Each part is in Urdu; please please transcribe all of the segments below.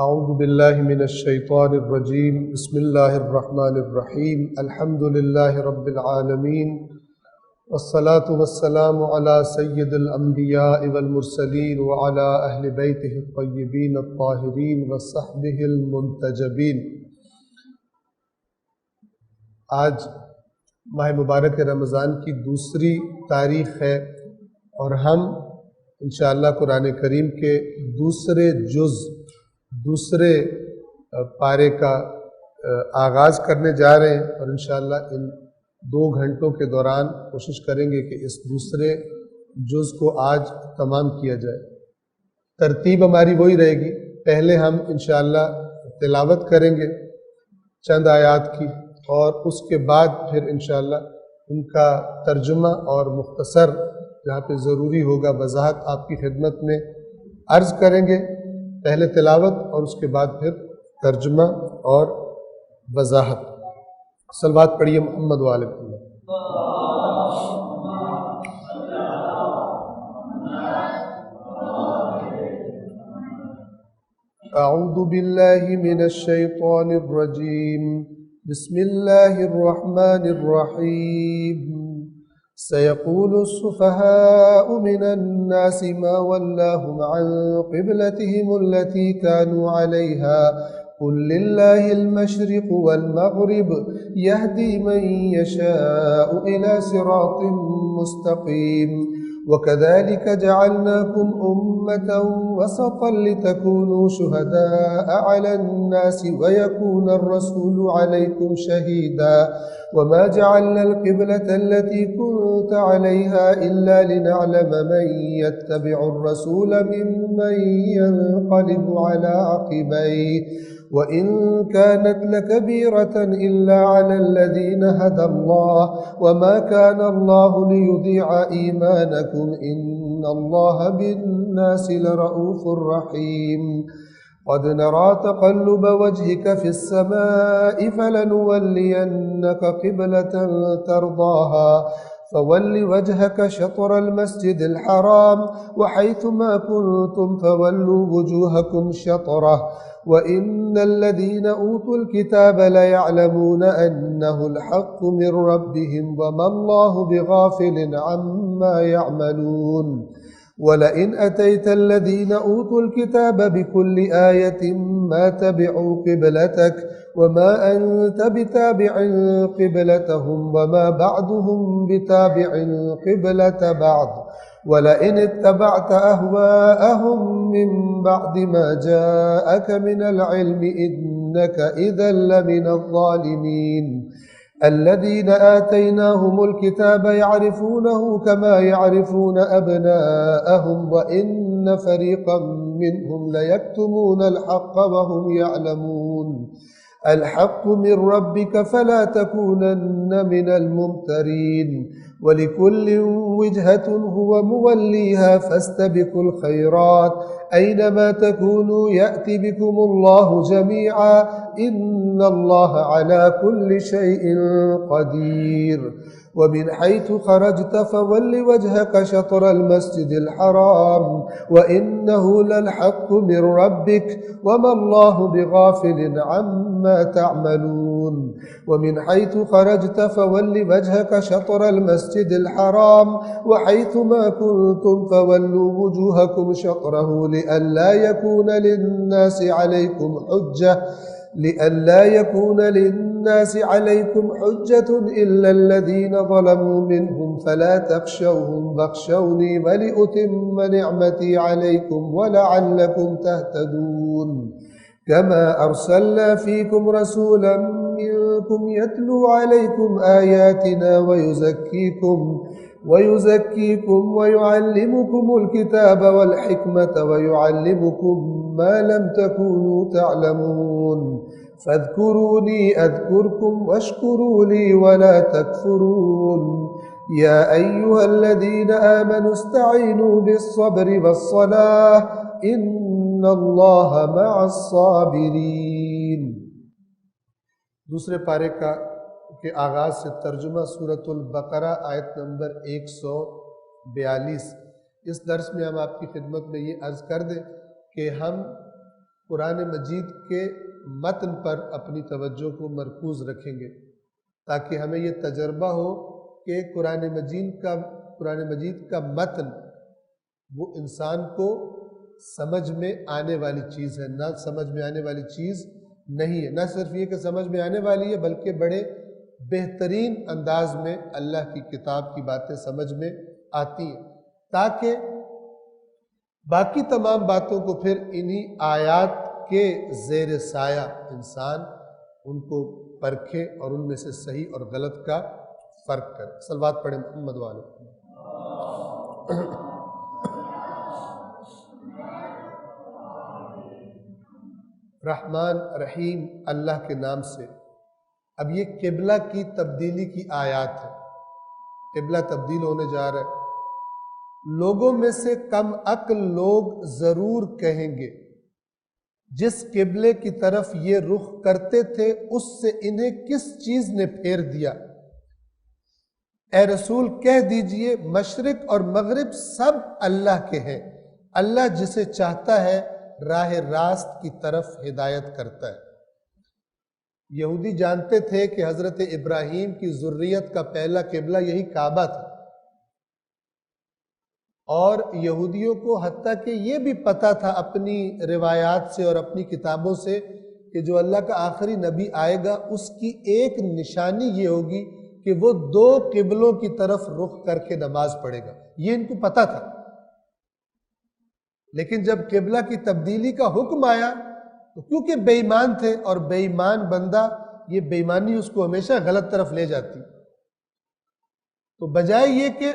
اعوذ باللہ من الشیطان الرجیم بسم اللہ الرحمن الرحیم الحمد للہ رب العالمین والصلاة والسلام علی سید الانبیاء والمرسلین وعلی اہل بیتہ الطیبین الطاہرین وصحبہ المنتجبین۔ آج ماہ مبارک رمضان کی دوسری تاریخ ہے اور ہم انشاءاللہ قرآن کریم کے دوسرے پارے کا آغاز کرنے جا رہے ہیں، اور انشاءاللہ ان 2 گھنٹوں کے دوران کوشش کریں گے کہ اس دوسرے جز کو آج تمام کیا جائے۔ ترتیب ہماری وہی رہے گی، پہلے ہم انشاءاللہ تلاوت کریں گے چند آیات کی، اور اس کے بعد پھر انشاءاللہ ان کا ترجمہ اور مختصر جہاں پہ ضروری ہوگا وضاحت آپ کی خدمت میں عرض کریں گے۔ پہلے تلاوت اور اس کے بعد پھر ترجمہ اور وضاحت۔ صلوات پڑھیے محمد وآل محمد۔ اعوذ باللہ من الشیطان الرجیم بسم اللہ الرحمن الرحیم۔ سيقول السفهاء من الناس ما ولاهم عن قبلتهم التي كانوا عليها قل لله المشرق والمغرب يهدي من يشاء إلى صراط مستقيم وكذلك جعلناكم أمة وسطا لتكونوا شهداء على الناس ويكون الرسول عليكم شهيدا وما جعلنا القبلة التي كنت عليها إلا لنعلم من يتبع الرسول ممن ينقلب على عقبيه وإن كانت لكبيرة إلا على الذين هدى الله وما كان الله ليضيع إيمانكم إن الله بالناس لرؤوف رحيم قد نرى تقلب وجهك في السماء فلنولينك قبلة ترضاها فول وجهك شطر المسجد الحرام وحيث ما كنتم فولوا وجوهكم شطره وإن الذين أوتوا الكتاب ليعلمون أنه الحق من ربهم وما الله بغافل عما يعملون ولئن أتيت الذين أوتوا الكتاب بكل آية ما تبعوا قبلتك وما أنت بتابع قبلتهم وما بعضهم بتابع قبلة بعض ولئن اتبعت أهواءهم من بعد ما جاءك من العلم إنك إذا لمن الظالمين الذين آتيناهم الكتاب يعرفونه كما يعرفون أبناءهم وإن فريقا منهم ليكتمون الحق وهم يعلمون الحق من ربك فلا تكونن من الممترين ولكل وجهة هو موليها فاستبقوا الخيرات أينما تكونوا يأتي بكم الله جميعا إن الله على كل شيء قدير ومن حيث خرجت فول وجهك شطر المسجد الحرام وإنه للحق من ربك وما الله بغافل عما تعملون ومن حيث خرجت فول وجهك شطر المسجد الحرام وحيث ما كنتم فولوا وجوهكم شطره لئلا يكون للناس عليكم حجة إلا الذين ظلموا منهم فلا تخشوهم واخشوني ولأتم نعمتي عليكم ولعلكم تهتدون كما أرسلنا فيكم رسولا منكم يتلو عليكم آياتنا ويزكيكم ويعلمكم الكتاب والحكمة ويعلمكم ما لم تكونوا تعلمون فاذكروني أذكركم واشكروا لي ولا تكفرون يا أيها الذين آمنوا استعينوا بالصبر والصلاة إن الله مع الصابرين۔ دوسرے پارے کے آغاز سے ترجمہ سورۃ البقرہ آیت نمبر 142۔ اس درس میں ہم آپ کی خدمت میں یہ عرض کر دیں کہ ہم قرآن مجید کے متن پر اپنی توجہ کو مرکوز رکھیں گے تاکہ ہمیں یہ تجربہ ہو کہ قرآن مجید کا متن وہ انسان کو سمجھ میں آنے والی چیز ہے، نہ سمجھ میں آنے والی چیز نہیں ہے۔ نہ صرف یہ کہ سمجھ میں آنے والی ہے بلکہ بڑے بہترین انداز میں اللہ کی کتاب کی باتیں سمجھ میں آتی ہیں، تاکہ باقی تمام باتوں کو پھر انہی آیات کے زیر سایہ انسان ان کو پرکھے اور ان میں سے صحیح اور غلط کا فرق کرے۔ صلوات پڑھیں محمد والے۔ رحمان رحیم اللہ کے نام سے۔ اب یہ قبلہ کی تبدیلی کی آیات ہے۔ قبلہ تبدیل ہونے جا رہا ہے۔ لوگوں میں سے کم عقل لوگ ضرور کہیں گے جس قبلے کی طرف یہ رخ کرتے تھے اس سے انہیں کس چیز نے پھیر دیا۔ اے رسول کہہ دیجئے مشرق اور مغرب سب اللہ کے ہیں، اللہ جسے چاہتا ہے راہ راست کی طرف ہدایت کرتا ہے۔ یہودی جانتے تھے کہ حضرت ابراہیم کی ذریت کا پہلا قبلہ یہی کعبہ تھا، اور یہودیوں کو حتیٰ کہ یہ بھی پتہ تھا اپنی روایات سے اور اپنی کتابوں سے کہ جو اللہ کا آخری نبی آئے گا اس کی ایک نشانی یہ ہوگی کہ وہ دو قبلوں کی طرف رخ کر کے نماز پڑھے گا، یہ ان کو پتہ تھا۔ لیکن جب قبلہ کی تبدیلی کا حکم آیا تو کیونکہ بے ایمان تھے، اور بے ایمان بندہ یہ بے ایمانی اس کو ہمیشہ غلط طرف لے جاتی، تو بجائے یہ کہ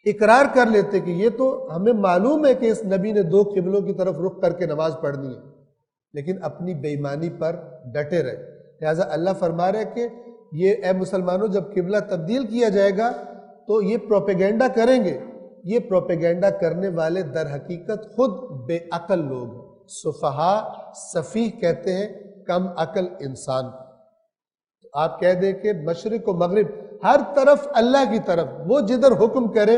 اقرار کر لیتے کہ یہ تو ہمیں معلوم ہے کہ اس نبی نے دو قبلوں کی طرف رخ کر کے نماز پڑھنی ہے، لیکن اپنی بے ایمانی پر ڈٹے رہے۔ لہٰذا اللہ فرما رہے کہ یہ اے مسلمانوں جب قبلہ تبدیل کیا جائے گا تو یہ پروپیگنڈا کریں گے۔ یہ پروپیگنڈا کرنے والے در حقیقت خود بے عقل لوگ ہیں۔ سفہاء سفیہ کہتے ہیں کم عقل انسان۔ آپ کہہ دیں کہ مشرق و مغرب ہر طرف اللہ کی طرف، وہ جدھر حکم کرے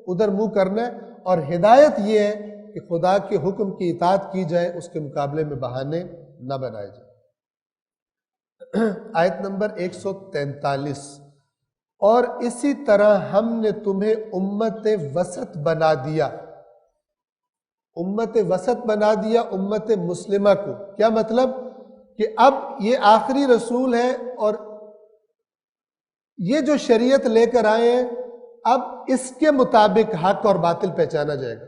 ادھر منہ کرنا ہے، اور ہدایت یہ ہے کہ خدا کے حکم کی اطاعت کی جائے، اس کے مقابلے میں بہانے نہ بنائے جائیں۔ آیت نمبر 143، اور اسی طرح ہم نے تمہیں امت وسط بنا دیا۔ امت وسط بنا دیا امت مسلمہ کو، کیا مطلب کہ اب یہ آخری رسول ہے اور یہ جو شریعت لے کر آئے ہیں اب اس کے مطابق حق اور باطل پہچانا جائے گا۔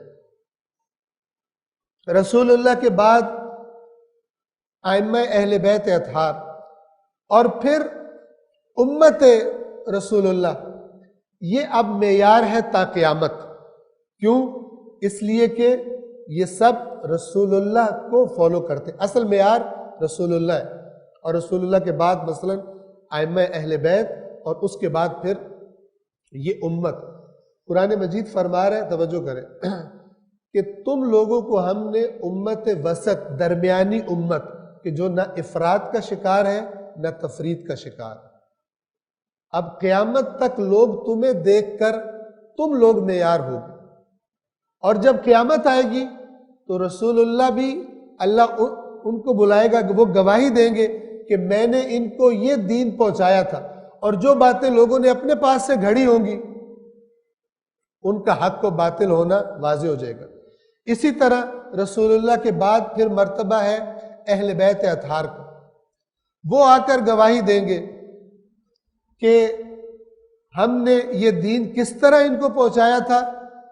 رسول اللہ کے بعد ائمہ اہل بیت اطہار، اور پھر امت رسول اللہ، یہ اب معیار ہے تا قیامت۔ کیوں؟ اس لیے کہ یہ سب رسول اللہ کو فالو کرتے، اصل معیار رسول اللہ ہے، اور رسول اللہ کے بعد مثلا ائمہ اہل بیت، اور اس کے بعد پھر یہ امت۔ قرآن مجید فرما رہے، توجہ کریں، کہ تم لوگوں کو ہم نے امت وسط، درمیانی امت، کہ جو نہ افراد کا شکار ہے نہ تفرید کا شکار۔ اب قیامت تک لوگ تمہیں دیکھ کر تم لوگ معیار ہوگے، اور جب قیامت آئے گی تو رسول اللہ بھی اللہ ان کو بلائے گا کہ وہ گواہی دیں گے کہ میں نے ان کو یہ دین پہنچایا تھا، اور جو باتیں لوگوں نے اپنے پاس سے گھڑی ہوں گی ان کا حق و باطل ہونا واضح ہو جائے گا۔ اسی طرح رسول اللہ کے بعد پھر مرتبہ ہے اہل بیت اطہار کا، وہ آ کر گواہی دیں گے کہ ہم نے یہ دین کس طرح ان کو پہنچایا تھا،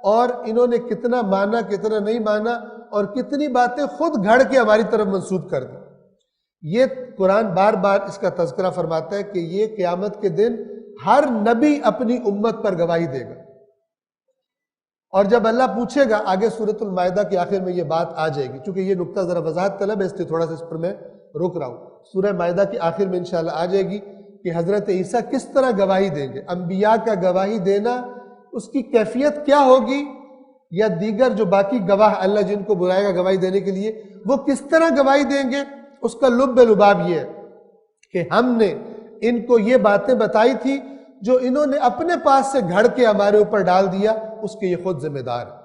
اور انہوں نے کتنا مانا کتنا نہیں مانا، اور کتنی باتیں خود گھڑ کے ہماری طرف منسوب کر دی۔ یہ قرآن بار بار اس کا تذکرہ فرماتا ہے کہ یہ قیامت کے دن ہر نبی اپنی امت پر گواہی دے گا، اور جب اللہ پوچھے گا، آگے سورۃ المائدہ کے آخر میں یہ بات آ جائے گی، چونکہ یہ نقطہ ذرا وضاحت طلب ہے اس لیے تھوڑا سا اس پر میں رک رہا ہوں۔ سورہ مائدہ کے آخر میں انشاءاللہ آ جائے گی کہ حضرت عیسیٰ کس طرح گواہی دیں گے، انبیاء کا گواہی دینا اس کی کیفیت کیا ہوگی، یا دیگر جو باقی گواہ اللہ جن کو بلائے گا گواہی دینے کے لیے وہ کس طرح گواہی دیں گے۔ اس کا لب لباب یہ ہے کہ ہم نے ان کو یہ باتیں بتائی تھی جو انہوں نے اپنے پاس سے گھڑ کے ہمارے اوپر ڈال دیا، اس کے یہ خود ذمہ دار ہے۔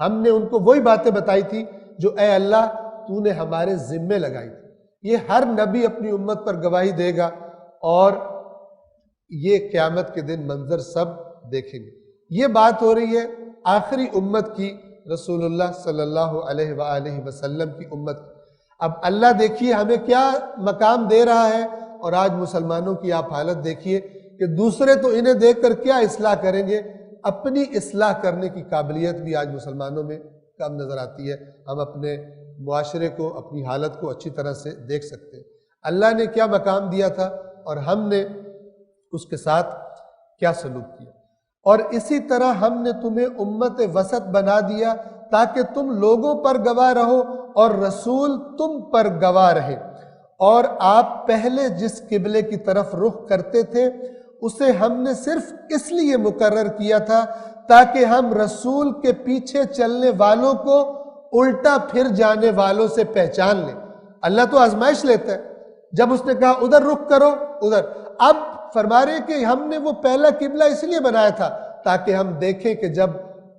ہم نے ان کو وہی باتیں بتائی تھی جو اے اللہ تو نے ہمارے ذمے لگائی تھی۔ یہ ہر نبی اپنی امت پر گواہی دے گا اور یہ قیامت کے دن منظر سب دیکھیں گے۔ یہ بات ہو رہی ہے آخری امت کی، رسول اللہ صلی اللہ علیہ وآلہ وسلم کی امت کی۔ اب اللہ دیکھیے ہمیں کیا مقام دے رہا ہے، اور آج مسلمانوں کی آپ حالت دیکھیے کہ دوسرے تو انہیں دیکھ کر کیا اصلاح کریں گے، اپنی اصلاح کرنے کی قابلیت بھی آج مسلمانوں میں کم نظر آتی ہے۔ ہم اپنے معاشرے کو، اپنی حالت کو اچھی طرح سے دیکھ سکتے ہیں۔ اللہ نے کیا مقام دیا تھا اور ہم نے اس کے ساتھ کیا سلوک کیا۔ اور اسی طرح ہم نے تمہیں امت وسط بنا دیا تاکہ تم لوگوں پر گواہ رہو اور رسول تم پر گواہ رہے، اور آپ پہلے جس قبلے کی طرف رخ کرتے تھے اسے ہم نے صرف اس لیے مقرر کیا تھا تاکہ ہم رسول کے پیچھے چلنے والوں کو الٹا پھر جانے والوں سے پہچان لیں۔ اللہ تو آزمائش لیتا ہے، جب اس نے کہا ادھر رخ کرو ادھر، اب فرما رہے کہ ہم نے وہ پہلا قبلہ اس لیے بنایا تھا تاکہ ہم دیکھیں کہ جب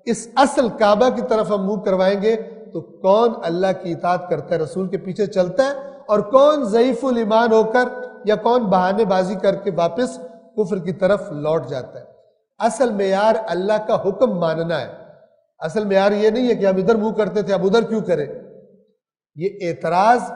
اس اصل کعبہ کی طرف ہم منہ کروائیں گے تو کون اللہ کی اطاعت کرتا ہے، رسول کے پیچھے چلتا ہے، اور کون ضعیف الایمان ہو کر یا کون بہانے بازی کر کے واپس کفر کی طرف لوٹ جاتا ہے۔ اصل معیار اللہ کا حکم ماننا ہے، اصل معیار یہ نہیں ہے کہ ہم ادھر منہ کرتے تھے اب ادھر کیوں کریں۔ یہ اعتراض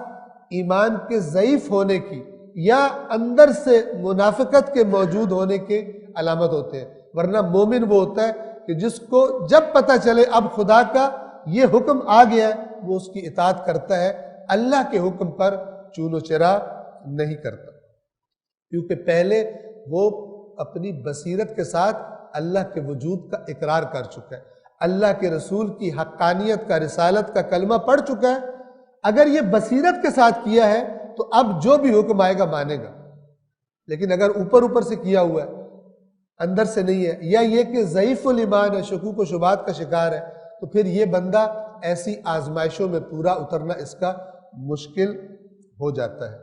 ایمان کے ضعیف ہونے کی یا اندر سے منافقت کے موجود ہونے کے علامت ہوتے ہیں، ورنہ مومن وہ ہوتا ہے کہ جس کو جب پتہ چلے اب خدا کا یہ حکم آ گیا ہے وہ اس کی اطاعت کرتا ہے، اللہ کے حکم پر چون و چرا نہیں کرتا، کیونکہ پہلے وہ اپنی بصیرت کے ساتھ اللہ کے وجود کا اقرار کر چکا ہے، اللہ کے رسول کی حقانیت کا، رسالت کا کلمہ پڑھ چکا ہے۔ اگر یہ بصیرت کے ساتھ کیا ہے تو اب جو بھی حکم آئے گا مانے گا، لیکن اگر اوپر اوپر سے کیا ہوا ہے اندر سے نہیں ہے، یا یہ کہ ضعیف الایمان ہے، شکوک و شبہات کا شکار ہے، تو پھر یہ بندہ ایسی آزمائشوں میں پورا اترنا اس کا مشکل ہو جاتا ہے۔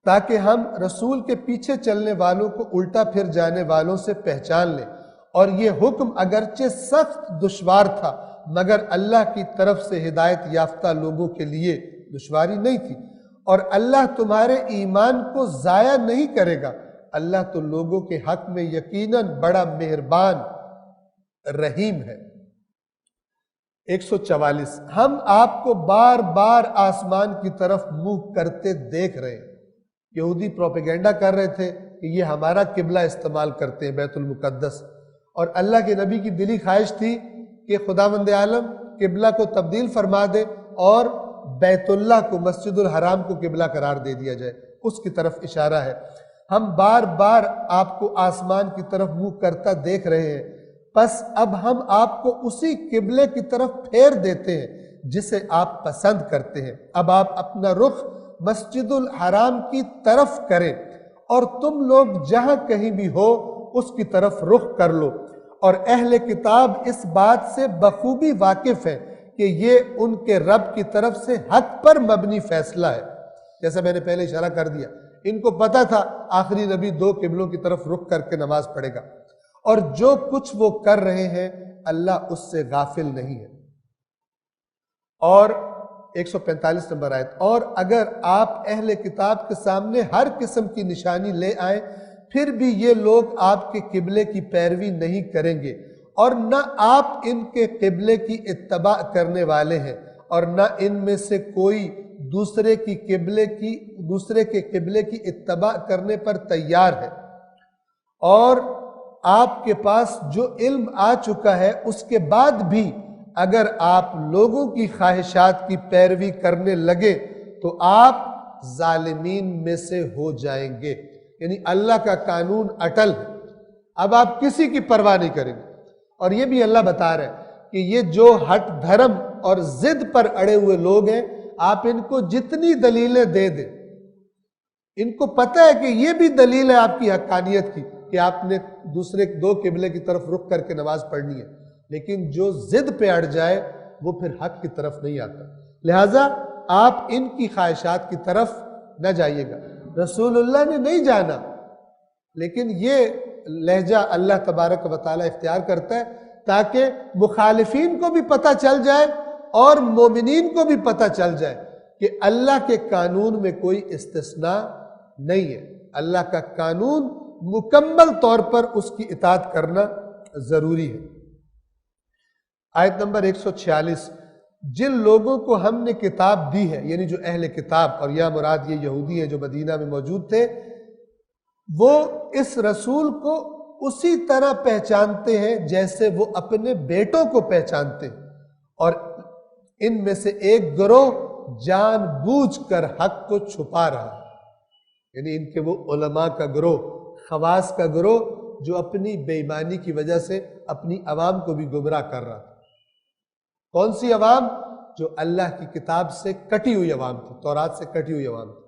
تاکہ ہم رسول کے پیچھے چلنے والوں کو الٹا پھر جانے والوں سے پہچان لیں، اور یہ حکم اگرچہ سخت دشوار تھا مگر اللہ کی طرف سے ہدایت یافتہ لوگوں کے لیے دشواری نہیں تھی، اور اللہ تمہارے ایمان کو ضائع نہیں کرے گا، اللہ تو لوگوں کے حق میں یقیناً بڑا مہربان رحیم ہے۔ 144 ہم آپ کو بار بار آسمان کی طرف منہ کرتے دیکھ رہے ہیں۔ یہودی پروپیگنڈا کر رہے تھے کہ یہ ہمارا قبلہ استعمال کرتے ہیں بیت المقدس، اور اللہ کے نبی کی دلی خواہش تھی کہ خداوند عالم قبلہ کو تبدیل فرما دے اور بیت اللہ کو، مسجد الحرام کو قبلہ قرار دے دیا جائے، اس کی طرف اشارہ ہے۔ ہم بار بار آپ کو آسمان کی طرف منہ کرتا دیکھ رہے ہیں، پس اب ہم آپ کو اسی قبلے کی طرف پھیر دیتے ہیں جسے آپ پسند کرتے ہیں۔ اب آپ اپنا رخ مسجد الحرام کی طرف کریں، اور تم لوگ جہاں کہیں بھی ہو اس کی طرف رخ کر لو، اور اہل کتاب اس بات سے بخوبی واقف ہے کہ یہ ان کے رب کی طرف سے حق پر مبنی فیصلہ ہے۔ جیسا میں نے پہلے اشارہ کر دیا، ان کو پتا تھا آخری نبی دو قبلوں کی طرف رخ کر کے نماز پڑھے گا، اور جو کچھ وہ کر رہے ہیں اللہ اس سے غافل نہیں ہے۔ اور 145 نمبر آیت، اور اگر آپ اہل کتاب کے سامنے ہر قسم کی نشانی لے آئیں پھر بھی یہ لوگ آپ کے قبلے کی پیروی نہیں کریں گے، اور نہ آپ ان کے قبلے کی اتباع کرنے والے ہیں، اور نہ ان میں سے کوئی دوسرے کے قبلے کی اتباع کرنے پر تیار ہے، اور آپ کے پاس جو علم آ چکا ہے اس کے بعد بھی اگر آپ لوگوں کی خواہشات کی پیروی کرنے لگے تو آپ ظالمین میں سے ہو جائیں گے۔ یعنی اللہ کا قانون اٹل ہے، اب آپ کسی کی پرواہ نہیں کریں گے۔ اور یہ بھی اللہ بتا رہے ہیں کہ یہ جو ہٹ دھرم اور ضد پر اڑے ہوئے لوگ ہیں، آپ ان کو جتنی دلیلیں دے دیں، ان کو پتہ ہے کہ یہ بھی دلیل ہے آپ کی حقانیت کی کہ آپ نے دوسرے دو قبلے کی طرف رخ کر کے نماز پڑھنی ہے، لیکن جو ضد پہ اڑ جائے وہ پھر حق کی طرف نہیں آتا۔ لہٰذا آپ ان کی خواہشات کی طرف نہ جائیے گا۔ رسول اللہ نے نہیں جانا، لیکن یہ لہجہ اللہ تبارک و تعالیٰ اختیار کرتا ہے تاکہ مخالفین کو بھی پتہ چل جائے اور مومنین کو بھی پتہ چل جائے کہ اللہ کے قانون میں کوئی استثناء نہیں ہے، اللہ کا قانون مکمل طور پر اس کی اطاعت کرنا ضروری ہے۔ آیت نمبر 146، جن لوگوں کو ہم نے کتاب دی ہے، یعنی جو اہل کتاب، اور یا مراد یہ یہودی ہیں جو مدینہ میں موجود تھے، وہ اس رسول کو اسی طرح پہچانتے ہیں جیسے وہ اپنے بیٹوں کو پہچانتے ہیں، اور ان میں سے ایک گروہ جان بوجھ کر حق کو چھپا رہا ہے، یعنی ان کے وہ علماء کا گروہ، خواص کا گروہ جو اپنی بے ایمانی کی وجہ سے اپنی عوام کو بھی گمراہ کر رہا تھا۔ کون سی عوام؟ جو اللہ کی کتاب سے کٹی ہوئی عوام تھی، تورات سے کٹی ہوئی عوام تھی،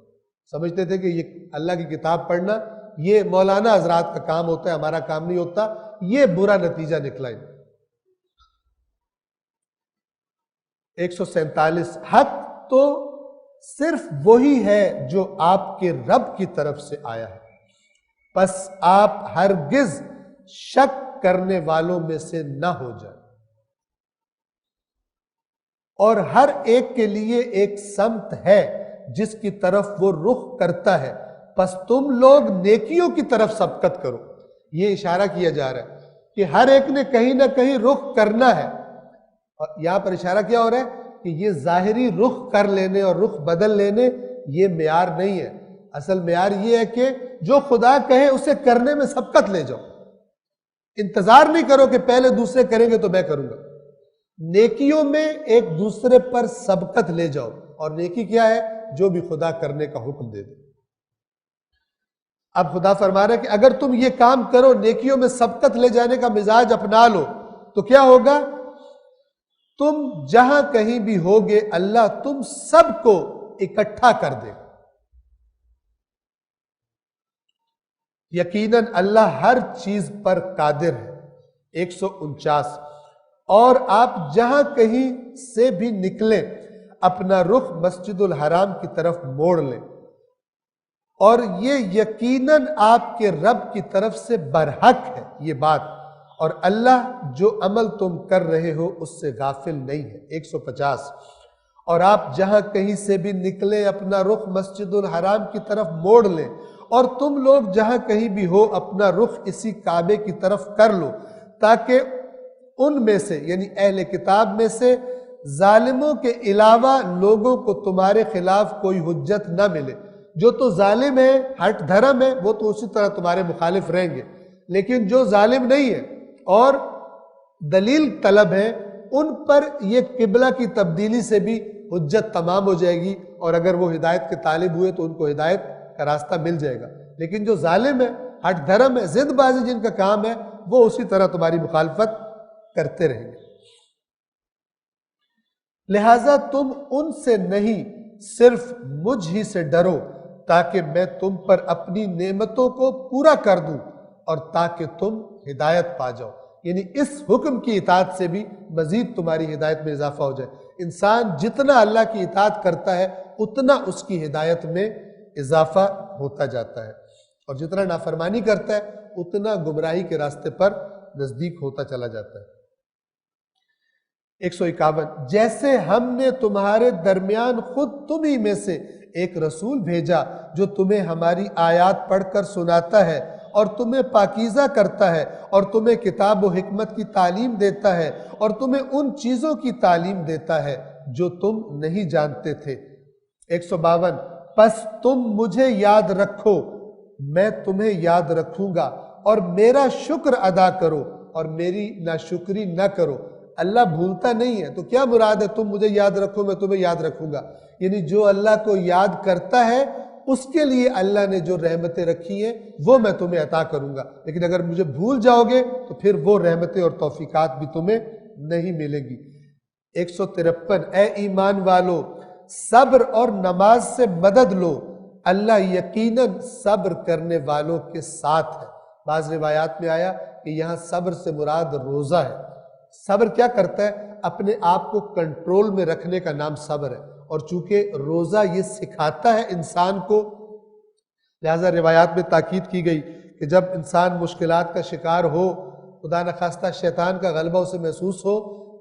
سمجھتے تھے کہ یہ اللہ کی کتاب پڑھنا یہ مولانا حضرات کا کام ہوتا ہے، ہمارا کام نہیں ہوتا، یہ برا نتیجہ نکلا۔ 147، حق تو صرف وہی ہے جو آپ کے رب کی طرف سے آیا ہے، پس آپ ہرگز شک کرنے والوں میں سے نہ ہو جائیں، اور ہر ایک کے لیے ایک سمت ہے جس کی طرف وہ رخ کرتا ہے، پس تم لوگ نیکیوں کی طرف سبقت کرو۔ یہ اشارہ کیا جا رہا ہے کہ ہر ایک نے کہیں نہ کہیں رخ کرنا ہے، اور یہاں پر اشارہ کیا ہو رہا ہے کہ یہ ظاہری رخ کر لینے اور رخ بدل لینے یہ معیار نہیں ہے، اصل معیار یہ ہے کہ جو خدا کہے اسے کرنے میں سبقت لے جاؤ، انتظار نہیں کرو کہ پہلے دوسرے کریں گے تو میں کروں گا، نیکیوں میں ایک دوسرے پر سبقت لے جاؤ، اور نیکی کیا ہے؟ جو بھی خدا کرنے کا حکم دے دے۔ اب خدا فرما رہا ہے کہ اگر تم یہ کام کرو، نیکیوں میں سبقت لے جانے کا مزاج اپنا لو، تو کیا ہوگا؟ تم جہاں کہیں بھی ہوگے اللہ تم سب کو اکٹھا کر دے گا۔ یقیناً اللہ ہر چیز پر قادر ہے۔ 149، اور آپ جہاں کہیں سے بھی نکلیں اپنا رخ مسجد الحرام کی طرف موڑ لیں، اور یہ یقیناً آپ کے رب کی طرف سے برحق ہے یہ بات، اور اللہ جو عمل تم کر رہے ہو اس سے غافل نہیں ہے۔ 150، اور آپ جہاں کہیں سے بھی نکلیں اپنا رخ مسجد الحرام کی طرف موڑ لیں، اور تم لوگ جہاں کہیں بھی ہو اپنا رخ اسی کعبے کی طرف کر لو، تاکہ ان میں سے یعنی اہل کتاب میں سے ظالموں کے علاوہ لوگوں کو تمہارے خلاف کوئی حجت نہ ملے۔ جو تو ظالم ہے، ہٹ دھرم ہے، وہ تو اسی طرح تمہارے مخالف رہیں گے، لیکن جو ظالم نہیں ہے اور دلیل طلب ہے ان پر یہ قبلہ کی تبدیلی سے بھی حجت تمام ہو جائے گی، اور اگر وہ ہدایت کے طالب ہوئے تو ان کو ہدایت کا راستہ مل جائے گا، لیکن جو ظالم ہے، ہٹ دھرم ہے، ضد بازی جن کا کام ہے، وہ اسی طرح تمہاری مخالفت کرتے رہیں گے۔ لہٰذا تم ان سے نہیں صرف مجھ ہی سے ڈرو، تاکہ میں تم پر اپنی نعمتوں کو پورا کر دوں اور تاکہ تم ہدایت پا جاؤ، یعنی اس حکم کی اطاعت سے بھی مزید تمہاری ہدایت میں اضافہ ہو جائے۔ انسان جتنا اللہ کی اطاعت کرتا ہے اتنا اس کی ہدایت میں اضافہ ہوتا جاتا ہے، اور جتنا نافرمانی کرتا ہے اتنا گمراہی کے راستے پر نزدیک ہوتا چلا جاتا ہے۔ 151، جیسے ہم نے تمہارے درمیان خود تمہیں میں سے ایک رسول بھیجا جو تمہیں ہماری آیات پڑھ کر سناتا ہے اور تمہیں پاکیزہ کرتا ہے اور تمہیں کتاب و حکمت کی تعلیم دیتا ہے اور تمہیں ان چیزوں کی تعلیم دیتا ہے جو تم نہیں جانتے تھے۔ 152، پس تم مجھے یاد رکھو، میں تمہیں یاد رکھوں گا، اور میرا شکر ادا کرو اور میری ناشکری نہ کرو۔ اللہ بھولتا نہیں ہے، تو کیا مراد ہے تم مجھے یاد رکھو میں تمہیں یاد رکھوں گا؟ یعنی جو اللہ کو یاد کرتا ہے اس کے لیے اللہ نے جو رحمتیں رکھی ہیں وہ میں تمہیں عطا کروں گا، لیکن اگر مجھے بھول جاؤ گے تو پھر وہ رحمتیں اور توفیقات بھی تمہیں نہیں ملے گی۔ 153، اے ایمان والو صبر اور نماز سے مدد لو، اللہ یقیناً صبر کرنے والوں کے ساتھ ہے۔ بعض روایات میں آیا کہ یہاں صبر سے مراد روزہ ہے۔ صبر کیا کرتا ہے؟ اپنے آپ کو کنٹرول میں رکھنے کا نام صبر ہے، اور چونکہ روزہ یہ سکھاتا ہے انسان کو، لہذا روایات میں تاکید کی گئی کہ جب انسان مشکلات کا شکار ہو خدا نخواستہ شیطان کا غلبہ اسے محسوس ہو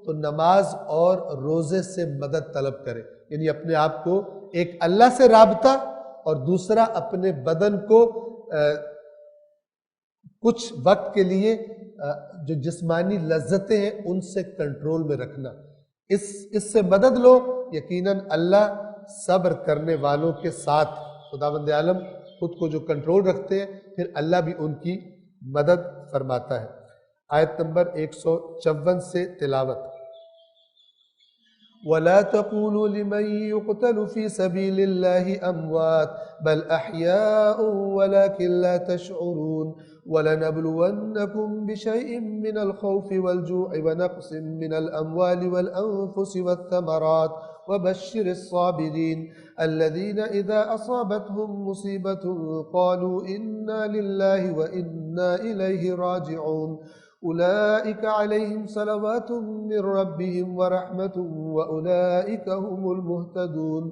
تو نماز اور روزے سے مدد طلب کرے، یعنی اپنے آپ کو ایک اللہ سے رابطہ اور دوسرا اپنے بدن کو کچھ وقت کے لیے جو جسمانی لذتیں ہیں ان سے کنٹرول میں رکھنا، اس سے مدد لو، یقیناً اللہ صبر کرنے والوں کے ساتھ، خداوند عالم خود کو جو کنٹرول رکھتے ہیں پھر اللہ بھی ان کی مدد فرماتا ہے۔ آیت نمبر 154 سے تلاوت۔ وَلَا تَقُولُوا لِمَن يُقْتَلُ فِي سَبِيلِ اللَّهِ أَمْوَاتٌ بَلْ أَحْيَاءٌ وَلَكِنْ لَا تَشْعُرُونَ وَلَنَبْلُوَنَّكُمْ بِشَيْءٍ مِّنَ الْخَوْفِ وَالْجُوعِ وَنَقْصٍ مِّنَ الْأَمْوَالِ وَالْأَنفُسِ وَالثَّمَرَاتِ وَبَشِّرِ الصَّابِرِينَ الَّذِينَ إِذَا أَصَابَتْهُم مُّصِيبَةٌ قَالُوا إِنَّا لِلَّهِ وَإِنَّا إِلَيْهِ رَاجِعُونَ أولئك عليهم صلوات من ربهم ورحمة وأولئك هم المهتدون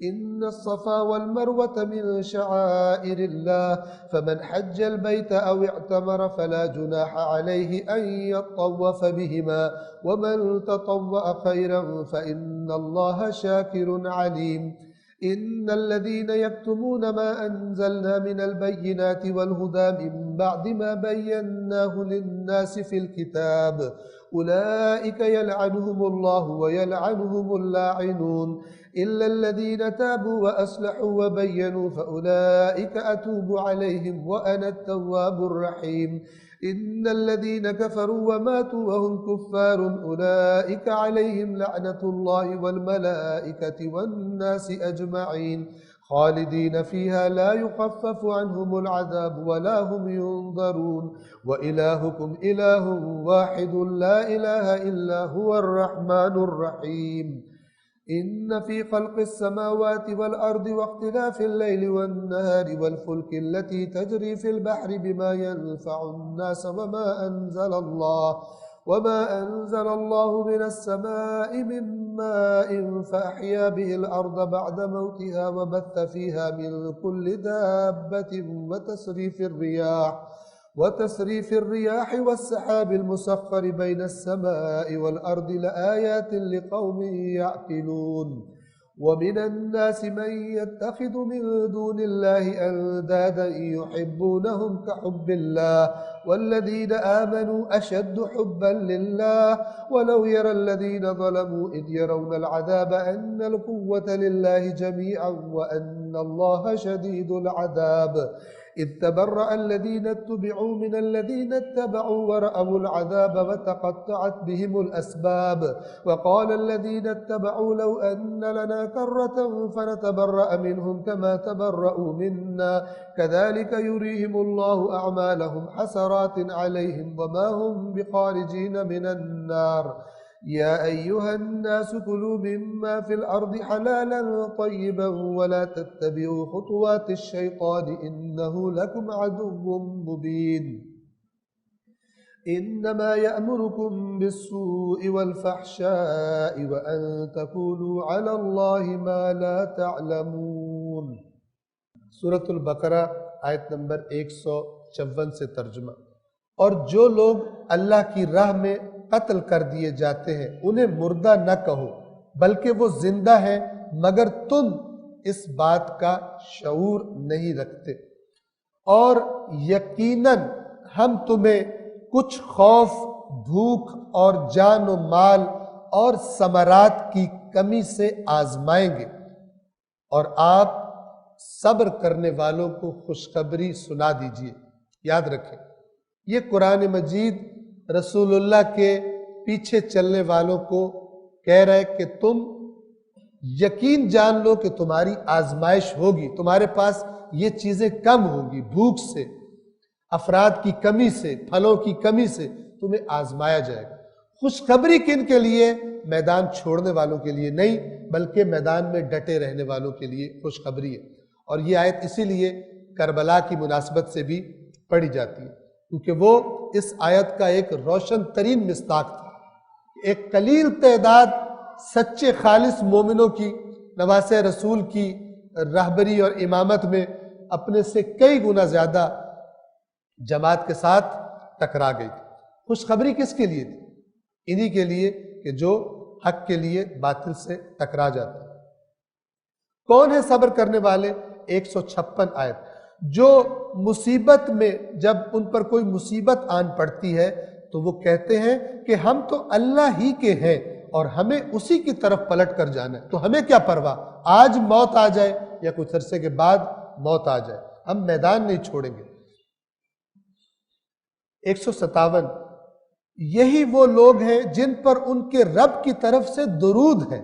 إن الصفا والمروة من شعائر الله فمن حج البيت أو اعتمر فلا جناح عليه أن يطوف بهما ومن تطوع خيرا فإن الله شاكر عليم إن الذين يكتمون ما أنزلنا من البينات والهدى من بعد ما بيناه للناس في الكتاب أولئك يلعنهم الله ويلعنهم اللاعنون إلا الذين تابوا وأصلحوا وبينوا فأولئك أتوب عليهم وأنا التواب الرحيم إن الذين كفروا وماتوا وهم كفار أولئك عليهم لعنة الله والملائكة والناس أجمعين خالدين فيها لا يخفف عنهم العذاب ولا هم ينظرون وإلهكم إله واحد لا إله إلا هو الرحمن الرحيم إن في خلق السماوات والأرض واختلاف الليل والنهار والفلك التي تجري في البحر بما ينفع الناس وما أنزل الله من السماء من ماء فأحيا به الأرض بعد موتها وبث فيها من كل دابة وتصريف الرياح والسحاب المسخر بين السماء والأرض لآيات لقوم يعقلون ومن الناس من يتخذ من دون الله أندادا يحبونهم كحب الله والذين آمنوا أشد حبا لله ولو يرى الذين ظلموا إذ يرون العذاب أن القوة لله جميعا وأن الله شديد العذاب إذ تبرأ الذين اتبعوا من الذين اتبعوا ورأوا العذاب وتقطعت بهم الأسباب وقال الذين اتبعوا لو أن لنا كرة فنتبرأ منهم كما تبرأوا منا كذلك يريهم الله أعمالهم حسرات عليهم وما هم بخارجين من النار يا أيها الناس كلوا مما في الأرض حلالا طيبا ولا تتبعوا خطوات الشيطان إنه لكم عدو مبين إنما يأمركم بالسوء والفحشاء وأن تقولوا على الله ما لا تعلمون۔ سورۃ البقرہ آیت نمبر 154 سے ترجمہ۔ اور جو لوگ اللہ کی راہ میں قتل کر دیے جاتے ہیں انہیں مردہ نہ کہو بلکہ وہ زندہ ہیں مگر تم اس بات کا شعور نہیں رکھتے، اور یقیناً ہم تمہیں کچھ خوف، بھوک اور جان و مال اور ثمرات کی کمی سے آزمائیں گے، اور آپ صبر کرنے والوں کو خوشخبری سنا دیجیے۔ یاد رکھیں یہ قرآن مجید رسول اللہ کے پیچھے چلنے والوں کو کہہ رہے کہ تم یقین جان لو کہ تمہاری آزمائش ہوگی، تمہارے پاس یہ چیزیں کم ہوں گی، بھوک سے، افراد کی کمی سے، پھلوں کی کمی سے تمہیں آزمایا جائے گا۔ خوشخبری کن کے لیے؟ میدان چھوڑنے والوں کے لیے نہیں بلکہ میدان میں ڈٹے رہنے والوں کے لیے خوشخبری ہے۔ اور یہ آیت اسی لیے کربلا کی مناسبت سے بھی پڑھی جاتی ہے کیونکہ وہ اس آیت کا ایک روشن ترین مصداق تھا۔ ایک قلیل تعداد سچے خالص مومنوں کی نواسہ رسول کی رہبری اور امامت میں اپنے سے کئی گنا زیادہ جماعت کے ساتھ ٹکرا گئی۔ خوشخبری کس کے لیے تھی؟ انہی کے لیے کہ جو حق کے لیے باطل سے ٹکرا جاتا ہے۔ کون ہے صبر کرنے والے؟ 156 آیت۔ جو مصیبت میں جب ان پر کوئی مصیبت آن پڑتی ہے تو وہ کہتے ہیں کہ ہم تو اللہ ہی کے ہیں اور ہمیں اسی کی طرف پلٹ کر جانا ہے، تو ہمیں کیا پرواہ، آج موت آ جائے یا کچھ عرصے کے بعد موت آ جائے، ہم میدان نہیں چھوڑیں گے۔ 157 یہی وہ لوگ ہیں جن پر ان کے رب کی طرف سے درود ہے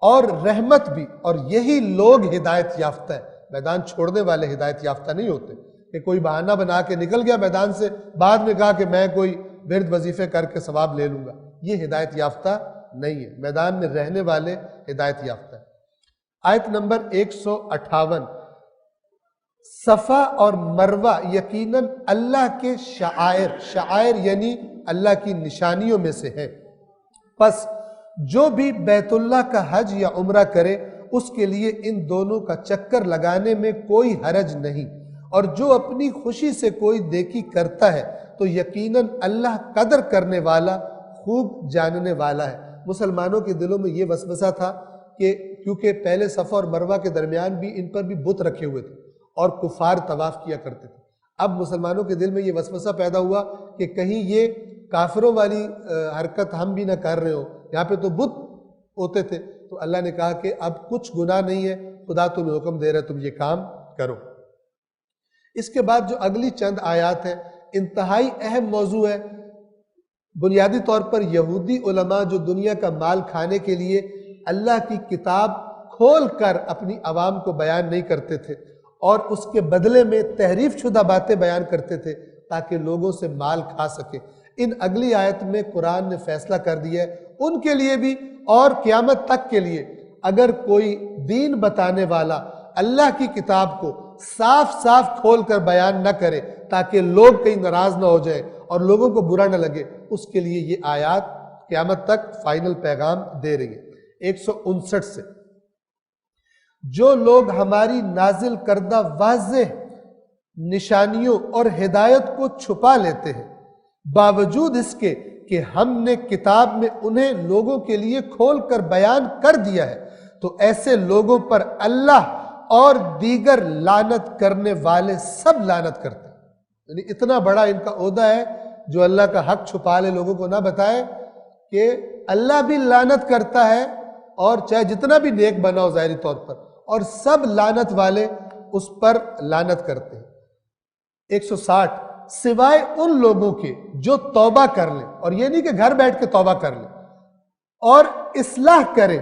اور رحمت بھی، اور یہی لوگ ہدایت یافتہ ہے۔ میدان چھوڑنے والے ہدایت یافتہ نہیں ہوتے کہ کوئی بہانہ بنا کے نکل گیا میدان سے، بعد میں کہا کہ میں کوئی ورد وظیفے کر کے ثواب لے لوں گا، یہ ہدایت یافتہ نہیں ہے۔ میدان میں رہنے والے ہدایت یافتہ ہے۔ آیت نمبر 158 صفا اور مروہ یقیناً اللہ کے شعائر، شعائر یعنی اللہ کی نشانیوں میں سے ہے، پس جو بھی بیت اللہ کا حج یا عمرہ کرے اس کے لیے ان دونوں کا چکر لگانے میں کوئی حرج نہیں، اور جو اپنی خوشی سے کوئی نیکی کرتا ہے تو یقیناً اللہ قدر کرنے والا، خوب جاننے والا ہے۔ مسلمانوں کے دلوں میں یہ وسوسہ تھا کہ کیونکہ پہلے صفا اور مروہ کے درمیان بھی ان پر بھی بت رکھے ہوئے تھے اور کفار طواف کیا کرتے تھے، اب مسلمانوں کے دل میں یہ وسوسہ پیدا ہوا کہ کہیں یہ کافروں والی حرکت ہم بھی نہ کر رہے ہو، یہاں پہ تو بت ہوتے تھے، تو اللہ نے کہا کہ اب کچھ گناہ نہیں ہے، خدا تمہیں حکم دے رہا ہے تم یہ کام کرو۔ اس کے بعد جو اگلی چند آیات ہیں انتہائی اہم موضوع ہے۔ بنیادی طور پر یہودی علماء جو دنیا کا مال کھانے کے لیے اللہ کی کتاب کھول کر اپنی عوام کو بیان نہیں کرتے تھے اور اس کے بدلے میں تحریف شدہ باتیں بیان کرتے تھے تاکہ لوگوں سے مال کھا سکے، ان اگلی آیت میں قرآن نے فیصلہ کر دیا ہے ان کے لیے بھی اور قیامت تک کے لیے، اگر کوئی دین بتانے والا اللہ کی کتاب کو صاف صاف کھول کر بیان نہ کرے تاکہ لوگ کہیں ناراض نہ ہو جائیں اور لوگوں کو برا نہ لگے، اس کے لیے یہ آیات قیامت تک فائنل پیغام دے رہی ہے۔ 159 سے جو لوگ ہماری نازل کردہ واضح نشانیوں اور ہدایت کو چھپا لیتے ہیں باوجود اس کے کہ ہم نے کتاب میں انہیں لوگوں کے لیے کھول کر بیان کر دیا ہے، تو ایسے لوگوں پر اللہ اور دیگر لعنت کرنے والے سب لعنت کرتے ہیں۔ یعنی اتنا بڑا ان کا عہدہ ہے جو اللہ کا حق چھپا لے، لوگوں کو نہ بتائے کہ اللہ بھی لعنت کرتا ہے، اور چاہے جتنا بھی نیک بنا ہو ظاہری طور پر، اور سب لعنت والے اس پر لعنت کرتے ہیں۔ 160 سوائے ان لوگوں کے جو توبہ کر لیں، اور یہ نہیں کہ گھر بیٹھ کے توبہ کر لیں، اور اصلاح کریں۔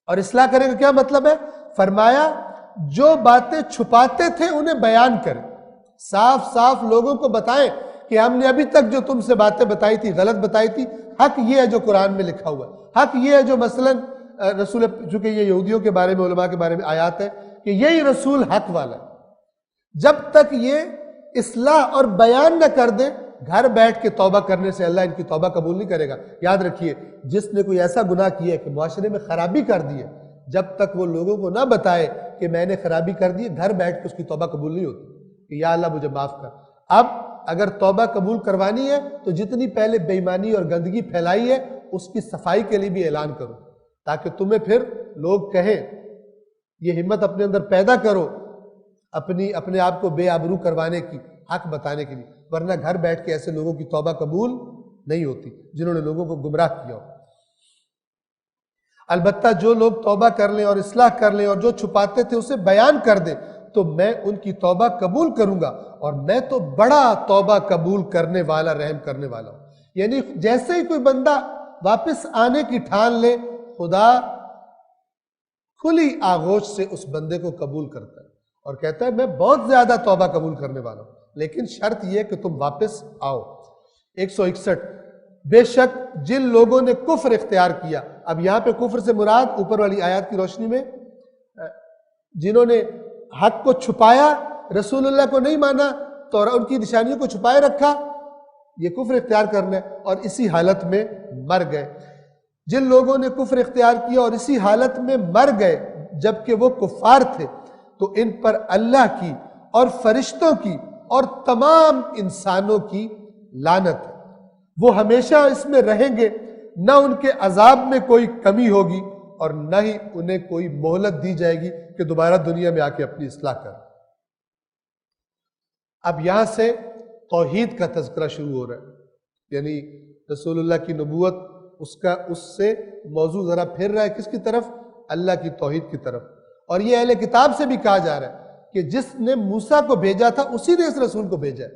اور اصلاح کریں کا کیا مطلب ہے؟ فرمایا جو باتیں چھپاتے تھے انہیں بیان کریں، صاف صاف لوگوں کو بتائیں کہ ہم نے ابھی تک جو تم سے باتیں بتائی تھی غلط بتائی تھی، حق یہ ہے جو قرآن میں لکھا ہوا ہے، حق یہ ہے جو مثلا رسول، چونکہ یہ یہودیوں کے بارے میں علماء کے بارے میں آیات ہے کہ یہی رسول حق والا ہے۔ جب تک یہ اصلاح اور بیان نہ کر دیں، گھر بیٹھ کے توبہ کرنے سے اللہ ان کی توبہ قبول نہیں کرے گا۔ یاد رکھیے جس نے کوئی ایسا گناہ کیا ہے کہ معاشرے میں خرابی کر دی ہے، جب تک وہ لوگوں کو نہ بتائے کہ میں نے خرابی کر دی ہے، گھر بیٹھ کے اس کی توبہ قبول نہیں ہوتی کہ یا اللہ مجھے معاف کر۔ اب اگر توبہ قبول کروانی ہے تو جتنی پہلے بے ایمانی اور گندگی پھیلائی ہے اس کی صفائی کے لیے بھی اعلان کرو، تاکہ تمہیں پھر لوگ کہیں، یہ ہمت اپنے اندر پیدا کرو اپنے آپ کو بے آبرو کروانے کی، حق بتانے کے لیے، ورنہ گھر بیٹھ کے ایسے لوگوں کی توبہ قبول نہیں ہوتی جنہوں نے لوگوں کو گمراہ کیا ہو۔ البتہ جو لوگ توبہ کر لیں اور اصلاح کر لیں اور جو چھپاتے تھے اسے بیان کر دیں تو میں ان کی توبہ قبول کروں گا، اور میں تو بڑا توبہ قبول کرنے والا، رحم کرنے والا ہوں۔ یعنی جیسے ہی کوئی بندہ واپس آنے کی ٹھان لے، خدا کھلی آغوش سے اس بندے کو قبول کرتا ہے اور کہتا ہے میں بہت زیادہ توبہ قبول کرنے والا ہوں، لیکن شرط یہ کہ تم واپس آؤ۔ 161 بے شک جن لوگوں نے کفر اختیار کیا، اب یہاں پہ کفر سے مراد اوپر والی آیات کی روشنی میں جنہوں نے حق کو چھپایا، رسول اللہ کو نہیں مانا تو ان کی نشانیوں کو چھپائے رکھا، یہ کفر اختیار کرنا ہے، اور اسی حالت میں مر گئے۔ جن لوگوں نے کفر اختیار کیا اور اسی حالت میں مر گئے جبکہ وہ کفار تھے، تو ان پر اللہ کی اور فرشتوں کی اور تمام انسانوں کی لعنت ہے۔ وہ ہمیشہ اس میں رہیں گے، نہ ان کے عذاب میں کوئی کمی ہوگی اور نہ ہی انہیں کوئی مہلت دی جائے گی کہ دوبارہ دنیا میں آ کے اپنی اصلاح کر۔ اب یہاں سے توحید کا تذکرہ شروع ہو رہا ہے، یعنی رسول اللہ کی نبوت اس سے موضوع ذرا پھر رہا ہے کس کی طرف؟ اللہ کی توحید کی طرف۔ اور یہ اہل کتاب سے بھی کہا جا رہا ہے کہ جس نے موسیٰ کو بھیجا تھا اسی نے اس رسول کو بھیجا ہے،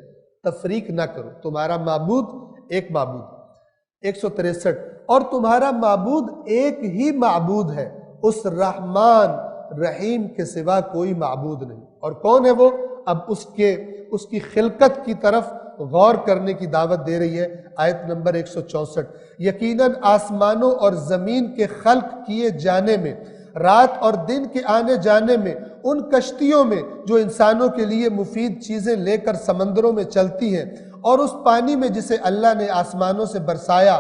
تفریق نہ کرو، تمہارا معبود ایک معبود 163، اور تمہارا معبود ایک ہی معبود ہے، اس رحمان رحیم کے سوا کوئی معبود نہیں۔ اور کون ہے وہ؟ اب اس کی خلقت کی طرف غور کرنے کی دعوت دے رہی ہے آیت نمبر 164۔ یقیناً آسمانوں اور زمین کے خلق کیے جانے میں، رات اور دن کے آنے جانے میں، ان کشتیوں میں جو انسانوں کے لیے مفید چیزیں لے کر سمندروں میں چلتی ہیں، اور اس پانی میں جسے اللہ نے آسمانوں سے برسایا،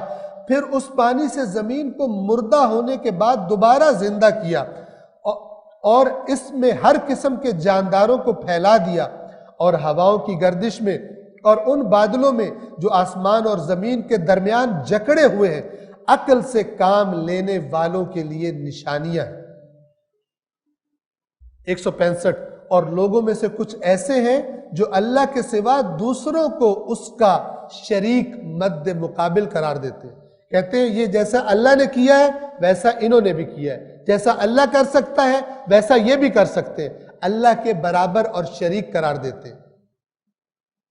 پھر اس پانی سے زمین کو مردہ ہونے کے بعد دوبارہ زندہ کیا، اور اس میں ہر قسم کے جانداروں کو پھیلا دیا، اور ہواؤں کی گردش میں اور ان بادلوں میں جو آسمان اور زمین کے درمیان جکڑے ہوئے ہیں، عقل سے کام لینے والوں کے لیے نشانیاں ہیں۔ 165، اور لوگوں میں سے کچھ ایسے ہیں جو اللہ کے سوا دوسروں کو اس کا شریک مد مقابل قرار دیتے ہیں، کہتے ہیں یہ جیسا اللہ نے کیا ہے ویسا انہوں نے بھی کیا ہے، جیسا اللہ کر سکتا ہے ویسا یہ بھی کر سکتے ہیں، اللہ کے برابر اور شریک قرار دیتے ہیں۔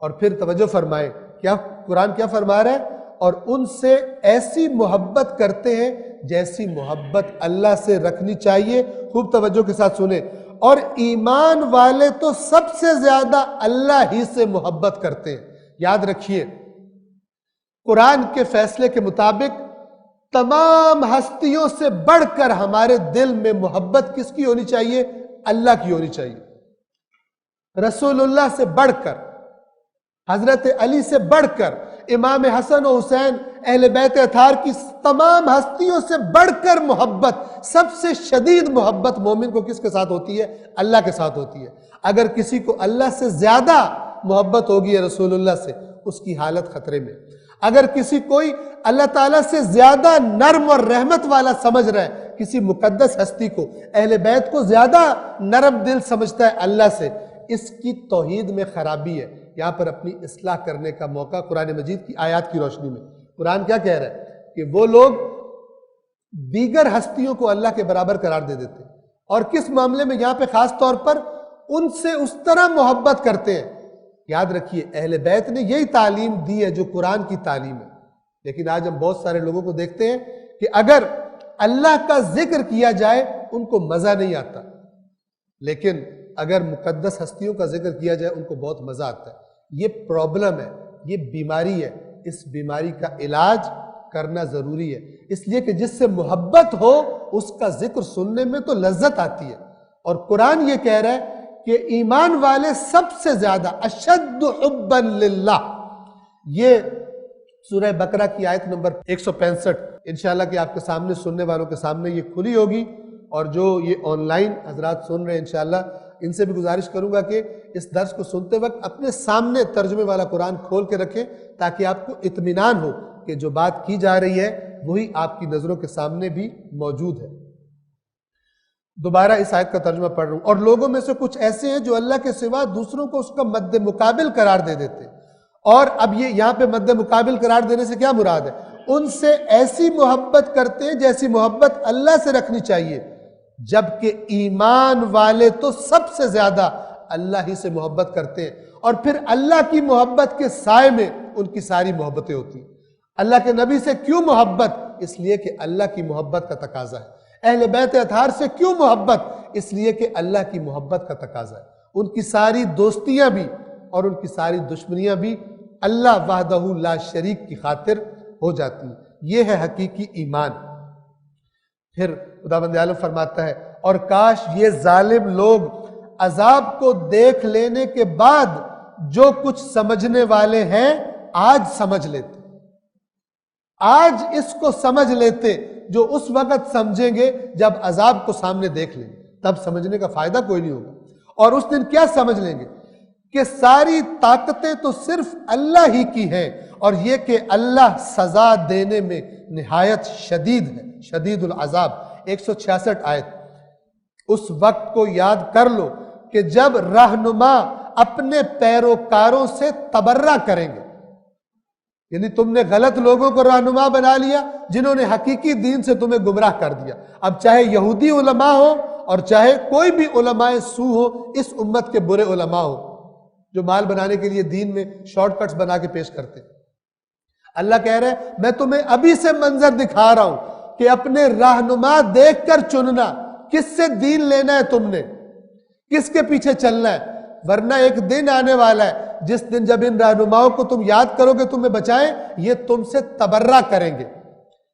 اور پھر توجہ فرمائیں، کیا قرآن کیا فرما رہا ہے؟ اور ان سے ایسی محبت کرتے ہیں جیسی محبت اللہ سے رکھنی چاہیے۔ خوب توجہ کے ساتھ سنیں، اور ایمان والے تو سب سے زیادہ اللہ ہی سے محبت کرتے ہیں۔ یاد رکھیے، قرآن کے فیصلے کے مطابق تمام ہستیوں سے بڑھ کر ہمارے دل میں محبت کس کی ہونی چاہیے؟ اللہ کی ہونی چاہیے، رسول اللہ سے بڑھ کر، حضرت علی سے بڑھ کر، امام حسن و حسین، اہل بیت اطہار کی تمام ہستیوں سے بڑھ کر محبت، سب سے شدید محبت مومن کو کس کے ساتھ ہوتی ہے؟ اللہ کے ساتھ ہوتی ہے۔ اگر کسی کو اللہ سے زیادہ محبت ہوگی ہے رسول اللہ سے، اس کی حالت خطرے میں۔ اگر کسی کوئی اللہ تعالیٰ سے زیادہ نرم اور رحمت والا سمجھ رہا ہے، کسی مقدس ہستی کو، اہل بیت کو زیادہ نرم دل سمجھتا ہے اللہ سے، اس کی توحید میں خرابی ہے۔ یہاں پر اپنی اصلاح کرنے کا موقع قرآن مجید کی آیات کی روشنی میں۔ قرآن کیا کہہ رہا ہے کہ وہ لوگ دیگر ہستیوں کو اللہ کے برابر قرار دے دیتے ہیں، اور کس معاملے میں؟ یہاں پہ خاص طور پر ان سے اس طرح محبت کرتے ہیں۔ یاد رکھیے، اہل بیت نے یہی تعلیم دی ہے جو قرآن کی تعلیم ہے، لیکن آج ہم بہت سارے لوگوں کو دیکھتے ہیں کہ اگر اللہ کا ذکر کیا جائے ان کو مزہ نہیں آتا، لیکن اگر مقدس ہستیوں کا ذکر کیا جائے ان کو بہت مزہ آتا ہے۔ یہ پرابلم ہے، یہ بیماری ہے، اس بیماری کا علاج کرنا ضروری ہے، اس لیے کہ جس سے محبت ہو اس کا ذکر سننے میں تو لذت آتی ہے۔ اور قرآن یہ کہہ رہا ہے کہ ایمان والے سب سے زیادہ اشد حبا للہ۔ یہ سورہ بقرہ کی آیت نمبر 165 انشاءاللہ کہ آپ کے سامنے، سننے والوں کے سامنے یہ کھلی ہوگی، اور جو یہ آن لائن حضرات سن رہے ہیں انشاءاللہ ان سے بھی گزارش کروں گا کہ اس درس کو سنتے وقت اپنے سامنے ترجمے والا قرآن کھول کے رکھیں، تاکہ آپ کو اطمینان ہو کہ جو بات کی جا رہی ہے وہی آپ کی نظروں کے سامنے بھی موجود ہے۔ دوبارہ اس آیت کا ترجمہ پڑھ رہا ہوں، اور لوگوں میں سے کچھ ایسے ہیں جو اللہ کے سوا دوسروں کو اس کا مد مقابل قرار دے دیتے ہیں۔ اور اب یہ یہاں پہ مد مقابل قرار دینے سے کیا مراد ہے؟ ان سے ایسی محبت کرتے ہیں جیسی محبت اللہ سے رکھنی چاہیے، جبکہ ایمان والے تو سب سے زیادہ اللہ ہی سے محبت کرتے ہیں، اور پھر اللہ کی محبت کے سائے میں ان کی ساری محبتیں ہوتی ہیں۔ اللہ کے نبی سے کیوں محبت؟ اس لیے کہ اللہ کی محبت کا تقاضا ہے۔ اہل بیت اطہار سے کیوں محبت؟ اس لیے کہ اللہ کی محبت کا تقاضا ہے۔ ان کی ساری دوستیاں بھی اور ان کی ساری دشمنیاں بھی اللہ وحدہ لا شریک کی خاطر ہو جاتی ہیں۔ یہ ہے حقیقی ایمان۔ پھر خداوند عالم فرماتا ہے، اور کاش یہ ظالم لوگ عذاب کو دیکھ لینے کے بعد جو کچھ سمجھنے والے ہیں آج سمجھ لیتے، آج اس کو سمجھ لیتے جو اس وقت سمجھیں گے جب عذاب کو سامنے دیکھ لیں گے، تب سمجھنے کا فائدہ کوئی نہیں ہوگا۔ اور اس دن کیا سمجھ لیں گے کہ ساری طاقتیں تو صرف اللہ ہی کی ہیں، اور یہ کہ اللہ سزا دینے میں نہایت شدید ہے، شدید العذاب۔ 166 آیت۔ اس وقت کو یاد کر لو کہ جب رہنما اپنے پیروکاروں سے تبرہ کریں گے، یعنی تم نے غلط لوگوں کو رہنما بنا لیا جنہوں نے حقیقی دین سے تمہیں گمراہ کر دیا۔ اب چاہے یہودی علماء ہو اور چاہے کوئی بھی علماء سو ہو، اس امت کے برے علماء ہو جو مال بنانے کے لیے دین میں شارٹ کٹس بنا کے پیش کرتے۔ اللہ کہہ رہے ہیں میں تمہیں ابھی سے منظر دکھا رہا ہوں کہ اپنے رہنما دیکھ کر چننا، کس سے دین لینا ہے تم نے، کس کے پیچھے چلنا ہے، ورنہ ایک دن آنے والا ہے جس دن جب ان رہنماؤں کو تم یاد کرو گے تمہیں بچائیں، یہ تم سے تبرہ کریں گے،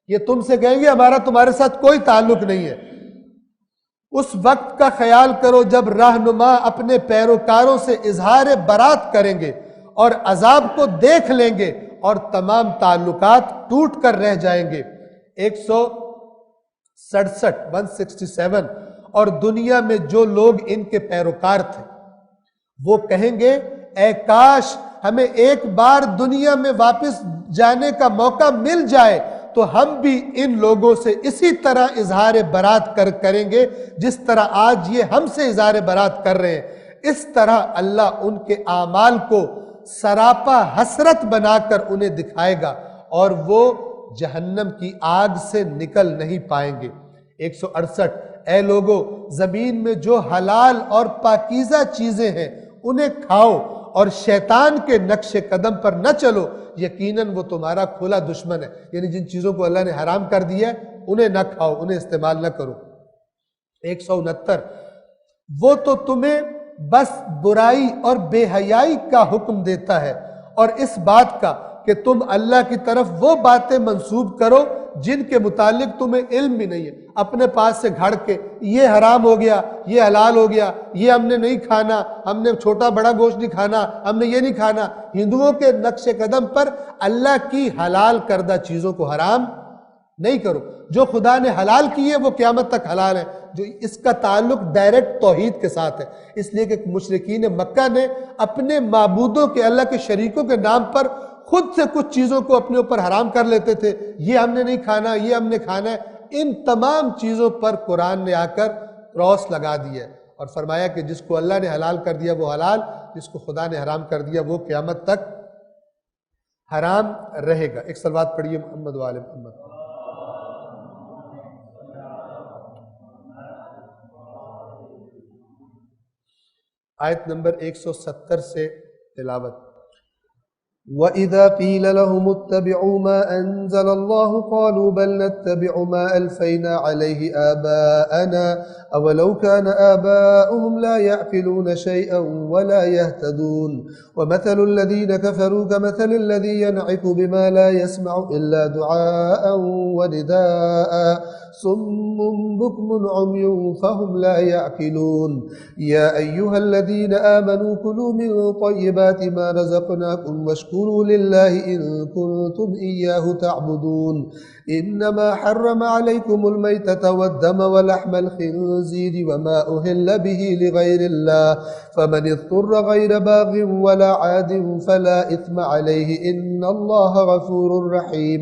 یہ تم سے کہیں گے ہمارا تمہارے ساتھ کوئی تعلق نہیں ہے۔ اس وقت کا خیال کرو جب رہنما اپنے پیروکاروں سے اظہار برات کریں گے اور عذاب کو دیکھ لیں گے اور تمام تعلقات ٹوٹ کر رہ جائیں گے۔ 167 اور دنیا میں جو لوگ ان کے پیروکار تھے وہ کہیں گے اے کاش ہمیں ایک بار دنیا میں واپس جانے کا موقع مل جائے تو ہم بھی ان لوگوں سے اسی طرح اظہار برات کریں گے جس طرح آج یہ ہم سے اظہار برات کر رہے ہیں۔ اس طرح اللہ ان کے اعمال کو سراپا حسرت بنا کر انہیں دکھائے گا اور وہ جہنم کی آگ سے نکل نہیں پائیں گے۔ 168 اے لوگو زمین میں جو حلال اور پاکیزہ چیزیں ہیں انہیں کھاؤ اور شیطان کے نقش قدم پر نہ چلو، یقیناً وہ تمہارا کھلا دشمن ہے، یعنی جن چیزوں کو اللہ نے حرام کر دیا ہے انہیں نہ کھاؤ، انہیں استعمال نہ کرو۔ 169 وہ تو تمہیں بس برائی اور بے حیائی کا حکم دیتا ہے اور اس بات کا کہ تم اللہ کی طرف وہ باتیں منسوب کرو جن کے متعلق تمہیں علم بھی نہیں ہے، اپنے پاس سے گھڑ کے یہ حرام ہو گیا، یہ حلال ہو گیا، یہ ہم نے نہیں کھانا، ہم نے چھوٹا بڑا گوشت نہیں کھانا، ہم نے یہ نہیں کھانا۔ ہندوؤں کے نقش قدم پر اللہ کی حلال کردہ چیزوں کو حرام نہیں کرو، جو خدا نے حلال کی ہے وہ قیامت تک حلال ہے، جو اس کا تعلق ڈائریکٹ توحید کے ساتھ ہے۔ اس لیے کہ مشرکین مکہ نے اپنے معبودوں کے، اللہ کے شریکوں کے نام پر خود سے کچھ چیزوں کو اپنے اوپر حرام کر لیتے تھے، یہ ہم نے نہیں کھانا، یہ ہم نے کھانا ہے۔ ان تمام چیزوں پر قرآن نے آ کر کراس لگا دیا ہے اور فرمایا کہ جس کو اللہ نے حلال کر دیا وہ حلال، جس کو خدا نے حرام کر دیا وہ قیامت تک حرام رہے گا۔ ایک صلوات پڑھیے محمد و آل محمد۔ آیت نمبر 170 سے تلاوت۔ وَإِذَا قِيلَ لَهُمُ اتَّبِعُوا مَا أَنزَلَ اللَّهُ قَالُوا بَلْ نَتَّبِعُ مَا أَلْفَيْنَا عَلَيْهِ آبَاءَنَا أَوَلَوْ كَانَ آبَاؤُهُمْ لَا يَعْقِلُونَ شَيْئًا وَلَا يَهْتَدُونَ وَمَثَلُ الَّذِينَ كَفَرُوا كَمَثَلِ الَّذِي يَنْعِقُ بِمَا لَا يَسْمَعُ إِلَّا دُعَاءً وَنِدَاءً صُمٌّ بُكْمٌ عُمْيٌ فَهُمْ لَا يَعْقِلُونَ يَا أَيُّهَا الَّذِينَ آمَنُوا كُلُوا مِن طَيِّبَاتِ مَا رَزَقْنَاكُمْ واشكروا لله إن كنتم إياه تعبدون إنما حرم عليكم الميتة والدم ولحم الخنزير وما أهل به لغير الله فمن اضطر غير باغ ولا عاد فلا إثم عليه إن الله غفور رحيم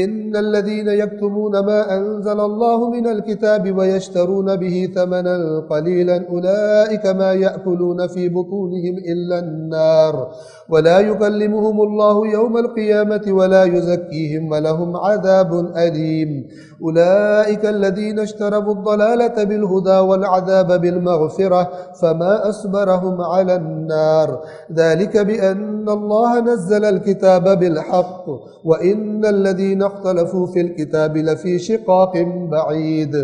إن الذين يكتمون ما أنزل الله من الكتاب ويشترون به ثمنا قليلا أولئك ما يأكلون في بطونهم إلا النار ولا يكلمهم الله يوم القيامة ولا يزكيهم ولهم عذاب أليم أولئك الذين اشتروا الضلالة بالهدى والعذاب بالمغفرة فما أصبرهم على النار ذلك بأن الله نزل الكتاب بالحق وإن الذين اختلفوا في الكتاب لفي شقاق بعيد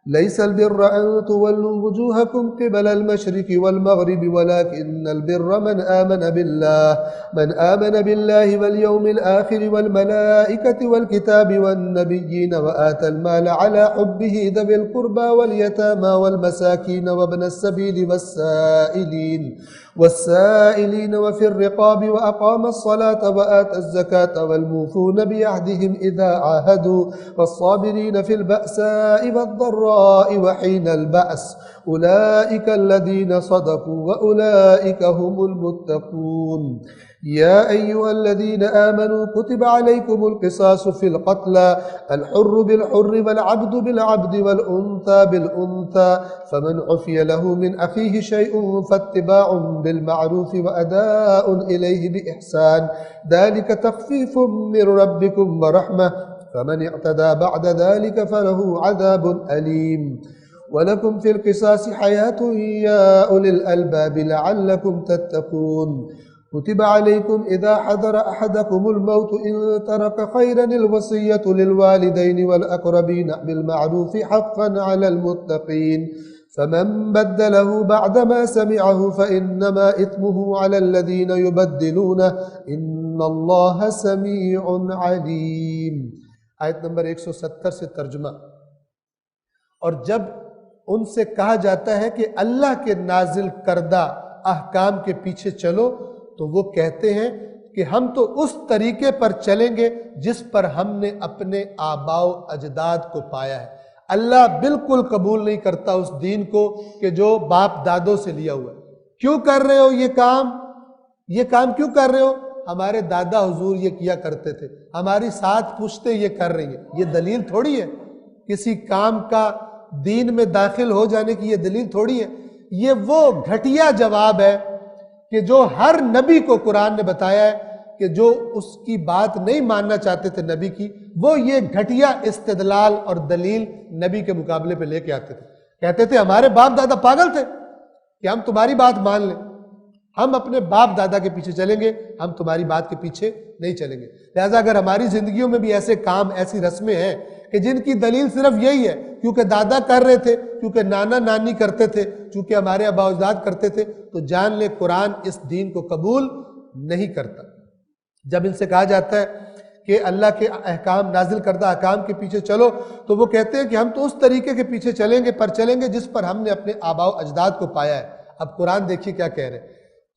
ليس البر أن تولوا وجوهكم قبل المشرق والمغرب ولكن البر من آمن بالله واليوم الآخر والملائكة والكتاب والنبيين وآتى المال على حبه ذوي القربى واليتامى والمساكين وابن السبيل والسائلين وفي الرقاب وأقام الصلاة وآتى الزكاة والموفون بعهدهم إذا عاهدوا والصابرين في البأساء والضراء الضراء وحين البأس أولئك الذين صدقوا وأولئك هم المتقون يا أيها الذين آمنوا كتب عليكم القصاص في القتلى الحر بالحر والعبد بالعبد والأنثى بالأنثى فمن عفي له من أخيه شيء فاتباع بالمعروف وأداء إليه بإحسان ذلك تخفيف من ربكم ورحمة فمن اعتدى بعد ذلك فله عذاب أليم ولكم في القصاص حياة يا أولي الألباب لعلكم تتقون كتب عليكم إذا حضر أحدكم الموت إن ترك خيرا الوصية للوالدين والأقربين بالمعروف حقا على المتقين فمن بدله بعدما سمعه فإنما إثمه على الذين يبدلونه إن الله سميع عليم. آیت نمبر 170 سے ترجمہ. اور جب ان سے کہا جاتا ہے کہ اللہ کے نازل کردہ احکام کے پیچھے چلو تو وہ کہتے ہیں کہ ہم تو اس طریقے پر چلیں گے جس پر ہم نے اپنے آباء و اجداد کو پایا ہے. اللہ بالکل قبول نہیں کرتا اس دین کو کہ جو باپ دادوں سے لیا ہوا ہے. کیوں کر رہے ہو یہ کام کیوں کر رہے ہو؟ ہمارے دادا حضور یہ کیا کرتے تھے، ہماری 7 پشتیں یہ کر رہی ہیں. یہ دلیل تھوڑی ہے. کسی کام کا دین میں داخل ہو جانے کی یہ دلیل تھوڑی ہے. یہ وہ گھٹیا جواب ہے کہ جو ہر نبی کو قرآن نے بتایا ہے کہ جو اس کی بات نہیں ماننا چاہتے تھے نبی کی، وہ یہ گھٹیا استدلال اور دلیل نبی کے مقابلے پہ لے کے آتے تھے. کہتے تھے ہمارے باپ دادا پاگل تھے کہ ہم تمہاری بات مان لیں، ہم اپنے باپ دادا کے پیچھے چلیں گے، ہم تمہاری بات کے پیچھے نہیں چلیں گے. لہٰذا اگر ہماری زندگیوں میں بھی ایسے کام، ایسی رسمیں ہیں کہ جن کی دلیل صرف یہی ہے کیونکہ دادا کر رہے تھے، کیونکہ نانا نانی کرتے تھے، کیونکہ ہمارے آباء و اجداد کرتے تھے، تو جان لے قرآن اس دین کو قبول نہیں کرتا. جب ان سے کہا جاتا ہے کہ اللہ کے احکام، نازل کردہ احکام کے پیچھے چلو، تو وہ کہتے ہیں کہ ہم تو اس طریقے کے پیچھے چلیں گے جس پر ہم نے اپنے آباء و اجداد کو پایا ہے. اب قرآن دیکھیے کیا کہہ رہے ہیں.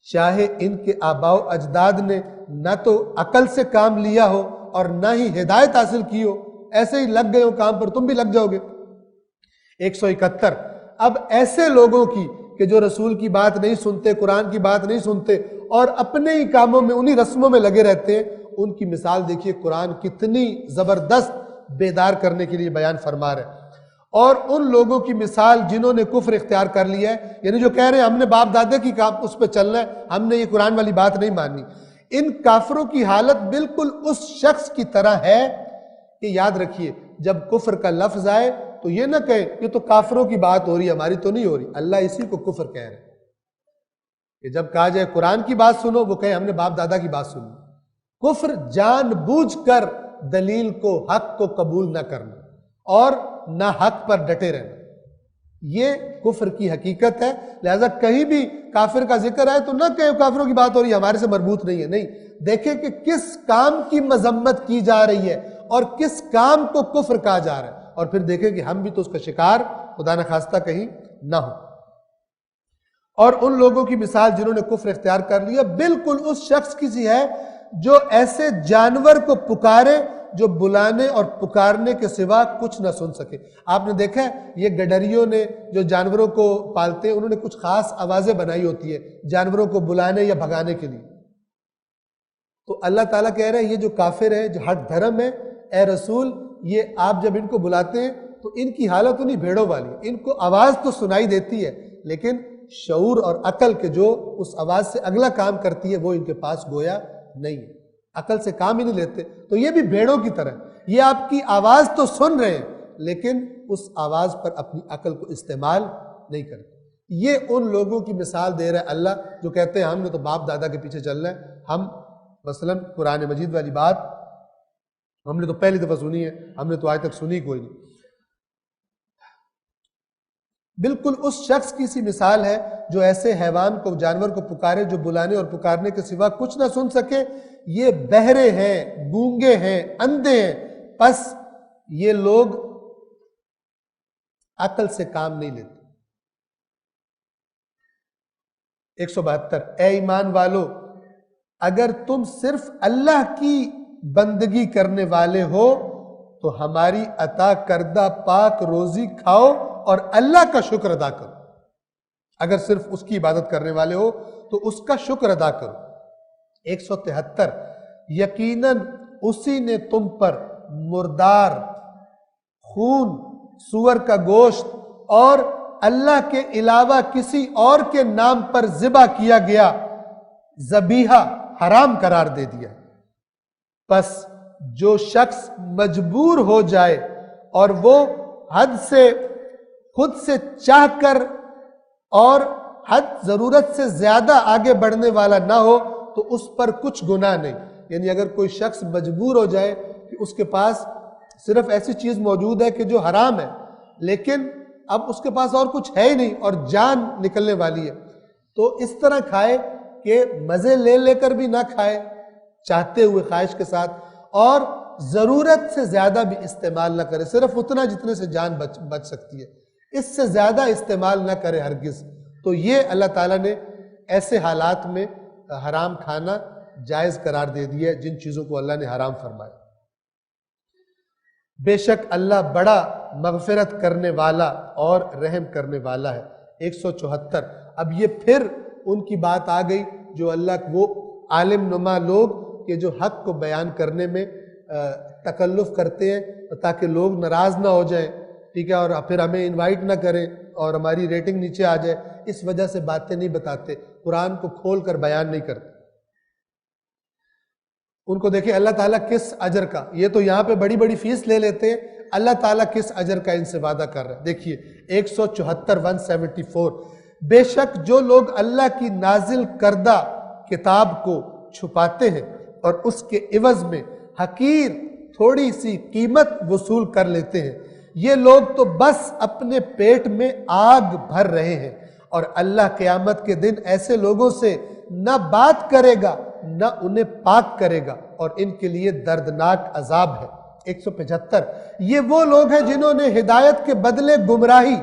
چاہے ان کے آباء و اجداد نے نہ تو عقل سے کام لیا ہو اور نہ ہی ہدایت حاصل کی ہو، ایسے ہی لگ گئے ہو کام پر، تم بھی لگ جاؤ گے. 171. اب ایسے لوگوں کی کہ جو رسول کی بات نہیں سنتے، قرآن کی بات نہیں سنتے اور اپنے ہی کاموں میں، انہی رسموں میں لگے رہتے ہیں، ان کی مثال دیکھیے قرآن کتنی زبردست بیدار کرنے کے لیے بیان فرما رہے ہیں. اور ان لوگوں کی مثال جنہوں نے کفر اختیار کر لیا ہے، یعنی جو کہہ رہے ہیں ہم نے باپ دادے کی کام اس پہ چلنا ہے، ہم نے یہ قرآن والی بات نہیں ماننی. ان کافروں کی حالت بالکل اس شخص کی طرح ہے کہ یاد رکھیے جب کفر کا لفظ آئے تو یہ نہ کہیں یہ تو کافروں کی بات ہو رہی ہے، ہماری تو نہیں ہو رہی. اللہ اسی کو کفر کہہ رہے ہیں کہ جب کہا جائے قرآن کی بات سنو، وہ کہیں ہم نے باپ دادا کی بات سنی. کفر جان بوجھ کر دلیل کو، حق کو قبول نہ کرنا اور نہ حق پر ڈٹے رہنا، یہ کفر کی حقیقت ہے. لہذا کہیں بھی کافر کا ذکر آئے تو نہ کہیں کافروں کی بات ہو رہی ہے، ہمارے سے مربوط نہیں ہے. نہیں، دیکھیں کہ کس کام کی مذمت کی جا رہی ہے اور کس کام کو کفر کہا جا رہا ہے، اور پھر دیکھیں کہ ہم بھی تو اس کا شکار خدا نخواستہ کہیں نہ ہو. اور ان لوگوں کی مثال جنہوں نے کفر اختیار کر لیا بالکل اس شخص کی سی ہے جو ایسے جانور کو پکارے جو بلانے اور پکارنے کے سوا کچھ نہ سن سکے. آپ نے دیکھا ہے یہ گڈریوں نے جو جانوروں کو پالتے ہیں انہوں نے کچھ خاص آوازیں بنائی ہوتی ہے جانوروں کو بلانے یا بھگانے کے لیے. تو اللہ تعالیٰ کہہ رہے ہیں یہ جو کافر ہے، جو ہٹ دھرم ہے، اے رسول یہ آپ جب ان کو بلاتے ہیں تو ان کی حالت انہی بھیڑوں والی. ان کو آواز تو سنائی دیتی ہے لیکن شعور اور عقل کے جو اس آواز سے اگلا کام کرتی ہے وہ ان کے پاس گویا نہیں ہے، عقل سے کام ہی نہیں لیتے. تو یہ بھی بھیڑوں کی طرح، یہ آپ کی آواز تو سن رہے ہیں لیکن اس آواز پر اپنی عقل کو استعمال نہیں کرتے. یہ ان لوگوں کی مثال دے رہا ہے اللہ جو کہتے ہیں ہم نے تو باپ دادا کے پیچھے چلنا ہے. ہم مثلا قرآن مجید والی بات ہم نے تو پہلی دفعہ سنی ہے، ہم نے تو آج تک سنی کوئی نہیں. بالکل اس شخص کی سی مثال ہے جو ایسے حیوان کو، جانور کو پکارے جو بلانے اور پکارنے کے سوا کچھ نہ سن سکے. یہ بہرے ہیں، گونگے ہیں، اندھے ہیں، پس یہ لوگ عقل سے کام نہیں لیتے. 172. اے ایمان والو، اگر تم صرف اللہ کی بندگی کرنے والے ہو تو ہماری عطا کردہ پاک روزی کھاؤ اور اللہ کا شکر ادا کرو. اگر صرف اس کی عبادت کرنے والے ہو تو اس کا شکر ادا کرو. 173 یقیناً اسی نے تم پر مردار خون، سور کا گوشت اور اللہ کے علاوہ کسی اور کے نام پر ذبح کیا گیا ذبیحہ حرام قرار دے دیا. پس جو شخص مجبور ہو جائے اور وہ حد سے خود سے چاہ کر اور حد ضرورت سے زیادہ آگے بڑھنے والا نہ ہو تو اس پر کچھ گناہ نہیں. یعنی اگر کوئی شخص مجبور ہو جائے کہ اس کے پاس صرف ایسی چیز موجود ہے کہ جو حرام ہے، لیکن اب اس کے پاس اور کچھ ہے ہی نہیں اور جان نکلنے والی ہے، تو اس طرح کھائے کہ مزے لے لے کر بھی نہ کھائے، چاہتے ہوئے خواہش کے ساتھ، اور ضرورت سے زیادہ بھی استعمال نہ کرے. صرف اتنا جتنے سے جان بچ سکتی ہے، اس سے زیادہ استعمال نہ کرے ہرگز. تو یہ اللہ تعالیٰ نے ایسے حالات میں حرام کھانا جائز قرار دے دیا جن چیزوں کو اللہ نے حرام فرمایا. بے شک اللہ بڑا مغفرت کرنے والا اور رحم کرنے والا ہے. 174 اب یہ پھر ان کی بات آ گئی جو اللہ وہ عالم نما لوگ کہ جو حق کو بیان کرنے میں تکلف کرتے ہیں تاکہ لوگ ناراض نہ ہو جائیں، ٹھیک ہے، اور پھر ہمیں انوائٹ نہ کریں اور ہماری ریٹنگ نیچے آ جائے، اس وجہ سے باتیں نہیں بتاتے، قرآن کو کھول کر بیان نہیں کرتے. ان کو دیکھیں اللہ تعالیٰ کس اجر کا، یہ تو یہاں پہ بڑی بڑی فیس لے لیتے ہیں، اللہ تعالیٰ کس اجر کا ان سے وعدہ کر رہا ہے. دیکھیے 174 بے شک جو لوگ اللہ کی نازل کردہ کتاب کو چھپاتے ہیں اور اس کے عوض میں حقیر تھوڑی سی قیمت وصول کر لیتے ہیں، یہ لوگ تو بس اپنے پیٹ میں آگ بھر رہے ہیں، اور اللہ قیامت کے دن ایسے لوگوں سے نہ بات کرے گا نہ انہیں پاک کرے گا، اور ان کے لیے دردناک عذاب ہے. 175 یہ وہ لوگ ہیں جنہوں نے ہدایت کے بدلے گمراہی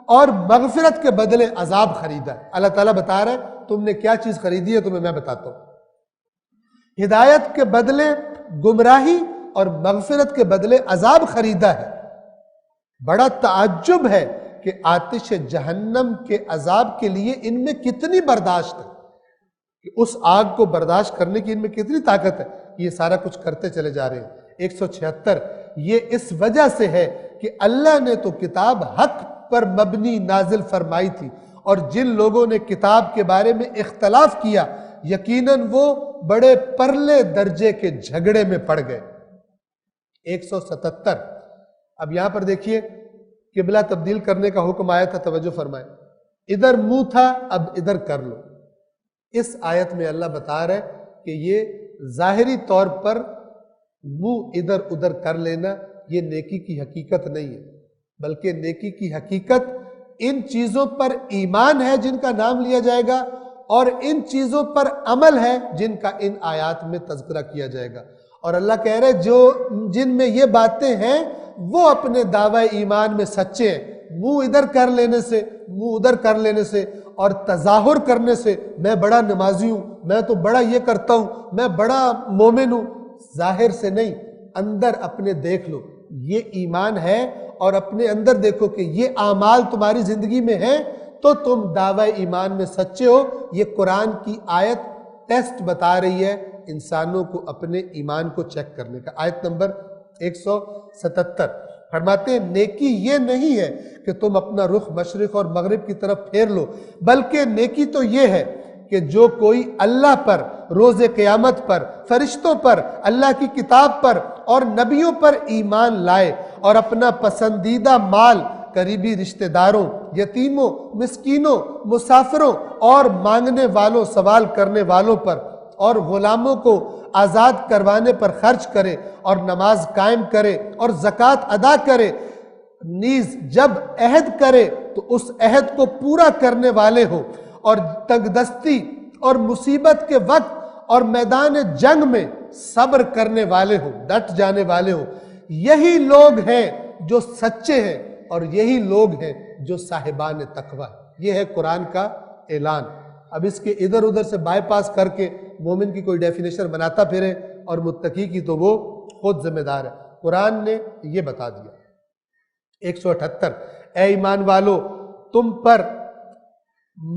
اور مغفرت کے بدلے عذاب خریدا ہے. اللہ تعالیٰ بتا رہا ہے تم نے کیا چیز خریدی ہے، تمہیں میں بتاتا ہوں. ہدایت کے بدلے گمراہی اور مغفرت کے بدلے عذاب خریدا ہے. بڑا تعجب ہے کہ آتش جہنم کے عذاب کے لیے ان میں کتنی برداشت ہے، کہ اس آگ کو برداشت کرنے کی ان میں کتنی طاقت ہے. یہ سارا کچھ کرتے چلے جا رہے ہیں. 176 یہ اس وجہ سے ہے کہ اللہ نے تو کتاب حق پر مبنی نازل فرمائی تھی، اور جن لوگوں نے کتاب کے بارے میں اختلاف کیا یقیناً وہ بڑے پرلے درجے کے جھگڑے میں پڑ گئے. 177 اب یہاں پر دیکھیے قبلہ تبدیل کرنے کا حکم آیا تھا، توجہ فرمائیں. ادھر منہ تھا اب ادھر کر لو. اس آیت میں اللہ بتا رہا ہے کہ یہ ظاہری طور پر منہ ادھر ادھر کر لینا یہ نیکی کی حقیقت نہیں ہے، بلکہ نیکی کی حقیقت ان چیزوں پر ایمان ہے جن کا نام لیا جائے گا، اور ان چیزوں پر عمل ہے جن کا ان آیات میں تذکرہ کیا جائے گا. اور اللہ کہہ رہے جن میں یہ باتیں ہیں وہ اپنے دعوی ایمان میں سچے ہیں. منہ ادھر کر لینے سے، منہ ادھر کر لینے سے اور تظاہر کرنے سے میں بڑا نمازی ہوں، میں تو بڑا یہ کرتا ہوں، میں بڑا مومن ہوں، ظاہر سے نہیں اندر اپنے دیکھ لو یہ ایمان ہے، اور اپنے اندر دیکھو کہ یہ اعمال تمہاری زندگی میں ہیں تو تم دعوی ایمان میں سچے ہو. یہ قرآن کی آیت ٹیسٹ بتا رہی ہے انسانوں کو اپنے ایمان کو چیک کرنے کا. آیت نمبر 177 فرماتے ہیں نیکی یہ نہیں ہے کہ تم اپنا رخ مشرق اور مغرب کی طرف پھیر لو، بلکہ نیکی تو یہ ہے کہ جو کوئی اللہ پر، روز قیامت پر، فرشتوں پر، اللہ کی کتاب پر اور نبیوں پر ایمان لائے اور اپنا پسندیدہ مال قریبی رشتہ داروں، یتیموں، مسکینوں، مسافروں اور مانگنے والوں، سوال کرنے والوں پر اور غلاموں کو آزاد کروانے پر خرچ کرے، اور نماز قائم کرے اور زکوٰۃ ادا کرے. نیز جب عہد کرے تو اس عہد کو پورا کرنے والے ہو، اور تنگ دستی اور مصیبت کے وقت اور میدان جنگ میں صبر کرنے والے ہو، ڈٹ جانے والے ہو. یہی لوگ ہیں جو سچے ہیں، اور یہی لوگ ہیں جو صاحبان تقویٰ. یہ ہے قرآن کا اعلان. اب اس کے ادھر ادھر سے بائی پاس کر کے مومن کی کوئی ڈیفینیشن بناتا پھرے اور متقی کی تو وہ خود ذمہ دار ہے. قرآن نے یہ بتا دیا. 178 اے ایمان والو تم پر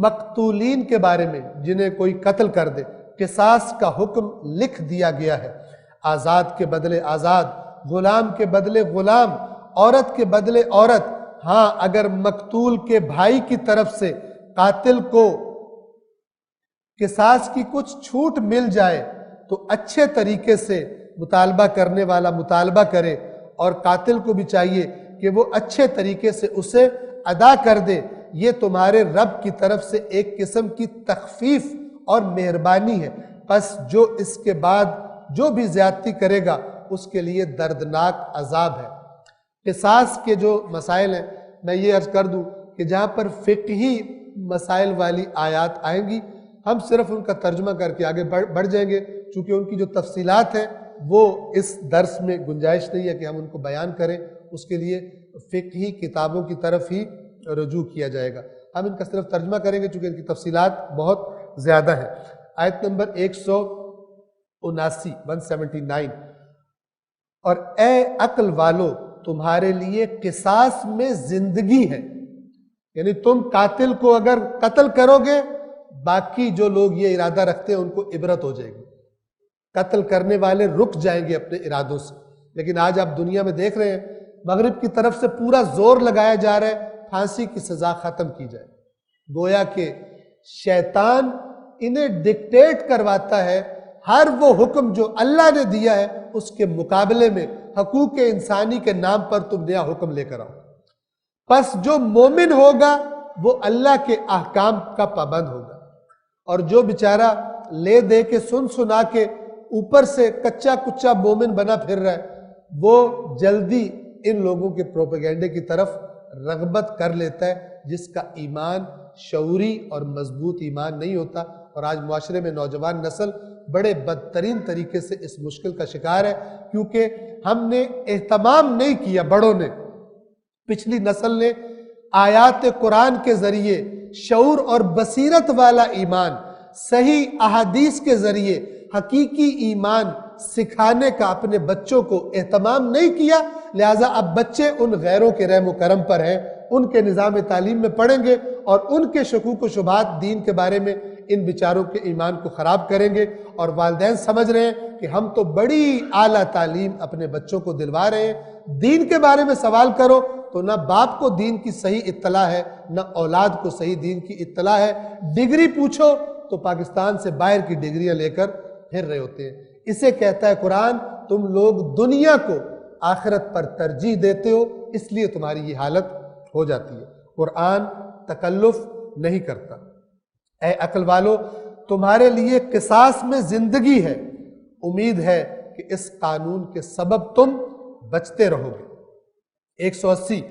مقتولین کے بارے میں جنہیں کوئی قتل کر دے قصاص کا حکم لکھ دیا گیا ہے، آزاد کے بدلے آزاد، غلام کے بدلے غلام، عورت کے بدلے عورت۔ ہاں اگر مقتول کے بھائی کی طرف سے قاتل کو قصاص کی کچھ چھوٹ مل جائے تو اچھے طریقے سے مطالبہ کرنے والا مطالبہ کرے، اور قاتل کو بھی چاہیے کہ وہ اچھے طریقے سے اسے ادا کر دے۔ یہ تمہارے رب کی طرف سے ایک قسم کی تخفیف اور مہربانی ہے، پس جو اس کے بعد جو بھی زیادتی کرے گا اس کے لیے دردناک عذاب ہے۔ قصاص کے جو مسائل ہیں میں یہ عرض کر دوں کہ جہاں پر فقہی مسائل والی آیات آئیں گی ہم صرف ان کا ترجمہ کر کے آگے بڑھ جائیں گے، چونکہ ان کی جو تفصیلات ہیں وہ اس درس میں گنجائش نہیں ہے کہ ہم ان کو بیان کریں، اس کے لیے فقہی کتابوں کی طرف ہی رجوع کیا جائے گا۔ ہم ان کا صرف ترجمہ کریں گے چونکہ ان کی تفصیلات بہت زیادہ ہیں۔ آیت نمبر 179 اور اے عقل والو تمہارے لیے قصاص میں زندگی ہے، یعنی تم قاتل کو اگر قتل کرو گے باقی جو لوگ یہ ارادہ رکھتے ہیں ان کو عبرت ہو جائے گی، قتل کرنے والے رک جائیں گے اپنے ارادوں سے۔ لیکن آج آپ دنیا میں دیکھ رہے ہیں مغرب کی طرف سے پورا زور لگایا جا رہا ہے پھانسی کی سزا ختم کی جائے، گویا کہ شیطان انہیں ڈکٹیٹ کرواتا ہے ہر وہ حکم جو اللہ نے دیا ہے اس کے مقابلے میں حقوق انسانی کے نام پر تم نیا حکم لے کر آؤ۔ پس جو مومن ہوگا وہ اللہ کے احکام کا پابند ہوگا، اور جو بیچارہ لے دے کے سنا کے اوپر سے کچا کچا مومن بنا پھر رہا ہے وہ جلدی ان لوگوں کے پروپیگنڈے کی طرف رغبت کر لیتا ہے جس کا ایمان شعوری اور مضبوط ایمان نہیں ہوتا۔ اور آج معاشرے میں نوجوان نسل بڑے بدترین طریقے سے اس مشکل کا شکار ہے، کیونکہ ہم نے اہتمام نہیں کیا، بڑوں نے، پچھلی نسل نے آیات قرآن کے ذریعے شعور اور بصیرت والا ایمان، صحیح احادیث کے ذریعے حقیقی ایمان سکھانے کا اپنے بچوں کو اہتمام نہیں کیا، لہٰذا اب بچے ان غیروں کے رحم و کرم پر ہیں، ان کے نظام تعلیم میں پڑھیں گے اور ان کے شکوک و شبہات دین کے بارے میں ان بیچاروں کے ایمان کو خراب کریں گے، اور والدین سمجھ رہے ہیں کہ ہم تو بڑی اعلیٰ تعلیم اپنے بچوں کو دلوا رہے ہیں۔ دین کے بارے میں سوال کرو تو نہ باپ کو دین کی صحیح اطلاع ہے نہ اولاد کو صحیح دین کی اطلاع ہے، ڈگری پوچھو تو پاکستان سے باہر کی ڈگریاں لے کر پھر رہے ہوتے ہیں۔ اسے کہتا ہے قرآن تم لوگ دنیا کو آخرت پر ترجیح دیتے ہو، اس لیے تمہاری یہ حالت ہو جاتی ہے۔ قرآن تکلف نہیں کرتا۔ اے عقل والو تمہارے لیے قصاص میں زندگی ہے، امید ہے کہ اس قانون کے سبب تم بچتے رہو گے۔ 180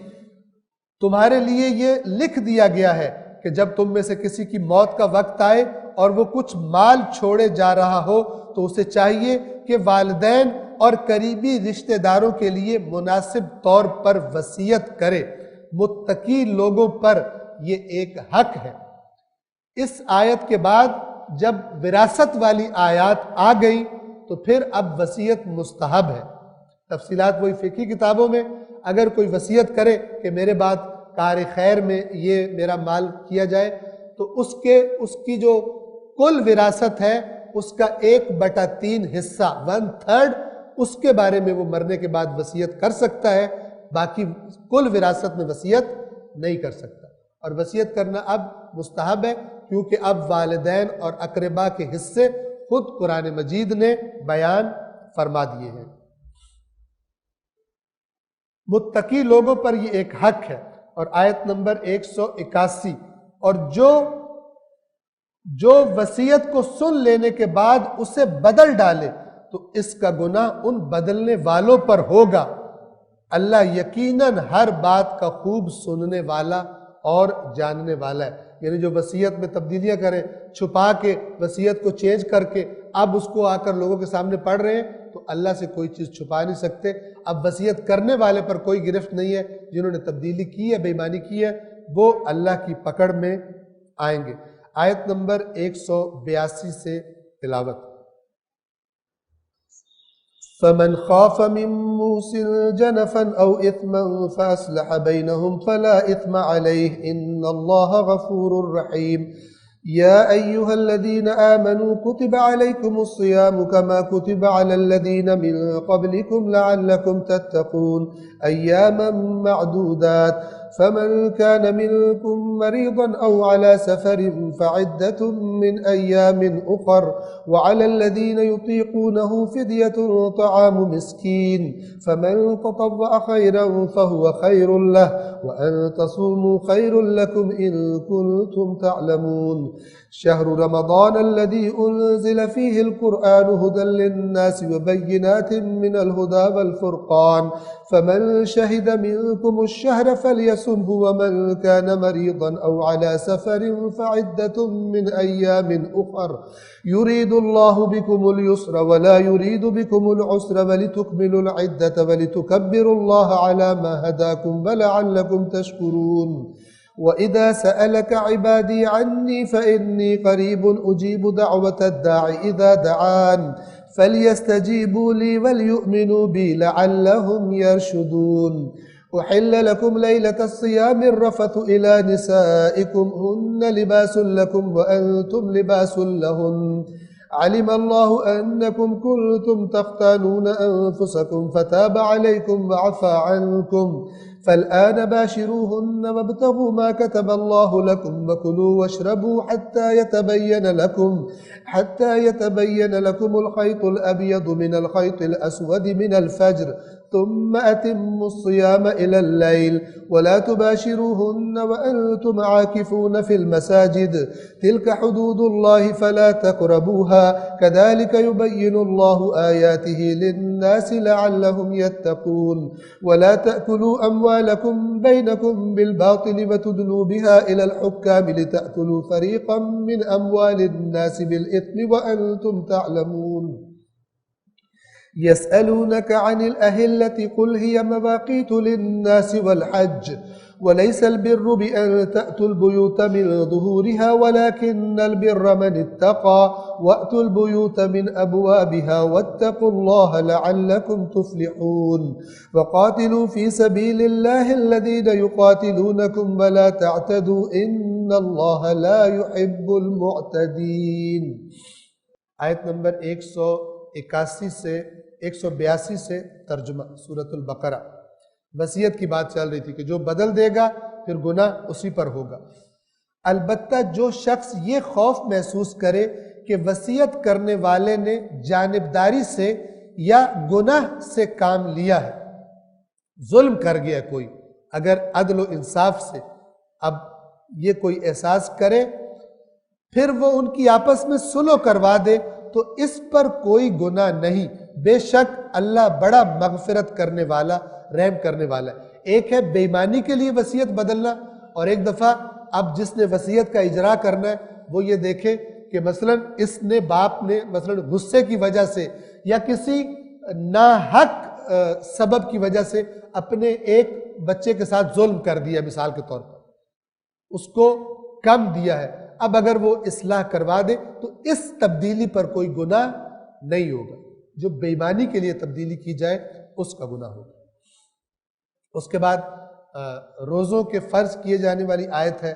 تمہارے لیے یہ لکھ دیا گیا ہے کہ جب تم میں سے کسی کی موت کا وقت آئے اور وہ کچھ مال چھوڑے جا رہا ہو تو اسے چاہیے کہ والدین اور قریبی رشتہ داروں کے لیے مناسب طور پر وصیت کرے، متقی لوگوں پر یہ ایک حق ہے۔ اس آیت کے بعد جب وراثت والی آیات آ گئی تو پھر اب وصیت مستحب ہے۔ تفصیلات وہی فقہی کتابوں میں، اگر کوئی وصیت کرے کہ میرے بعد کار خیر میں یہ میرا مال کیا جائے تو اس کی جو کل وراثت ہے اس کا 1/3 حصہ 1/3 اس کے بارے میں وہ مرنے کے بعد وصیت کر سکتا ہے، باقی کل وراثت میں وصیت نہیں کر سکتا۔ اور وصیت کرنا اب مستحب ہے کیونکہ اب والدین اور اقربا کے حصے خود قرآن مجید نے بیان فرما دیے ہیں۔ متقی لوگوں پر یہ ایک حق ہے۔ اور آیت نمبر 181 اور جو وصیت کو سن لینے کے بعد اسے بدل ڈالے تو اس کا گناہ ان بدلنے والوں پر ہوگا، اللہ یقیناً ہر بات کا خوب سننے والا اور جاننے والا ہے۔ یعنی جو وصیت میں تبدیلیاں کریں، چھپا کے وصیت کو چینج کر کے اب اس کو آ کر لوگوں کے سامنے پڑھ رہے ہیں تو اللہ سے کوئی چیز چھپا نہیں سکتے۔ اب وصیت کرنے والے پر کوئی گرفت نہیں ہے، جنہوں نے تبدیلی کی ہے، بے ایمانی کی ہے، وہ اللہ کی پکڑ میں آئیں گے۔ آیت نمبر 182 سے تلاوت۔ فمن خاف من موص جنفا أو إثما فأصلح بينهم فلا إثم عليه إن الله غفور رحيم. يا أيها الذين آمنوا كتب عليكم الصيام كما كتب على الذين من قبلكم لعلكم تتقون أياما معدودات. فمن كان منكم مريضا أو على سفر فعدة من أيام أخر. وعلى الذين يطيقونه فدية طعام مسكين. فمن تطوع خيرا فهو خير له وأن تصوموا خير لكم إن كنتم تعلمون. شهر رمضان الذي أنزل فيه القرآن هدى للناس وبينات من الهدى والفرقان. فمن شهد منكم الشهر فليصمه ومن كان مريضا أو على سفر فعدة من أيام أخر. يريد الله بكم اليسر ولا يريد بكم العسر ولتكملوا العدة ولتكبروا الله على ما هداكم ولعلكم تشكرون. وإذا سألك عبادي عني فإني قريب أجيب دعوة الداع إذا دعان فليستجيبوا لي وليؤمنوا بي لعلهم يرشدون. أحل لكم ليلة الصيام الرفث إلى نسائكم هن لباس لكم وأنتم لباس لهن. علم الله أنكم كنتم تختانون أنفسكم فتاب عليكم وعفى عنكم فالآن باشروهن وابتغوا ما كتب الله لكم وكلوا واشربوا حتى يتبين لكم الخيط الأبيض من الخيط الأسود من الفجر ثم أتموا الصيام إلى الليل ولا تباشروهن وأنتم عاكفون في المساجد تلك حدود الله فلا تقربوها كذلك يبين الله آياته للناس لعلهم يتقون. ولا تأكلوا أموالكم بينكم بالباطل وتدلوا بها إلى الحكام لتأكلوا فريقا من أموال الناس بالإثم وأنتم تعلمون. يسألونك عن الأهلة قل هي مواقيت للناس والحج وليس البر بأن تأتوا البيوت من ظهورها ولكن البر من اتقى وأتوا البيوت من أبوابها واتقوا الله لعلكم تفلحون. وقاتلوا في سبيل الله الذين يقاتلونكم ولا تعتدوا إن الله لا يحب المعتدين. آیت نمبر 181 سے 182 سے ترجمہ سورۃ البقرہ. وصیت کی بات چل رہی تھی کہ جو بدل دے گا پھر گناہ اسی پر ہوگا. البتہ جو شخص یہ خوف محسوس کرے کہ وصیت کرنے والے نے جانبداری سے یا گناہ سے کام لیا ہے، ظلم کر گیا کوئی، اگر عدل و انصاف سے اب یہ کوئی احساس کرے پھر وہ ان کی آپس میں صلح کروا دے تو اس پر کوئی گناہ نہیں، بے شک اللہ بڑا مغفرت کرنے والا رحم کرنے والا ہے. ایک ہے بے ایمانی کے لیے وصیت بدلنا، اور ایک دفعہ اب جس نے وصیت کا اجرا کرنا ہے وہ یہ دیکھے کہ مثلا اس نے باپ نے مثلا غصے کی وجہ سے یا کسی ناحق سبب کی وجہ سے اپنے ایک بچے کے ساتھ ظلم کر دیا، مثال کے طور پر اس کو کم دیا ہے. اب اگر وہ اصلاح کروا دے تو اس تبدیلی پر کوئی گناہ نہیں ہوگا. جو بے ایمانی کے لیے تبدیلی کی جائے اس کا گناہ ہوگا. اس کے بعد روزوں کے فرض کیے جانے والی آیت ہے،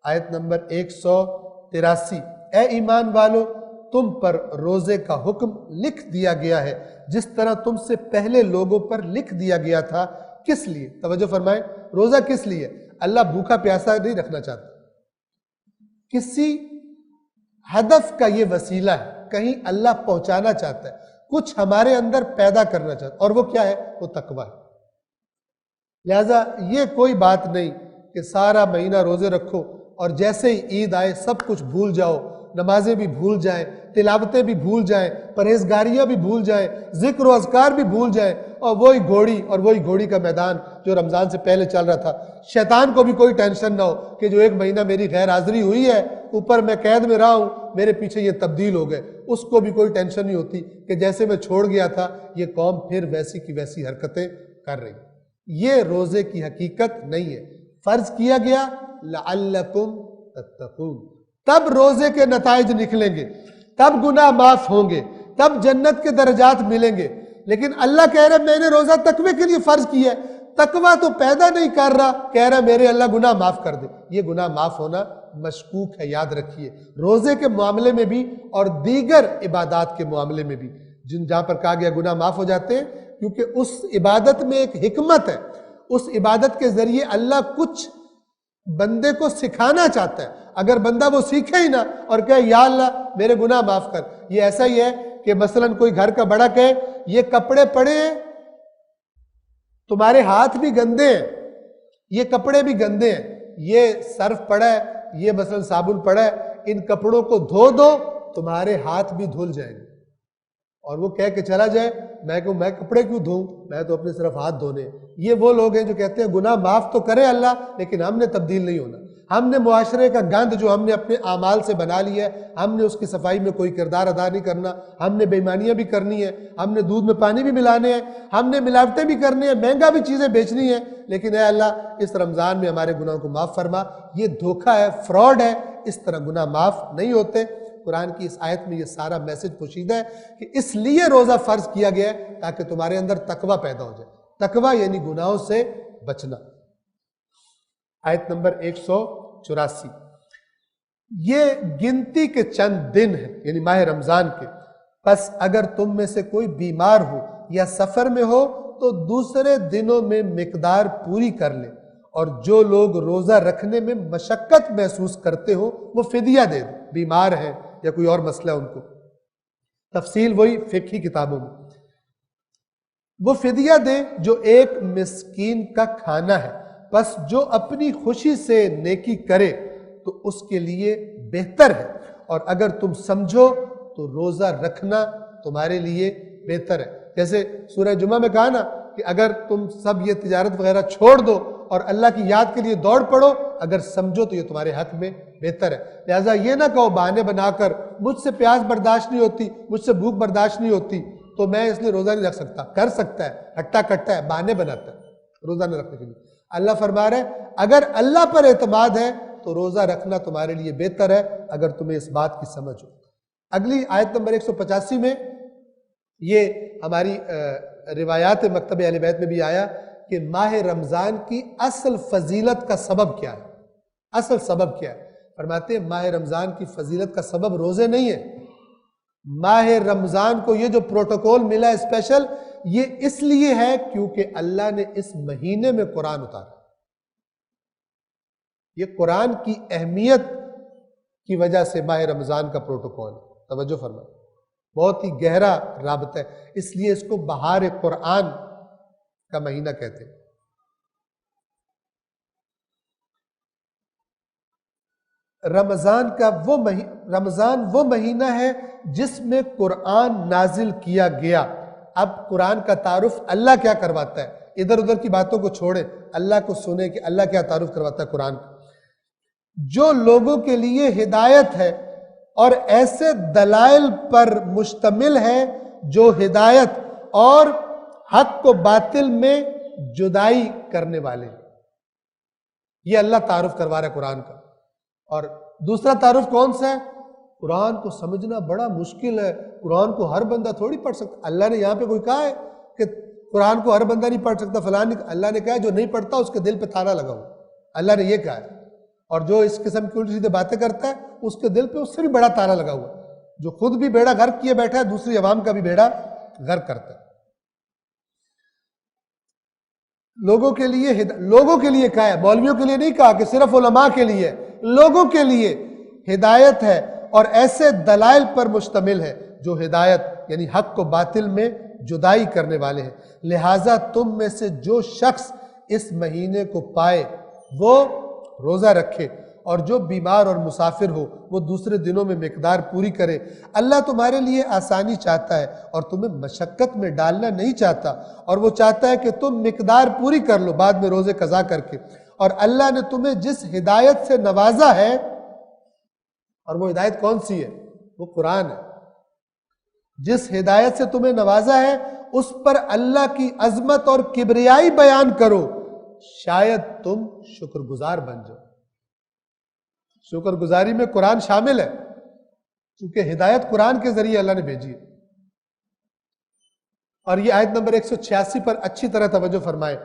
آیت نمبر 183. اے ایمان والو، تم پر روزے کا حکم لکھ دیا گیا ہے جس طرح تم سے پہلے لوگوں پر لکھ دیا گیا تھا. کس لیے؟ توجہ فرمائیں، روزہ کس لیے؟ اللہ بھوکا پیاسا نہیں رکھنا چاہتا، کسی ہدف کا یہ وسیلہ ہے، کہیں اللہ پہنچانا چاہتا ہے، کچھ ہمارے اندر پیدا کرنا چاہتا ہے، اور وہ کیا ہے؟ وہ تقویٰ ہے. لہذا یہ کوئی بات نہیں کہ سارا مہینہ روزے رکھو اور جیسے ہی عید آئے سب کچھ بھول جاؤ، نمازیں بھی بھول جائیں، تلاوتیں بھی بھول جائیں، پرہیزگاریاں بھی بھول جائیں، ذکر و اذکار بھی بھول جائیں، اور وہی گھوڑی کا میدان جو رمضان سے پہلے چل رہا تھا. شیطان کو بھی کوئی ٹینشن نہ ہو کہ جو ایک مہینہ میری غیر حاضری ہوئی ہے، اوپر میں قید میں رہا ہوں، میرے پیچھے یہ تبدیل ہو گئے. اس کو بھی کوئی ٹینشن نہیں ہوتی کہ جیسے میں چھوڑ گیا تھا یہ قوم پھر ویسی کی ویسی حرکتیں کر رہی. یہ روزے کی حقیقت نہیں ہے. فرض کیا گیا لعلکم تتقون، تب روزے کے نتائج نکلیں گے، تب گناہ معاف ہوں گے، تب جنت کے درجات ملیں گے. لیکن اللہ کہہ رہا ہے میں نے روزہ تقوی کے لیے فرض کیا ہے، تقوی تو پیدا نہیں کر رہا، کہہ رہا میرے اللہ گناہ معاف کر دے۔ یہ گناہ معاف ہونا مشکوک ہے، یاد رکھیے، روزے کے معاملے میں بھی اور دیگر عبادات کے معاملے میں بھی جہاں پر کہا گیا گناہ معاف ہو جاتے ہیں، کیونکہ اس عبادت میں ایک حکمت ہے، اس عبادت کے ذریعے اللہ کچھ بندے کو سکھانا چاہتا ہے۔ اگر بندہ وہ سیکھے ہی نہ اور کہے یا اللہ میرے گناہ معاف کر، یہ ایسا ہی ہے کہ مثلاً کوئی گھر کا بڑا کہے یہ کپڑے پڑے ہیں، تمہارے ہاتھ بھی گندے ہیں، یہ کپڑے بھی گندے ہیں، یہ سرف پڑا ہے، یہ مثلاً صابن پڑا ہے، ان کپڑوں کو دھو دو، تمہارے ہاتھ بھی دھل جائیں گے۔ اور وہ کہہ کے چلا جائے میں کہوں میں کپڑے کیوں دھوں، میں تو اپنے صرف ہاتھ دھونے۔ یہ وہ لوگ ہیں جو کہتے ہیں گناہ معاف تو کرے اللہ لیکن ہم نے تبدیل نہیں ہونا، ہم نے معاشرے کا گند جو ہم نے اپنے اعمال سے بنا لیا ہے ہم نے اس کی صفائی میں کوئی کردار ادا نہیں کرنا، ہم نے بے ایمانیاں بھی کرنی ہے، ہم نے دودھ میں پانی بھی ملانے ہیں، ہم نے ملاوٹیں بھی کرنی ہیں، مہنگا بھی چیزیں بیچنی ہیں، لیکن اے اللہ اس رمضان میں ہمارے گناہوں کو معاف فرما۔ یہ دھوکہ ہے، فراڈ ہے، اس طرح گناہ معاف نہیں ہوتے۔ قرآن کی اس آیت میں یہ سارا میسج پوشیدہ ہے کہ اس لیے روزہ فرض کیا گیا ہے تاکہ تمہارے اندر تقوی پیدا ہو جائے۔ تقوی یعنی گناہوں سے بچنا۔ آیت نمبر 184، یہ گنتی کے چند دن ہیں یعنی ماہ رمضان کے، پس اگر تم میں سے کوئی بیمار ہو یا سفر میں ہو تو دوسرے دنوں میں مقدار پوری کر لے، اور جو لوگ روزہ رکھنے میں مشقت محسوس کرتے ہو وہ فدیہ دے دیں، بیمار ہیں یا کوئی اور مسئلہ ان کو، تفصیل وہی فقہی کتابوں میں۔ وہ فدیہ دے جو ایک مسکین کا کھانا ہے، بس جو اپنی خوشی سے نیکی کرے تو اس کے لیے بہتر ہے، اور اگر تم سمجھو تو روزہ رکھنا تمہارے لیے بہتر ہے۔ جیسے سورہ جمعہ میں کہا نا کہ اگر تم سب یہ تجارت وغیرہ چھوڑ دو اور اللہ کی یاد کے لیے دوڑ پڑو، اگر سمجھو تو یہ تمہارے حق میں بہتر ہے۔ لہٰذا یہ نہ کہو بہانے بنا کر مجھ سے پیاس برداشت نہیں ہوتی، مجھ سے بھوک برداشت نہیں ہوتی تو میں اس لیے روزہ نہیں رکھ سکتا۔ کر سکتا ہے، ہٹا کٹا ہے، بہانے بناتا ہے روزہ نہ رکھنے کے لیے۔ اللہ فرما رہا ہے اگر اللہ پر اعتماد ہے تو روزہ رکھنا تمہارے لیے بہتر ہے اگر تمہیں اس بات کی سمجھ ہو۔ اگلی آیت نمبر 185 میں یہ ہماری روایات مکتب اہل بیت میں بھی آیا کہ ماہ رمضان کی اصل فضیلت کا سبب کیا ہے، اصل سبب کیا ہے؟ فرماتے ہیں ماہ رمضان کی فضیلت کا سبب روزے نہیں ہے، ماہ رمضان کو یہ جو پروٹوکول ملا ہے اسپیشل، یہ اس لیے ہے کیونکہ اللہ نے اس مہینے میں قرآن اتارا۔ یہ قرآن کی اہمیت کی وجہ سے ماہ رمضان کا پروٹوکول ہے۔ توجہ فرمائیں، بہت ہی گہرا رابطہ ہے، اس لیے اس کو بہار قرآن کا مہینہ کہتے ہیں۔ رمضان وہ مہینہ ہے جس میں قرآن نازل کیا گیا۔ اب قرآن کا تعارف اللہ کیا کرواتا ہے، ادھر ادھر کی باتوں کو چھوڑیں، اللہ کو سنیں کہ اللہ کیا تعارف کرواتا ہے قرآن کا۔ جو لوگوں کے لیے ہدایت ہے اور ایسے دلائل پر مشتمل ہے جو ہدایت اور حق کو باطل میں جدائی کرنے والے ہیں۔ یہ اللہ تعارف کروا رہا ہے قرآن کا۔ اور دوسرا تعارف کون سا ہے؟ قرآن کو سمجھنا بڑا مشکل ہے، قرآن کو ہر بندہ تھوڑی پڑھ سکتا۔ اللہ نے یہاں پہ کوئی کہا ہے کہ قرآن کو ہر بندہ نہیں پڑھ سکتا فلاں نہیں، اللہ نے کہا ہے جو نہیں پڑھتا اس کے دل پہ تالا لگا ہوا، اللہ نے یہ کہا ہے۔ اور جو اس قسم کی الٹی سیدھی باتیں کرتا ہے اس کے دل پہ اس سے بھی بڑا تالا لگا ہوا، جو خود بھی بیڑا غرق کیے بیٹھا ہے دوسری عوام کا بھی بیڑا غرق کرتا ہے۔ لوگوں کے لیے کہا ہے، مولویوں کے لیے نہیں کہا کہ صرف علماء کے لیے، لوگوں کے لیے ہدایت ہے اور ایسے دلائل پر مشتمل ہے جو ہدایت یعنی حق کو باطل میں جدائی کرنے والے ہیں۔ لہٰذا تم میں سے جو شخص اس مہینے کو پائے وہ روزہ رکھے، اور جو بیمار اور مسافر ہو وہ دوسرے دنوں میں مقدار پوری کرے۔ اللہ تمہارے لیے آسانی چاہتا ہے اور تمہیں مشقت میں ڈالنا نہیں چاہتا، اور وہ چاہتا ہے کہ تم مقدار پوری کر لو بعد میں روزے قضا کر کے۔ اور اللہ نے تمہیں جس ہدایت سے نوازا ہے، اور وہ ہدایت کون سی ہے؟ وہ قرآن ہے۔ جس ہدایت سے تمہیں نوازا ہے اس پر اللہ کی عظمت اور کبریائی بیان کرو، شاید تم شکر گزار بن جاؤ۔ شکر گزاری میں قرآن شامل ہے کیونکہ ہدایت قرآن کے ذریعے اللہ نے بھیجی ہے۔ اور یہ آیت نمبر 186 پر اچھی طرح توجہ فرمائیں.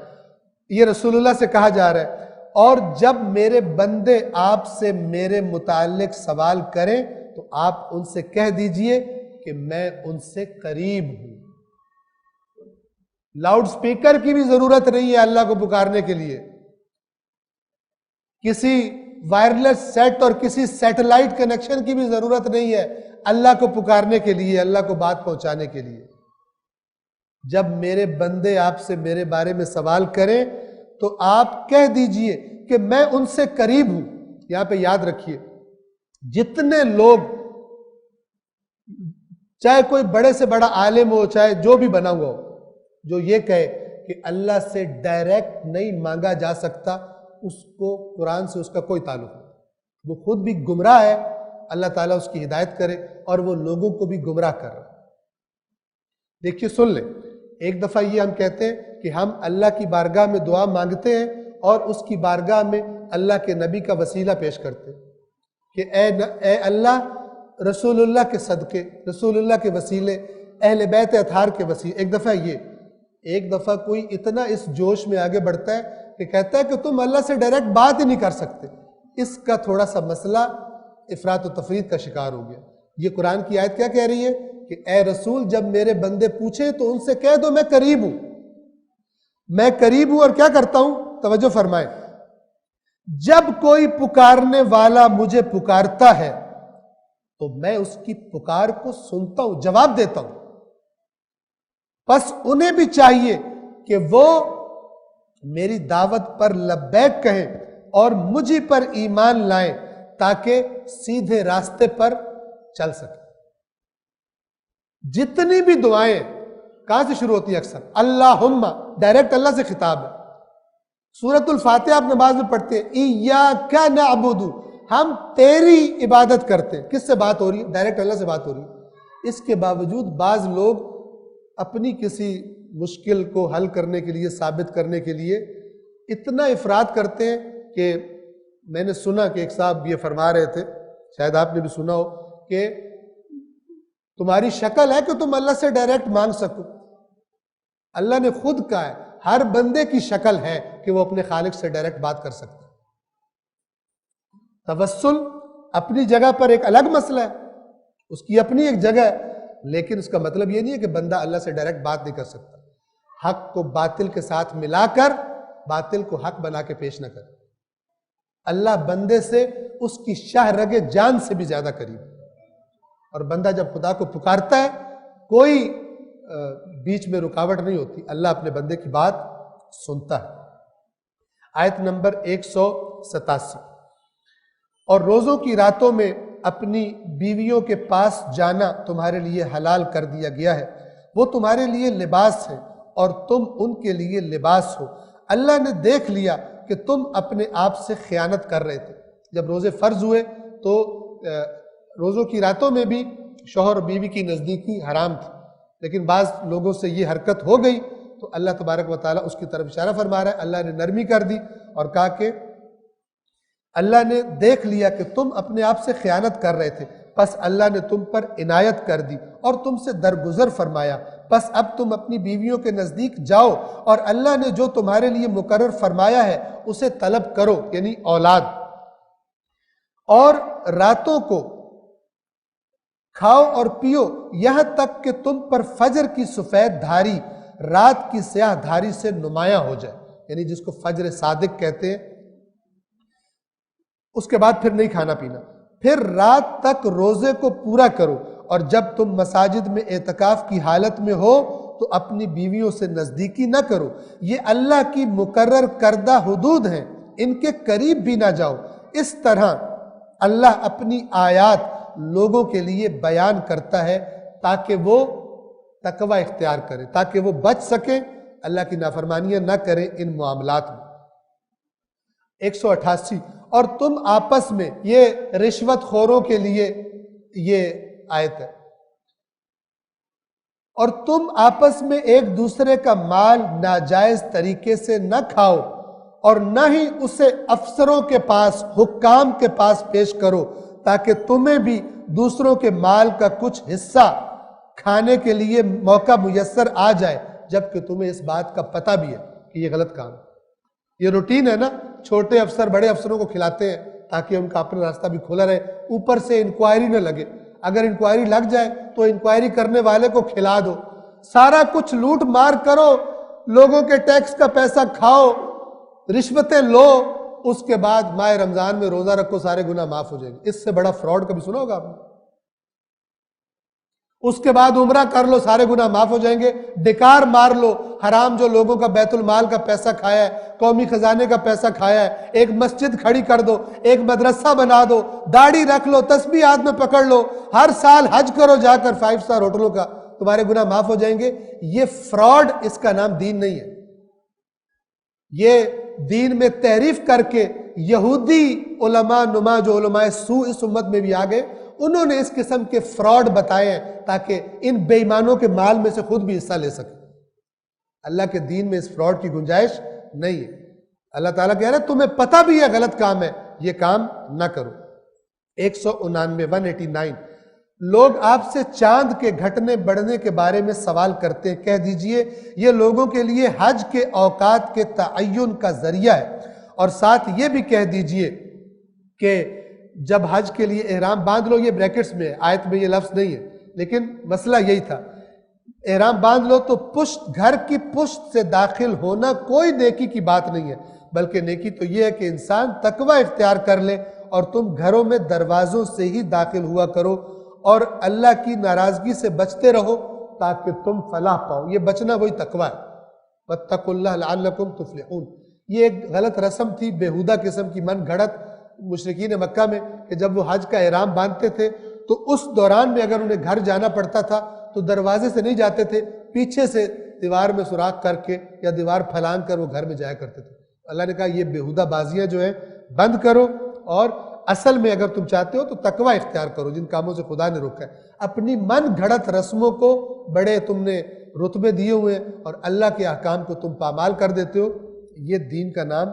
یہ رسول اللہ سے کہا جا رہا ہے، اور جب میرے بندے آپ سے میرے متعلق سوال کریں تو آپ ان سے کہہ دیجئے کہ میں ان سے قریب ہوں. لاؤڈ سپیکر کی بھی ضرورت نہیں ہے اللہ کو پکارنے کے لیے، کسی وائرلیس سیٹ اور کسی سیٹلائٹ کنیکشن کی بھی ضرورت نہیں ہے اللہ کو پکارنے کے لیے، اللہ کو بات پہنچانے کے لیے. جب میرے بندے آپ سے میرے بارے میں سوال کریں تو آپ کہہ دیجئے کہ میں ان سے قریب ہوں. یہاں پہ یاد رکھیے، جتنے لوگ، چاہے کوئی بڑے سے بڑا عالم ہو، چاہے جو بھی بنا ہوا ہو، جو یہ کہے کہ اللہ سے ڈائریکٹ نہیں مانگا جا سکتا، اس کو قرآن سے اس کا کوئی تعلق نہیں. وہ خود بھی گمراہ ہے، اللہ تعالیٰ اس کی ہدایت کرے، اور وہ لوگوں کو بھی گمراہ کر رہا ہے. دیکھیے سن لیں، ایک دفعہ یہ ہم کہتے ہیں کہ ہم اللہ کی بارگاہ میں دعا مانگتے ہیں اور اس کی بارگاہ میں اللہ کے نبی کا وسیلہ پیش کرتے ہیں کہ اے اللہ، رسول اللہ کے صدقے، رسول اللہ کے وسیلے، اہل بیت اطہار کے وسیلے. ایک دفعہ کوئی اتنا اس جوش میں آگے بڑھتا ہے کہ کہتا ہے کہ تم اللہ سے ڈائریکٹ بات ہی نہیں کر سکتے. اس کا تھوڑا سا مسئلہ افراط و تفرید کا شکار ہو گیا. یہ قرآن کی آیت کیا کہہ رہی ہے کہ اے رسول، جب میرے بندے پوچھیں تو ان سے کہہ دو میں قریب ہوں. میں قریب ہوں اور کیا کرتا ہوں؟ توجہ فرمائیں. جب کوئی پکارنے والا مجھے پکارتا ہے تو میں اس کی پکار کو سنتا ہوں، جواب دیتا ہوں. بس انہیں بھی چاہیے کہ وہ میری دعوت پر لبیک کہیں اور مجھے پر ایمان لائیں تاکہ سیدھے راستے پر چل سکے. جتنی بھی دعائیں کہاں سے شروع ہوتی ہیں؟ اکثر اللہم، ڈائریکٹ اللہ سے خطاب ہے. سورۃ الفاتحہ آپ نماز میں پڑھتے ہیں ایاک نعبد، ہم تیری عبادت کرتے ہیں. کس سے بات ہو رہی ہے؟ ڈائریکٹ اللہ سے بات ہو رہی ہے. اس کے باوجود بعض لوگ اپنی کسی مشکل کو حل کرنے کے لیے، ثابت کرنے کے لیے اتنا افراد کرتے ہیں کہ میں نے سنا کہ ایک صاحب یہ فرما رہے تھے، شاید آپ نے بھی سنا ہو، کہ تمہاری شکل ہے کہ تم اللہ سے ڈائریکٹ مانگ سکو. اللہ نے خود کہا ہے ہر بندے کی شکل ہے کہ وہ اپنے خالق سے ڈائریکٹ بات کر سکتا ہے. توسل اپنی جگہ پر ایک الگ مسئلہ ہے، اس کی اپنی ایک جگہ ہے، لیکن اس کا مطلب یہ نہیں ہے کہ بندہ اللہ سے ڈائریکٹ بات نہیں کر سکتا. حق کو باطل کے ساتھ ملا کر باطل کو حق بنا کے پیش نہ کرے. اللہ بندے سے اس کی شاہ رگ جان سے بھی زیادہ قریب ہے، اور بندہ جب خدا کو پکارتا ہے کوئی بیچ میں رکاوٹ نہیں ہوتی، اللہ اپنے بندے کی بات سنتا ہے. آیت نمبر 187. اور روزوں کی راتوں میں اپنی بیویوں کے پاس جانا تمہارے لیے حلال کر دیا گیا ہے، وہ تمہارے لیے لباس ہے اور تم ان کے لیے لباس ہو. اللہ نے دیکھ لیا کہ تم اپنے آپ سے خیانت کر رہے تھے. جب روزے فرض ہوئے تو روزوں کی راتوں میں بھی شوہر اور بیوی کی نزدیکی حرام تھی، لیکن بعض لوگوں سے یہ حرکت ہو گئی تو اللہ تبارک و تعالیٰ اس کی طرف اشارہ فرما رہا ہے. اللہ نے نرمی کر دی اور کہا کہ اللہ نے دیکھ لیا کہ تم اپنے آپ سے خیانت کر رہے تھے، پس اللہ نے تم پر عنایت کر دی اور تم سے درگزر فرمایا. پس اب تم اپنی بیویوں کے نزدیک جاؤ اور اللہ نے جو تمہارے لیے مقرر فرمایا ہے اسے طلب کرو، یعنی اولاد. اور راتوں کو کھاؤ اور پیو یہاں تک کہ تم پر فجر کی سفید دھاری رات کی سیاہ دھاری سے نمایاں ہو جائے، یعنی جس کو فجر صادق کہتے ہیں. اس کے بعد پھر نہیں کھانا پینا. پھر رات تک روزے کو پورا کرو، اور جب تم مساجد میں اعتکاف کی حالت میں ہو تو اپنی بیویوں سے نزدیکی نہ کرو. یہ اللہ کی مقرر کردہ حدود ہیں، ان کے قریب بھی نہ جاؤ. اس طرح اللہ اپنی آیات لوگوں کے لیے بیان کرتا ہے تاکہ وہ تقوی اختیار کریں، تاکہ وہ بچ سکیں، اللہ کی نافرمانیاں نہ کریں ان معاملات میں. 188. اور تم آپس میں، یہ رشوت خوروں کے لیے یہ آیت ہے، اور تم آپس میں ایک دوسرے کا مال ناجائز طریقے سے نہ کھاؤ اور نہ ہی اسے افسروں کے پاس، حکام کے پاس پیش کرو، تاکہ تمہیں بھی دوسروں کے مال کا کچھ حصہ کھانے کے لیے موقع میسر آ جائے جبکہ تمہیں اس بات کا پتہ بھی ہے کہ یہ غلط کام ہے۔ یہ روٹین ہے نا، چھوٹے افسر بڑے افسروں کو کھلاتے ہیں تاکہ ان کا اپنا راستہ بھی کھلا رہے، اوپر سے انکوائری نہ لگے۔ اگر انکوائری لگ جائے تو انکوائری کرنے والے کو کھلا دو، سارا کچھ لوٹ مار کرو، لوگوں کے ٹیکس کا پیسہ کھاؤ، رشوتیں لو، اس کے بعد ماہ رمضان میں روزہ رکھو، سارے گناہ معاف ہو جائیں گے۔ اس سے بڑا فراڈ کبھی سنا ہوگا آپ نے؟ اس کے بعد عمرہ کر لو، سارے گناہ معاف ہو جائیں گے۔ ڈکار مار لو، حرام جو لوگوں کا بیت المال کا پیسہ کھایا ہے، قومی خزانے کا پیسہ کھایا ہے، ایک مسجد کھڑی کر دو، ایک مدرسہ بنا دو، داڑھی رکھ لو، تسبیح ہاتھ میں پکڑ لو، ہر سال حج کرو جا کر 5 اسٹار ہوٹلوں کا، تمہارے گناہ معاف ہو جائیں گے۔ یہ فراڈ، اس کا نام دین نہیں ہے۔ یہ دین میں تحریف کر کے یہودی علماء نما جو علماء سو اس امت میں بھی آ گئے، انہوں نے اس قسم کے فراڈ بتائے ہیں تاکہ ان بے ایمانوں کے مال میں سے خود بھی حصہ لے سکے۔ اللہ کے دین میں اس فراڈ کی گنجائش نہیں ہے۔ اللہ تعالیٰ کہہ رہے ہیں تمہیں پتہ بھی ہے غلط کام ہے، یہ کام نہ کرو۔ 189 لوگ آپ سے چاند کے گھٹنے بڑھنے کے بارے میں سوال کرتے ہیں، کہہ دیجئے یہ لوگوں کے لیے حج کے اوقات کے تعین کا ذریعہ ہے، اور ساتھ یہ بھی کہہ دیجئے کہ جب حج کے لیے احرام باندھ لو، یہ بریکٹس میں ہے، آیت میں یہ لفظ نہیں ہے، لیکن مسئلہ یہی تھا، احرام باندھ لو تو گھر کی پشت سے داخل ہونا کوئی نیکی کی بات نہیں ہے، بلکہ نیکی تو یہ ہے کہ انسان تقوی اختیار کر لے اور تم گھروں میں دروازوں سے ہی داخل ہوا کرو اور اللہ کی ناراضگی سے بچتے رہو تاکہ تم فلاح پاؤ۔ یہ بچنا وہی تقوی ہے۔ وَاتَّقُوا اللَّهَ لَعَلَّكُمْ تُفْلِحُونَ۔ یہ ایک غلط رسم تھی، بیہودہ قسم کی من گھڑت مشرکین مکہ میں، کہ جب وہ حج کا احرام باندھتے تھے تو اس دوران میں اگر انہیں گھر جانا پڑتا تھا تو دروازے سے نہیں جاتے تھے، پیچھے سے دیوار میں سوراخ کر کے یا دیوار پھلانگ کر وہ گھر میں جایا کرتے تھے۔ اللہ نے کہا یہ بیہودہ بازیاں جو ہیں بند کرو، اور اصل میں اگر تم چاہتے ہو تو تقوی اختیار کرو جن کاموں سے خدا نے روکا ہے۔ اپنی من گھڑت رسموں کو بڑے تم نے رتبے دیے ہوئے ہیں اور اللہ کے احکام کو تم پامال کر دیتے ہو، یہ دین کا نام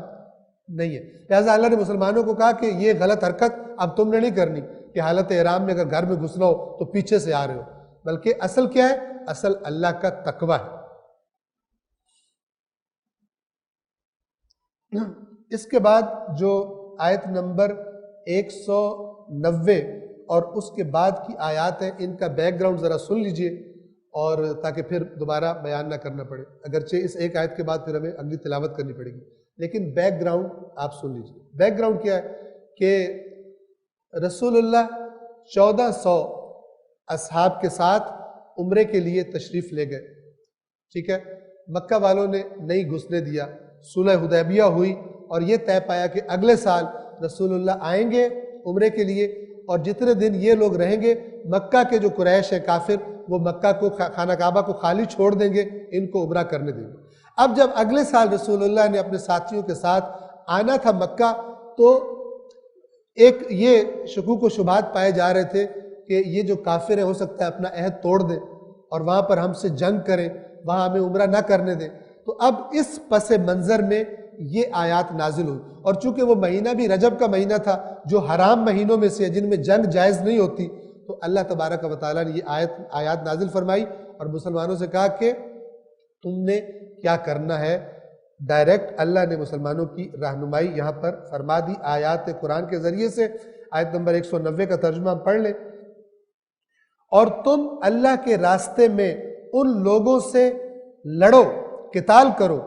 نہیں ہے۔ لہٰذا اللہ نے مسلمانوں کو کہا کہ یہ غلط حرکت اب تم نے نہیں کرنی کہ حالت احرام میں اگر گھر میں گھسنا ہو تو پیچھے سے آ رہے ہو، بلکہ اصل کیا ہے؟ اصل اللہ کا تقوی ہے۔ اس کے بعد جو آیت نمبر 190 اور اس کے بعد کی آیات ہیں، ان کا بیک گراؤنڈ ذرا سن لیجئے، اور تاکہ پھر دوبارہ بیان نہ کرنا پڑے، اگرچہ اس ایک آیت کے بعد پھر ہمیں اگلی تلاوت کرنی پڑے گی، لیکن بیک گراؤنڈ آپ سن لیجئے۔ بیک گراؤنڈ کیا ہے کہ رسول اللہ 1400 اصحاب کے ساتھ عمرے کے لیے تشریف لے گئے، ٹھیک ہے؟ مکہ والوں نے نہیں گھسنے دیا، صلح حدیبیہ ہوئی اور یہ طے پایا کہ اگلے سال رسول اللہ آئیں گے عمرے کے لیے، اور جتنے دن یہ لوگ رہیں گے مکہ کے جو قریش ہیں کافر، وہ مکہ کو خانہ کعبہ کو خالی چھوڑ دیں گے، ان کو عمرہ کرنے دیں گے۔ اب جب اگلے سال رسول اللہ نے اپنے ساتھیوں کے ساتھ آنا تھا مکہ، تو ایک یہ شکوک و شبہات پائے جا رہے تھے کہ یہ جو کافر ہیں ہو سکتا ہے اپنا عہد توڑ دیں اور وہاں پر ہم سے جنگ کریں، وہاں ہمیں عمرہ نہ کرنے دیں۔ تو اب اس پس منظر میں یہ آیات نازل ہوئی، اور چونکہ وہ مہینہ بھی رجب کا مہینہ تھا جو حرام مہینوں میں سے جن میں جنگ جائز نہیں ہوتی، تو اللہ تبارک و تعالیٰ نے یہ آیات نازل فرمائی اور مسلمانوں سے کہا کہ تم نے کیا کرنا ہے۔ ڈائریکٹ اللہ نے مسلمانوں کی رہنمائی یہاں پر فرما دی آیات قرآن کے ذریعے سے۔ آیت نمبر 190 کا ترجمہ ہم پڑھ لیں۔ اور تم اللہ کے راستے میں ان لوگوں سے لڑو، قتال کرو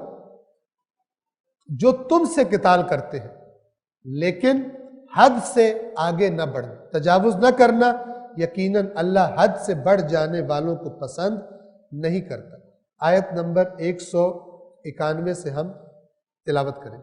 جو تم سے قتال کرتے ہیں، لیکن حد سے آگے نہ بڑھنا، تجاوز نہ کرنا، یقیناً اللہ حد سے بڑھ جانے والوں کو پسند نہیں کرتا۔ آیت نمبر 191 سے ہم تلاوت کریں۔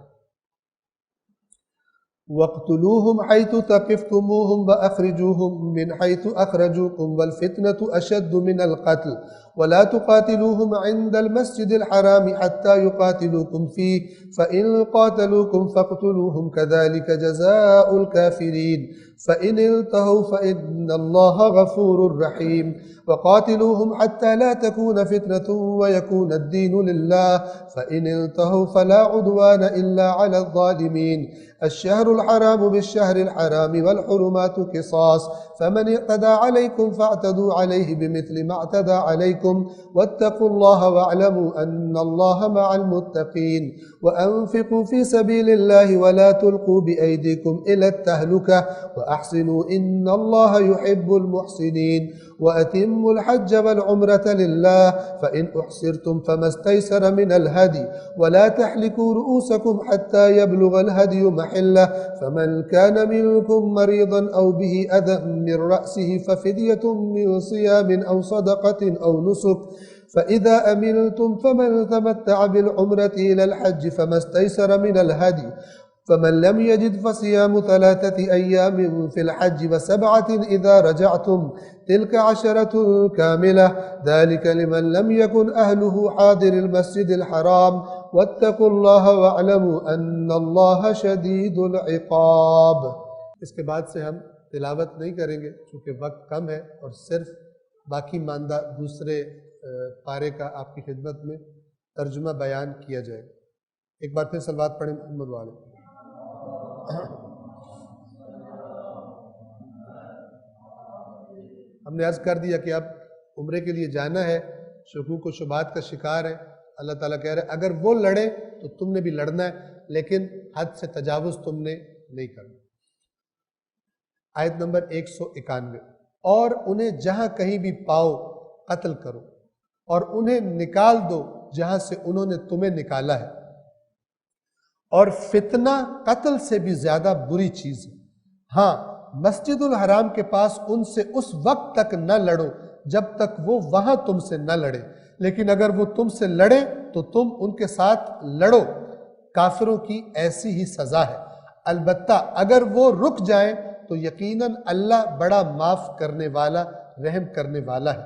وَاقْتُلُوهُمْ حَيْثُ ثَقِفْتُمُوهُمْ وَأَخْرِجُوهُمْ مِنْ حَيْثُ أَخْرَجُوكُمْ وَالْفِتْنَةُ أَشَدُّ مِنَ الْقَتْلِ ولا تقاتلوهم عند المسجد الحرام حتى يقاتلوكم فيه فإن قاتلوكم فاقتلوهم كذلك جزاء الكافرين فإن انتهوا فإن الله غفور رحيم وقاتلوهم حتى لا تكون فتنة ويكون الدين لله فإن انتهوا فلا عدوان إلا على الظالمين الشهر الحرام بالشهر الحرام والحرمات قصاص فمن اعتدى عليكم فاعتدوا عليه بمثل ما اعتدى عليكم واتقوا الله واعلموا أن الله مع المتقين وأنفقوا في سبيل الله ولا تلقوا بأيديكم إلى التهلكة وأحسنوا إن الله يحب المحسنين وأتموا الحج والعمرة لله فإن أحصرتم فما استيسر من الهدي ولا تحلقوا رؤوسكم حتى يبلغ الهدي محله فمن كان منكم مريضا أو به أذى من رأسه ففدية من صيام أو صدقة أو نسك فإذا أمنتم فمن تمتع بالعمرة إلى الحج فما استيسر من الهدي فمن لم يجد فصيام 3 أيام في الحج و7 إذا رجعتم تلك 10 كاملة ذلك لمن لم يكن أهله حاضر المسجد الحرام واتقوا الله واعلموا أن الله شديد العقاب. اس کے بعد سے ہم تلاوت نہیں کریں گے چونکہ وقت کم ہے اور صرف باقی ماندہ دوسرے پارے کا آپ کی خدمت میں ترجمہ بیان کیا جائے گا. ایک بار پھر صلوات پڑھیں محمد والے. ہم نے عرض کر دیا کہ اب عمرے کے لیے جانا ہے، شکوک و شبہات کا شکار ہے. اللہ تعالیٰ کہہ رہے ہیں اگر وہ لڑے تو تم نے بھی لڑنا ہے، لیکن حد سے تجاوز تم نے نہیں کرنا. آیت نمبر 191. اور انہیں جہاں کہیں بھی پاؤ قتل کرو اور انہیں نکال دو جہاں سے انہوں نے تمہیں نکالا ہے، اور فتنہ قتل سے بھی زیادہ بری چیز ہے. ہاں مسجد الحرام کے پاس ان سے اس وقت تک نہ لڑو جب تک وہ وہاں تم سے نہ لڑے، لیکن اگر وہ تم سے لڑے تو تم ان کے ساتھ لڑو. کافروں کی ایسی ہی سزا ہے. البتہ اگر وہ رک جائیں تو یقیناً اللہ بڑا معاف کرنے والا رحم کرنے والا ہے.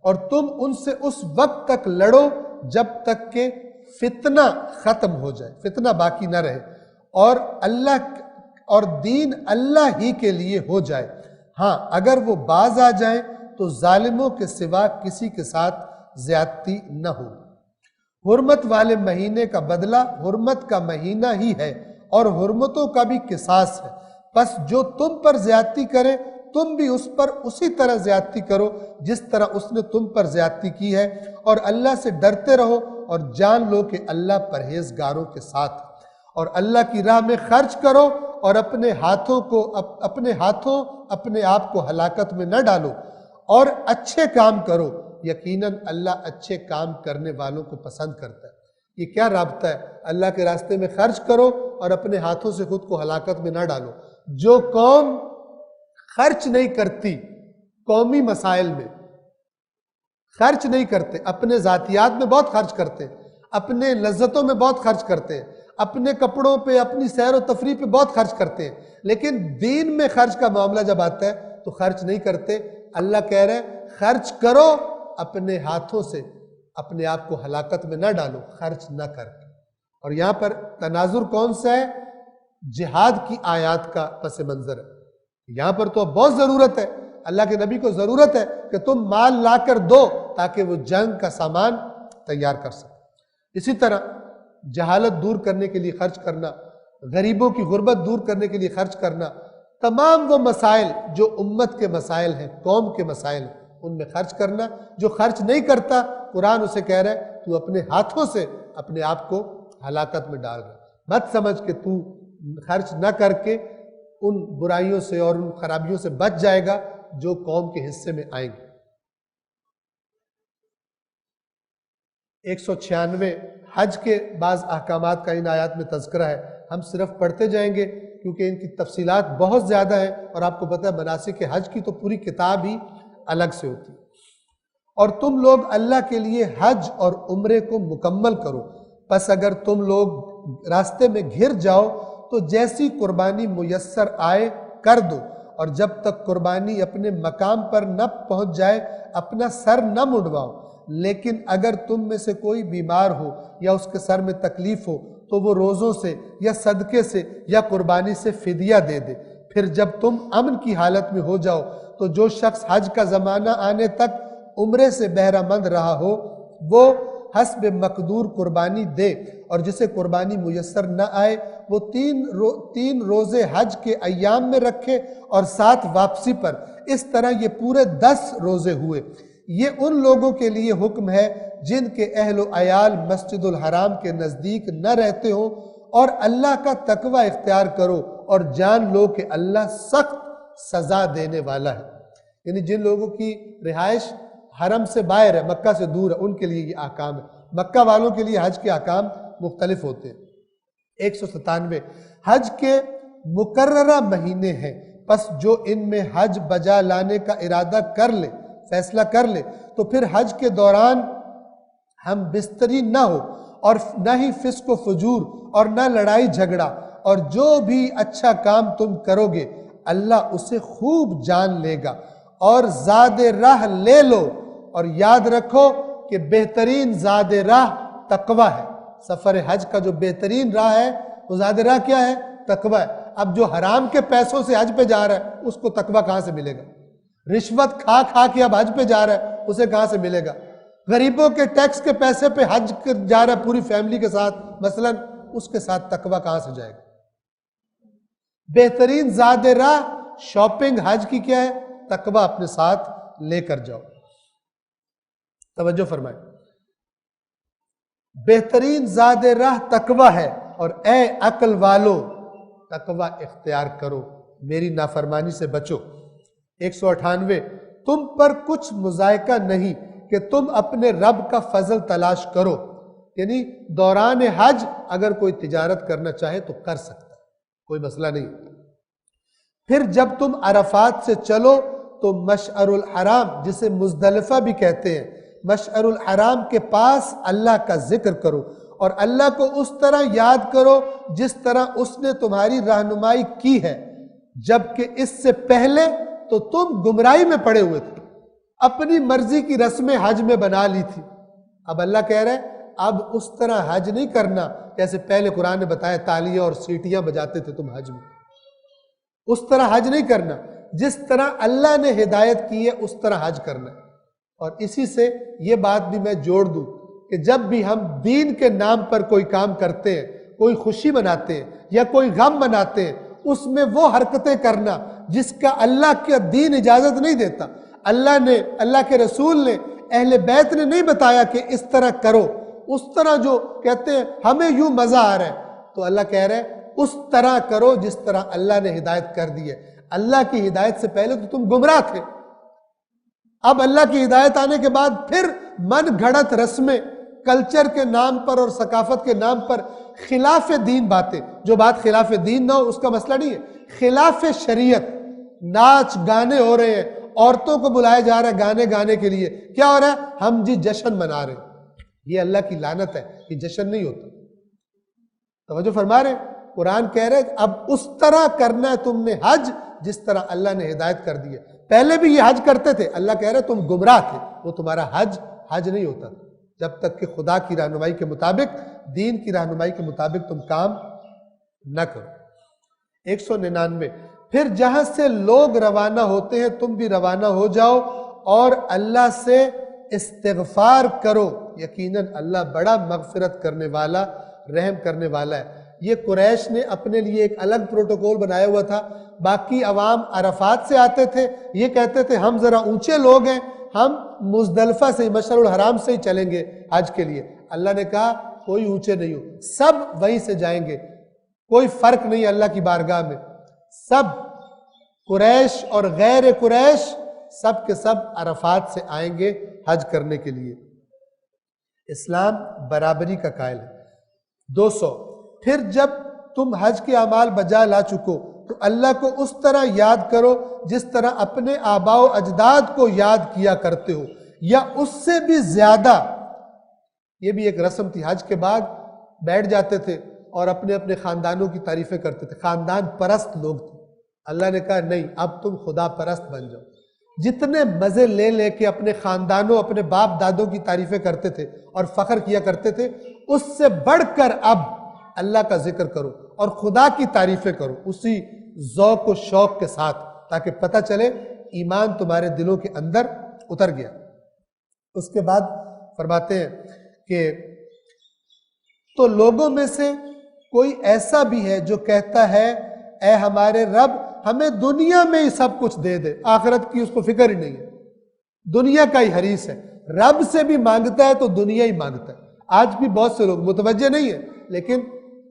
اور تم ان سے اس وقت تک لڑو جب تک کہ فتنہ ختم ہو جائے، فتنہ باقی نہ رہے، اور دین اللہ ہی کے لیے ہو جائے. ہاں اگر وہ باز آ جائیں تو ظالموں کے سوا کسی کے ساتھ زیادتی نہ ہو. حرمت والے مہینے کا بدلہ حرمت کا مہینہ ہی ہے اور حرمتوں کا بھی قصاص ہے. پس جو تم پر زیادتی کرے تم بھی اس پر اسی طرح زیادتی کرو جس طرح اس نے تم پر زیادتی کی ہے، اور اللہ سے ڈرتے رہو اور جان لو کہ اللہ پرہیزگاروں کے ساتھ. اور اللہ کی راہ میں خرچ کرو اور اپنے ہاتھوں اپنے آپ کو ہلاکت میں نہ ڈالو، اور اچھے کام کرو، یقیناً اللہ اچھے کام کرنے والوں کو پسند کرتا ہے. یہ کیا رابطہ ہے؟ اللہ کے راستے میں خرچ کرو اور اپنے ہاتھوں سے خود کو ہلاکت میں نہ ڈالو. جو قوم خرچ نہیں کرتی، قومی مسائل میں خرچ نہیں کرتے، اپنے ذاتیات میں بہت خرچ کرتے ہیں، اپنے لذتوں میں بہت خرچ کرتے ہیں، اپنے کپڑوں پہ، اپنی سیر و تفریح پہ بہت خرچ کرتے ہیں، لیکن دین میں خرچ کا معاملہ جب آتا ہے تو خرچ نہیں کرتے. اللہ کہہ رہے ہیں خرچ کرو اپنے ہاتھوں سے، اپنے آپ کو ہلاکت میں نہ ڈالو خرچ نہ کر کے. اور یہاں پر تناظر کون سا ہے؟ جہاد کی آیات کا پس منظر ہے. یہاں پر تو بہت ضرورت ہے، اللہ کے نبی کو ضرورت ہے کہ تم مال لا کر دو تاکہ وہ جنگ کا سامان تیار کر سکے. اسی طرح جہالت دور کرنے کے لیے خرچ کرنا، غریبوں کی غربت دور کرنے کے لیے خرچ کرنا، تمام وہ مسائل جو امت کے مسائل ہیں، قوم کے مسائل ہیں، ان میں خرچ کرنا. جو خرچ نہیں کرتا قرآن اسے کہہ رہا ہے تو اپنے ہاتھوں سے اپنے آپ کو ہلاکت میں ڈال رہا ہے. مت سمجھ کہ تو خرچ نہ کر کے ان برائیوں سے اور ان خرابیوں سے بچ جائے گا جو قوم کے حصے میں آئیں گے. 196 حج کے بعض احکامات کا ان آیات میں تذکرہ ہے. ہم صرف پڑھتے جائیں گے کیونکہ ان کی تفصیلات بہت زیادہ ہیں، اور آپ کو پتہ ہے مناسک حج کی تو پوری کتاب ہی الگ سے ہوتی ہے. اور تم لوگ اللہ کے لیے حج اور عمرے کو مکمل کرو. پس اگر تم لوگ راستے میں گھر جاؤ تو جیسی قربانی میسر آئے کر دو، اور جب تک قربانی اپنے مقام پر نہ پہنچ جائے اپنا سر نہ منڈواؤ. لیکن اگر تم میں سے کوئی بیمار ہو یا اس کے سر میں تکلیف ہو تو وہ روزوں سے یا صدقے سے یا قربانی سے فدیہ دے دے۔ پھر جب تم امن کی حالت میں ہو جاؤ تو جو شخص حج کا زمانہ آنے تک عمرے سے بہرہ مند رہا ہو وہ حسب مقدور قربانی دے، اور جسے قربانی میسر نہ آئے وہ تین روزے حج کے ایام میں رکھے اور 7 واپسی پر، اس طرح یہ پورے 10 روزے ہوئے۔ یہ ان لوگوں کے لیے حکم ہے جن کے اہل و عیال مسجد الحرام کے نزدیک نہ رہتے ہوں، اور اللہ کا تقوی اختیار کرو اور جان لو کہ اللہ سخت سزا دینے والا ہے۔ یعنی جن لوگوں کی رہائش حرم سے باہر ہے، مکہ سے دور ہے، ان کے لیے یہ احکام ہے۔ مکہ والوں کے لیے حج کے احکام مختلف ہوتے ہیں۔ 197 حج کے مقررہ مہینے ہیں، پس جو ان میں حج بجا لانے کا ارادہ کر لے، فیصلہ کر لے، تو پھر حج کے دوران ہم بستری نہ ہو اور نہ ہی فسق و فجور اور نہ لڑائی جھگڑا، اور جو بھی اچھا کام تم کرو گے اللہ اسے خوب جان لے گا، اور زاد راہ لے لو، اور یاد رکھو کہ بہترین زاد راہ تقوی ہے۔ سفر حج کا جو بہترین راہ ہے وہ زاد راہ کیا ہے؟ تقوی ہے۔ اب جو حرام کے پیسوں سے حج پہ جا رہا ہے اس کو تقوی کہاں سے ملے گا؟ رشوت کھا کھا کے اب حج پہ جا رہا ہے اسے کہاں سے ملے گا؟ غریبوں کے ٹیکس کے پیسے پہ حج جا رہا ہے پوری فیملی کے ساتھ مثلا، اس کے ساتھ تقوی کہاں سے جائے گا؟ بہترین زاد راہ شاپنگ حج کی کیا ہے؟ تقوی اپنے ساتھ لے کر جاؤ۔ توجہ فرمائیں، بہترین زاد راہ تقوی ہے، اور اے عقل والو تقوی اختیار کرو، میری نافرمانی سے بچو۔ 198 تم پر کچھ مذائقہ نہیں کہ تم اپنے رب کا فضل تلاش کرو، یعنی دوران حج اگر کوئی تجارت کرنا چاہے تو کر سکتا ہے، کوئی مسئلہ نہیں۔ پھر جب تم عرفات سے چلو تو مشعر الحرام، جسے مزدلفہ بھی کہتے ہیں، مشعر الحرام کے پاس اللہ کا ذکر کرو، اور اللہ کو اس طرح یاد کرو جس طرح اس نے تمہاری رہنمائی کی ہے، جبکہ اس سے پہلے تو تم گمراہی میں پڑے ہوئے تھے، اپنی مرضی کی رسمیں حج میں بنا لی تھی۔ اب اللہ کہہ رہا ہے اب اس طرح حج نہیں کرنا جیسے پہلے قرآن نے بتایا تالیاں اور سیٹیاں بجاتے تھے تم حج میں، اس طرح حج نہیں کرنا، جس طرح اللہ نے ہدایت کی ہے اس طرح حج کرنا ہے۔ اور اسی سے یہ بات بھی میں جوڑ دوں کہ جب بھی ہم دین کے نام پر کوئی کام کرتے ہیں، کوئی خوشی مناتے ہیں یا کوئی غم مناتے ہیں، اس میں وہ حرکتیں کرنا جس کا اللہ کا دین اجازت نہیں دیتا، اللہ کے رسول نے، اہل بیت نے نہیں بتایا کہ اس طرح کرو، اس طرح جو کہتے ہیں ہمیں یوں مزہ آ رہا ہے، تو اللہ کہہ رہے ہیں اس طرح کرو جس طرح اللہ نے ہدایت کر دی ہے۔ اللہ کی ہدایت سے پہلے تو تم گمراہ تھے، اب اللہ کی ہدایت آنے کے بعد پھر من گھڑت رسمیں، کلچر کے نام پر اور ثقافت کے نام پر خلاف دین باتیں، جو بات خلاف دین نہ ہو اس کا مسئلہ نہیں ہے، خلاف شریعت، ناچ گانے ہو رہے ہیں، عورتوں کو بلایا جا رہا ہے گانے گانے کے لیے، کیا ہو رہا ہے؟ ہم جی جشن منا رہے ہیں، یہ اللہ کی لعنت ہے، یہ جشن نہیں ہوتا۔ توجہ فرما رہے ہیں، قرآن کہہ رہے اب اس طرح کرنا ہے تم نے حج جس طرح اللہ نے ہدایت کر دی ہے۔ پہلے بھی یہ حج کرتے تھے، اللہ کہہ رہے تم گمراہ تھے، وہ تمہارا حج نہیں ہوتا جب تک کہ خدا کی رہنمائی کے مطابق، دین کی رہنمائی کے مطابق تم کام نہ کرو۔ 199 پھر جہاں سے لوگ روانہ ہوتے ہیں تم بھی روانہ ہو جاؤ اور اللہ سے استغفار کرو، یقیناً اللہ بڑا مغفرت کرنے والا، رحم کرنے والا ہے۔ یہ قریش نے اپنے لیے ایک الگ پروٹوکول بنایا ہوا تھا، باقی عوام عرفات سے آتے تھے، یہ کہتے تھے ہم ذرا اونچے لوگ ہیں، ہم مزدلفہ سے مشعر الحرام سے ہی چلیں گے حج کے لیے۔ اللہ نے کہا کوئی اونچے نہیں ہو، سب وہیں سے جائیں گے، کوئی فرق نہیں اللہ کی بارگاہ میں، سب قریش اور غیر قریش سب کے سب عرفات سے آئیں گے حج کرنے کے لیے۔ اسلام برابری کا قائل ہے۔ 200 پھر جب تم حج کے اعمال بجا لا چکو تو اللہ کو اس طرح یاد کرو جس طرح اپنے آباء و اجداد کو یاد کیا کرتے ہو یا اس سے بھی زیادہ۔ یہ بھی ایک رسم تھی، حج کے بعد بیٹھ جاتے تھے اور اپنے اپنے خاندانوں کی تعریفیں کرتے تھے، خاندان پرست لوگ تھے۔ اللہ نے کہا نہیں، اب تم خدا پرست بن جاؤ، جتنے مزے لے لے کے اپنے خاندانوں اپنے باپ دادوں کی تعریفیں کرتے تھے اور فخر کیا کرتے تھے، اس سے بڑھ کر اب اللہ کا ذکر کرو اور خدا کی تعریفیں کرو اسی ذوق و شوق کے ساتھ، تاکہ پتہ چلے ایمان تمہارے دلوں کے اندر اتر گیا۔ اس کے بعد فرماتے ہیں کہ تو لوگوں میں سے کوئی ایسا بھی ہے جو کہتا ہے اے ہمارے رب ہمیں دنیا میں ہی سب کچھ دے دے، آخرت کی اس کو فکر ہی نہیں ہے، دنیا کا ہی حریص ہے، رب سے بھی مانگتا ہے تو دنیا ہی مانگتا ہے۔ آج بھی بہت سے لوگ متوجہ نہیں ہیں لیکن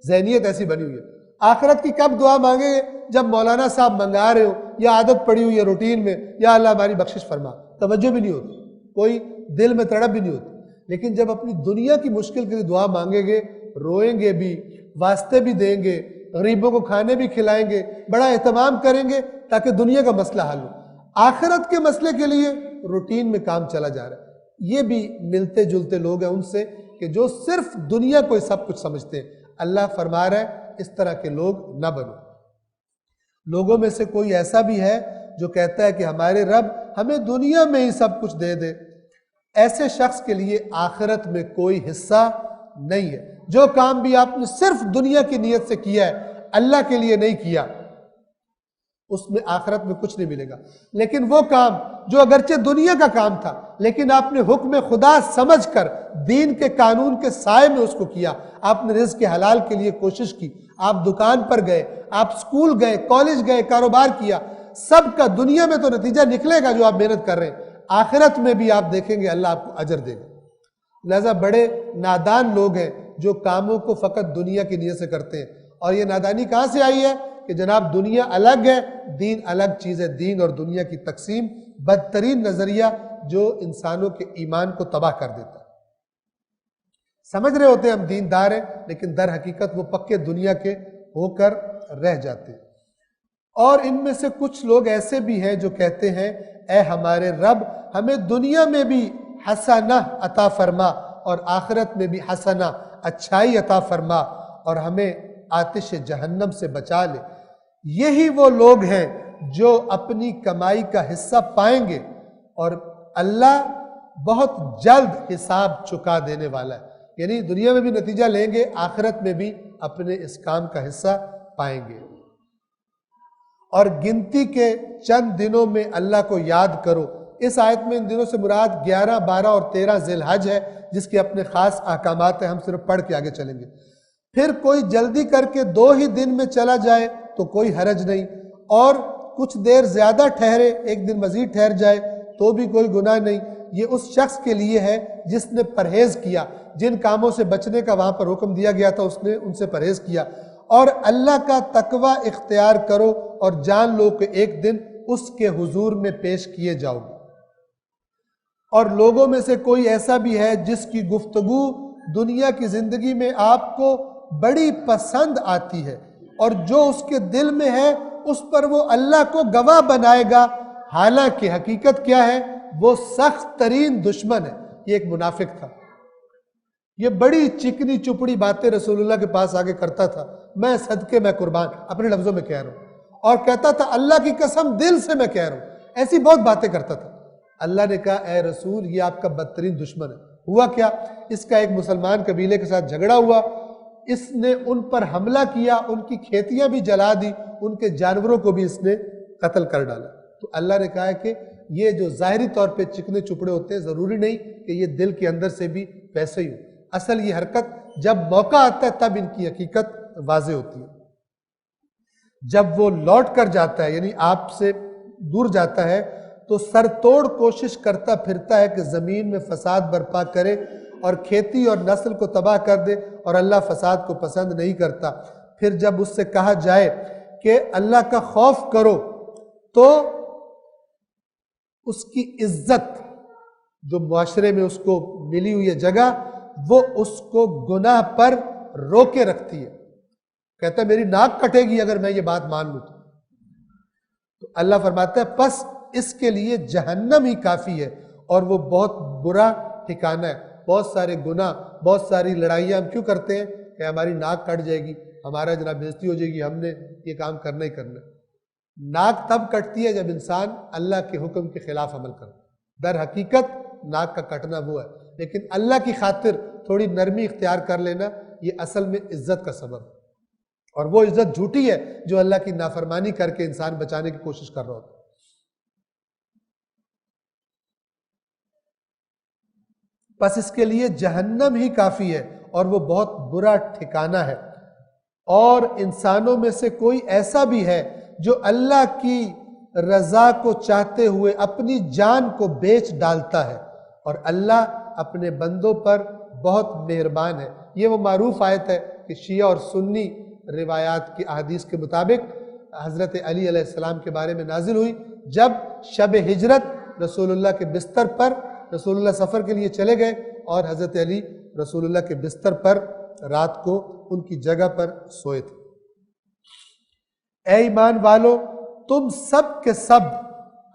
ذہنیت ایسی بنی ہوئی ہے، آخرت کی کب دعا مانگیں گے؟ جب مولانا صاحب منگا رہے ہو یا عادت پڑی ہوئی ہے روٹین میں، یا اللہ ہماری بخشش فرما، توجہ بھی نہیں ہوتی، کوئی دل میں تڑپ بھی نہیں ہوتی۔ لیکن جب اپنی دنیا کی مشکل کے لیے دعا مانگیں گے، روئیں گے بھی، واسطے بھی دیں گے، غریبوں کو کھانے بھی کھلائیں گے، بڑا اہتمام کریں گے تاکہ دنیا کا مسئلہ حل ہو، آخرت کے مسئلے کے لیے روٹین میں کام چلا جا رہا ہے۔ یہ بھی ملتے جلتے لوگ ہیں ان سے کہ جو صرف دنیا کو سب کچھ سمجھتے ہیں۔ اللہ فرما رہا ہے اس طرح کے لوگ نہ بنو۔ لوگوں میں سے کوئی ایسا بھی ہے جو کہتا ہے کہ ہمارے رب ہمیں دنیا میں ہی سب کچھ دے دے، ایسے شخص کے لیے آخرت میں کوئی حصہ نہیں ہے۔ جو کام بھی آپ نے صرف دنیا کی نیت سے کیا ہے، اللہ کے لیے نہیں کیا، اس میں آخرت میں کچھ نہیں ملے گا۔ لیکن وہ کام جو اگرچہ دنیا کا کام تھا لیکن آپ نے حکم خدا سمجھ کر دین کے قانون کے سائے میں اس کو کیا، آپ نے رزق کے حلال کے لیے کوشش کی، آپ دکان پر گئے، آپ سکول گئے، کالج گئے، کاروبار کیا، سب کا دنیا میں تو نتیجہ نکلے گا جو آپ محنت کر رہے ہیں، آخرت میں بھی آپ دیکھیں گے اللہ آپ کو اجر دے گا۔ لہذا بڑے نادان لوگ ہیں جو کاموں کو فقط دنیا کی نیت سے کرتے ہیں، اور یہ نادانی کہاں سے آئی ہے کہ جناب دنیا الگ ہے، دین الگ چیز ہے۔ دین اور دنیا کی تقسیم بدترین نظریہ جو انسانوں کے ایمان کو تباہ کر دیتا ہے۔ سمجھ رہے ہوتے ہیں ہم دیندار ہیں لیکن در حقیقت وہ پکے دنیا کے ہو کر رہ جاتے ہیں۔ اور ان میں سے کچھ لوگ ایسے بھی ہیں جو کہتے ہیں اے ہمارے رب ہمیں دنیا میں بھی حسنہ عطا فرما اور آخرت میں بھی حسنہ اچھائی عطا فرما اور ہمیں آتش جہنم سے بچا لے۔ یہی وہ لوگ ہیں جو اپنی کمائی کا حصہ پائیں گے اور اللہ بہت جلد حساب چکا دینے والا ہے، یعنی دنیا میں بھی نتیجہ لیں گے، آخرت میں بھی اپنے اس کام کا حصہ پائیں گے۔ اور گنتی کے چند دنوں میں اللہ کو یاد کرو۔ اس آیت میں ان دنوں سے مراد 11، 12 اور 13 ذی الحج ہے، جس کے اپنے خاص احکامات ہیں، ہم صرف پڑھ کے آگے چلیں گے۔ پھر کوئی جلدی کر کے 2 ہی دن میں چلا جائے تو کوئی حرج نہیں، اور کچھ دیر زیادہ ٹھہرے، 1 دن مزید ٹھہر جائے تو بھی کوئی گناہ نہیں۔ یہ اس شخص کے لیے ہے جس نے پرہیز کیا، جن کاموں سے بچنے کا وہاں پر حکم دیا گیا تھا اس نے ان سے پرہیز کیا، اور اللہ کا تقوی اختیار کرو اور جان لو کہ ایک دن اس کے حضور میں پیش کیے جاؤ گے۔ اور لوگوں میں سے کوئی ایسا بھی ہے جس کی گفتگو دنیا کی زندگی میں آپ کو بڑی پسند آتی ہے، اور جو اس کے دل میں ہے اس پر وہ اللہ کو گواہ بنائے گا، حالانکہ حقیقت کیا ہے؟ وہ سخت ترین دشمن ہے۔ یہ ایک منافق تھا، یہ بڑی چکنی چپڑی باتیں رسول اللہ کے پاس آگے کرتا تھا، میں صدقے میں قربان، اپنے لفظوں میں کہہ رہا ہوں، اور کہتا تھا اللہ کی قسم دل سے میں کہہ رہا ہوں، ایسی بہت باتیں کرتا تھا۔ اللہ نے کہا اے رسول یہ آپ کا بدترین دشمن ہے۔ ہوا کیا؟ اس کا ایک مسلمان قبیلے کے ساتھ جھگڑا ہوا، اس نے ان پر حملہ کیا، ان کی کھیتیاں بھی جلا دی، ان کے جانوروں کو بھی اس نے قتل کر ڈالا۔ تو اللہ نے کہا ہے کہ یہ جو ظاہری طور پہ چکنے چپڑے ہوتے ہیں، ضروری نہیں کہ یہ دل کے اندر سے بھی ویسے ہی ہو، اصل یہ حرکت جب موقع آتا ہے تب ان کی حقیقت واضح ہوتی ہے۔ جب وہ لوٹ کر جاتا ہے یعنی آپ سے دور جاتا ہے تو سر توڑ کوشش کرتا پھرتا ہے کہ زمین میں فساد برپا کرے اور کھیتی اور نسل کو تباہ کر دے، اور اللہ فساد کو پسند نہیں کرتا۔ پھر جب اس سے کہا جائے کہ اللہ کا خوف کرو تو اس کی عزت جو معاشرے میں اس کو ملی ہوئی ہے جگہ، وہ اس کو گناہ پر روکے رکھتی ہے، کہتا ہے میری ناک کٹے گی اگر میں یہ بات مان لوں تو اللہ فرماتا ہے پس اس کے لیے جہنم ہی کافی ہے، اور وہ بہت برا ٹھکانہ ہے۔ بہت سارے گناہ، بہت ساری لڑائیاں ہم کیوں کرتے ہیں کہ ہماری ناک کٹ جائے گی، ہمارا جناب بےزتی ہو جائے گی، ہم نے یہ کام کرنا ہی کرنا ہے۔ ناک تب کٹتی ہے جب انسان اللہ کے حکم کے خلاف عمل کرتا ہے۔ در حقیقت ناک کا کٹنا وہ ہے، لیکن اللہ کی خاطر تھوڑی نرمی اختیار کر لینا یہ اصل میں عزت کا سبب ہے، اور وہ عزت جھوٹی ہے جو اللہ کی نافرمانی کر کے انسان بچانے کی کوشش کر رہا ہوتا ہے۔ بس اس کے لیے جہنم ہی کافی ہے، اور وہ بہت برا ٹھکانہ ہے۔ اور انسانوں میں سے کوئی ایسا بھی ہے جو اللہ کی رضا کو چاہتے ہوئے اپنی جان کو بیچ ڈالتا ہے، اور اللہ اپنے بندوں پر بہت مہربان ہے۔ یہ وہ معروف آیت ہے کہ شیعہ اور سنی روایات کی احادیث کے مطابق حضرت علی علیہ السلام کے بارے میں نازل ہوئی جب شب ہجرت رسول اللہ کے بستر پر، رسول اللہ سفر کے لیے چلے گئے اور حضرت علی رسول اللہ کے بستر پر رات کو ان کی جگہ پر سوئے تھے۔ اے ایمان والو، تم سب کے سب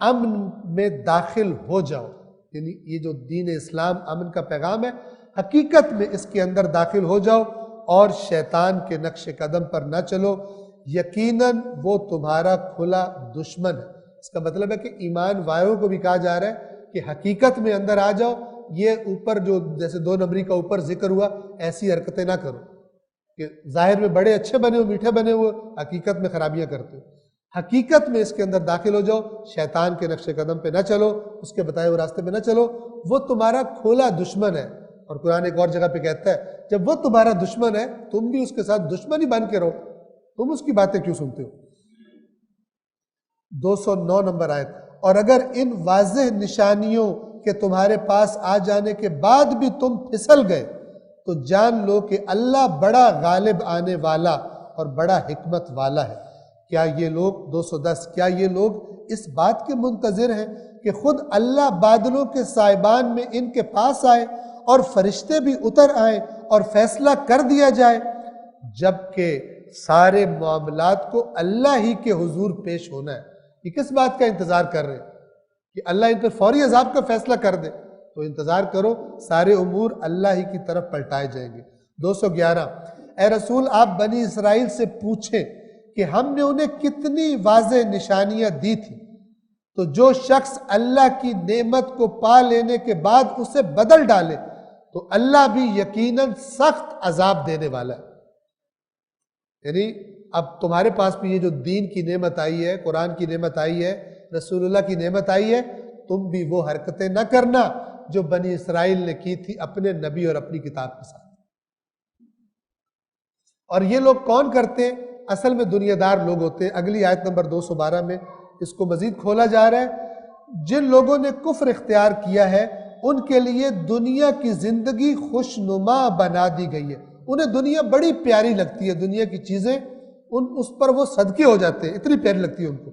امن میں داخل ہو جاؤ، یعنی یہ جو دین اسلام امن کا پیغام ہے، حقیقت میں اس کے اندر داخل ہو جاؤ اور شیطان کے نقش قدم پر نہ چلو، یقیناً وہ تمہارا کھلا دشمن ہے۔ اس کا مطلب ہے کہ ایمان والوں کو بھی کہا جا رہا ہے کہ حقیقت میں اندر آ جاؤ، یہ اوپر جو جیسے 2 نمبری کا اوپر ذکر ہوا ایسی حرکتیں نہ کرو کہ ظاہر میں بڑے اچھے بنے ہو، میٹھے بنے ہوئے، حقیقت میں خرابیاں کرتے ہو۔ حقیقت میں اس کے اندر داخل ہو جاؤ، شیطان کے نقش قدم پہ نہ چلو، اس کے بتائے ہوئے راستے پہ نہ چلو، وہ تمہارا کھلا دشمن ہے۔ اور قرآن ایک اور جگہ پہ کہتا ہے جب وہ تمہارا دشمن ہے تم بھی اس کے ساتھ دشمن ہی بن کے رہو، تم اس کی باتیں کیوں سنتے ہو؟ 209 نمبر آیت۔ اور اگر ان واضح نشانیوں کے تمہارے پاس آ جانے کے بعد بھی تم پھسل گئے تو جان لو کہ اللہ بڑا غالب آنے والا اور بڑا حکمت والا ہے۔ کیا یہ لوگ 210 کیا یہ لوگ اس بات کے منتظر ہیں کہ خود اللہ بادلوں کے سائبان میں ان کے پاس آئے اور فرشتے بھی اتر آئیں اور فیصلہ کر دیا جائے، جبکہ سارے معاملات کو اللہ ہی کے حضور پیش ہونا ہے۔ یہ کس بات کا انتظار کر رہے ہیں کہ اللہ ان پر فوری عذاب کا فیصلہ کر دے؟ تو انتظار کرو، سارے امور اللہ ہی کی طرف پلٹائے جائیں گے۔ 211 اے رسول آپ بنی اسرائیل سے پوچھیں کہ ہم نے انہیں کتنی واضح نشانیاں دی تھی، تو جو شخص اللہ کی نعمت کو پا لینے کے بعد اسے بدل ڈالے تو اللہ بھی یقیناً سخت عذاب دینے والا ہے۔ یعنی اب تمہارے پاس بھی یہ جو دین کی نعمت آئی ہے، قرآن کی نعمت آئی ہے، رسول اللہ کی نعمت آئی ہے، تم بھی وہ حرکتیں نہ کرنا جو بنی اسرائیل نے کی تھی اپنے نبی اور اپنی کتاب کے ساتھ۔ اور یہ لوگ کون کرتے ہیں؟ اصل میں دنیا دار لوگ ہوتے ہیں۔ اگلی آیت نمبر 212 میں اس کو مزید کھولا جا رہا ہے۔ جن لوگوں نے کفر اختیار کیا ہے ان کے لیے دنیا کی زندگی خوشنما بنا دی گئی ہے۔ انہیں دنیا بڑی پیاری لگتی ہے، دنیا کی چیزیں اس پر وہ صدقے ہو جاتے ہیں، اتنی پیاری لگتی ہے ان کو۔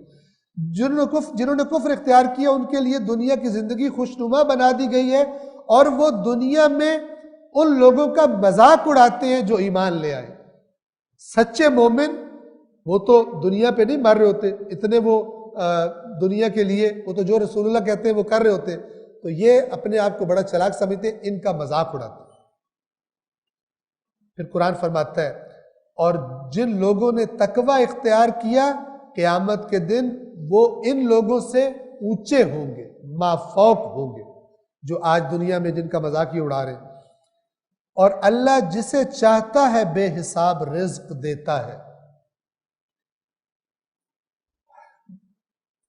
جنہوں نے کفر اختیار کیا ان کے لیے دنیا کی زندگی خوشنما بنا دی گئی ہے، اور وہ دنیا میں ان لوگوں کا مذاق اڑاتے ہیں جو ایمان لے آئے۔ سچے مومن وہ تو دنیا پہ نہیں مر رہے ہوتے، اتنے وہ دنیا کے لیے وہ تو جو رسول اللہ کہتے ہیں وہ کر رہے ہوتے ہیں، تو یہ اپنے آپ کو بڑا چلاک سمجھتے ہیں، ان کا مذاق اڑاتے ہیں۔ پھر قرآن فرماتا ہے اور جن لوگوں نے تقوی اختیار کیا قیامت کے دن وہ ان لوگوں سے اونچے ہوں گے، مافوق ہوں گے، جو آج دنیا میں جن کا مذاق ہی اڑا رہے ہیں۔ اور اللہ جسے چاہتا ہے بے حساب رزق دیتا ہے۔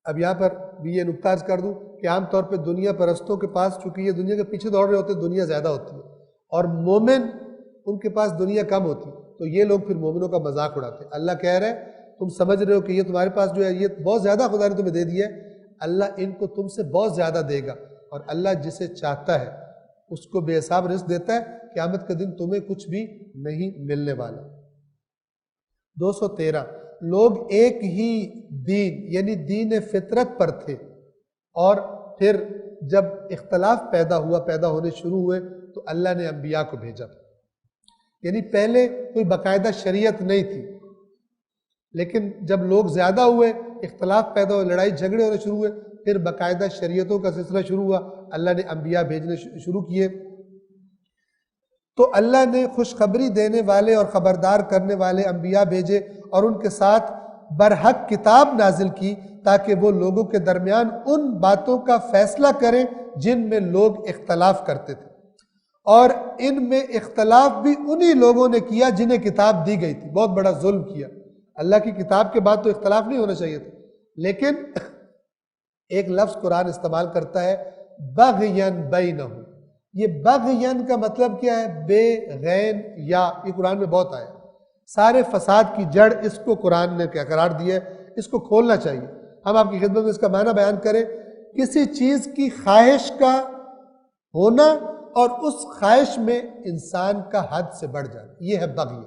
اب یہاں پر بھی یہ نکتہ عرض کر دوں کہ عام طور پہ دنیا پرستوں کے پاس چونکہ یہ دنیا کے پیچھے دوڑ رہے ہوتے ہیں، دنیا زیادہ ہوتی ہے، اور مومن ان کے پاس دنیا کم ہوتی، تو یہ لوگ پھر مومنوں کا مذاق اڑاتے ہیں۔ اللہ کہہ رہے ہیں تم سمجھ رہے ہو کہ یہ تمہارے پاس جو ہے یہ بہت زیادہ خدا نے تمہیں دے دیا ہے، اللہ ان کو تم سے بہت زیادہ دے گا، اور اللہ جسے چاہتا ہے اس کو بے حساب رزق دیتا ہے، قیامت کے دن تمہیں کچھ بھی نہیں ملنے والا۔ 213 لوگ ایک ہی دین یعنی دین فطرت پر تھے، اور پھر جب اختلاف پیدا ہونے شروع ہوئے تو اللہ نے انبیاء کو بھیجا۔ یعنی پہلے کوئی باقاعدہ شریعت نہیں تھی، لیکن جب لوگ زیادہ ہوئے، اختلاف پیدا ہوئے، لڑائی جھگڑے ہونے شروع ہوئے، پھر باقاعدہ شریعتوں کا سلسلہ شروع ہوا، اللہ نے انبیاء بھیجنے شروع کیے۔ تو اللہ نے خوشخبری دینے والے اور خبردار کرنے والے انبیاء بھیجے، اور ان کے ساتھ برحق کتاب نازل کی تاکہ وہ لوگوں کے درمیان ان باتوں کا فیصلہ کریں جن میں لوگ اختلاف کرتے تھے، اور ان میں اختلاف بھی انہی لوگوں نے کیا جنہیں کتاب دی گئی تھی۔ بہت بڑا ظلم کیا۔ اللہ کی کتاب کے بعد تو اختلاف نہیں ہونا چاہیے تھا، لیکن ایک لفظ قرآن استعمال کرتا ہے بغین بینہم۔ یہ بغین کا مطلب کیا ہے؟ بے غین یا، یہ قرآن میں بہت آیا۔ سارے فساد کی جڑ اس کو قرآن نے کیا قرار دیا ہے، اس کو کھولنا چاہیے۔ ہم آپ کی خدمت میں اس کا معنی بیان کریں، کسی چیز کی خواہش کا ہونا اور اس خواہش میں انسان کا حد سے بڑھ جانا، یہ ہے بغی۔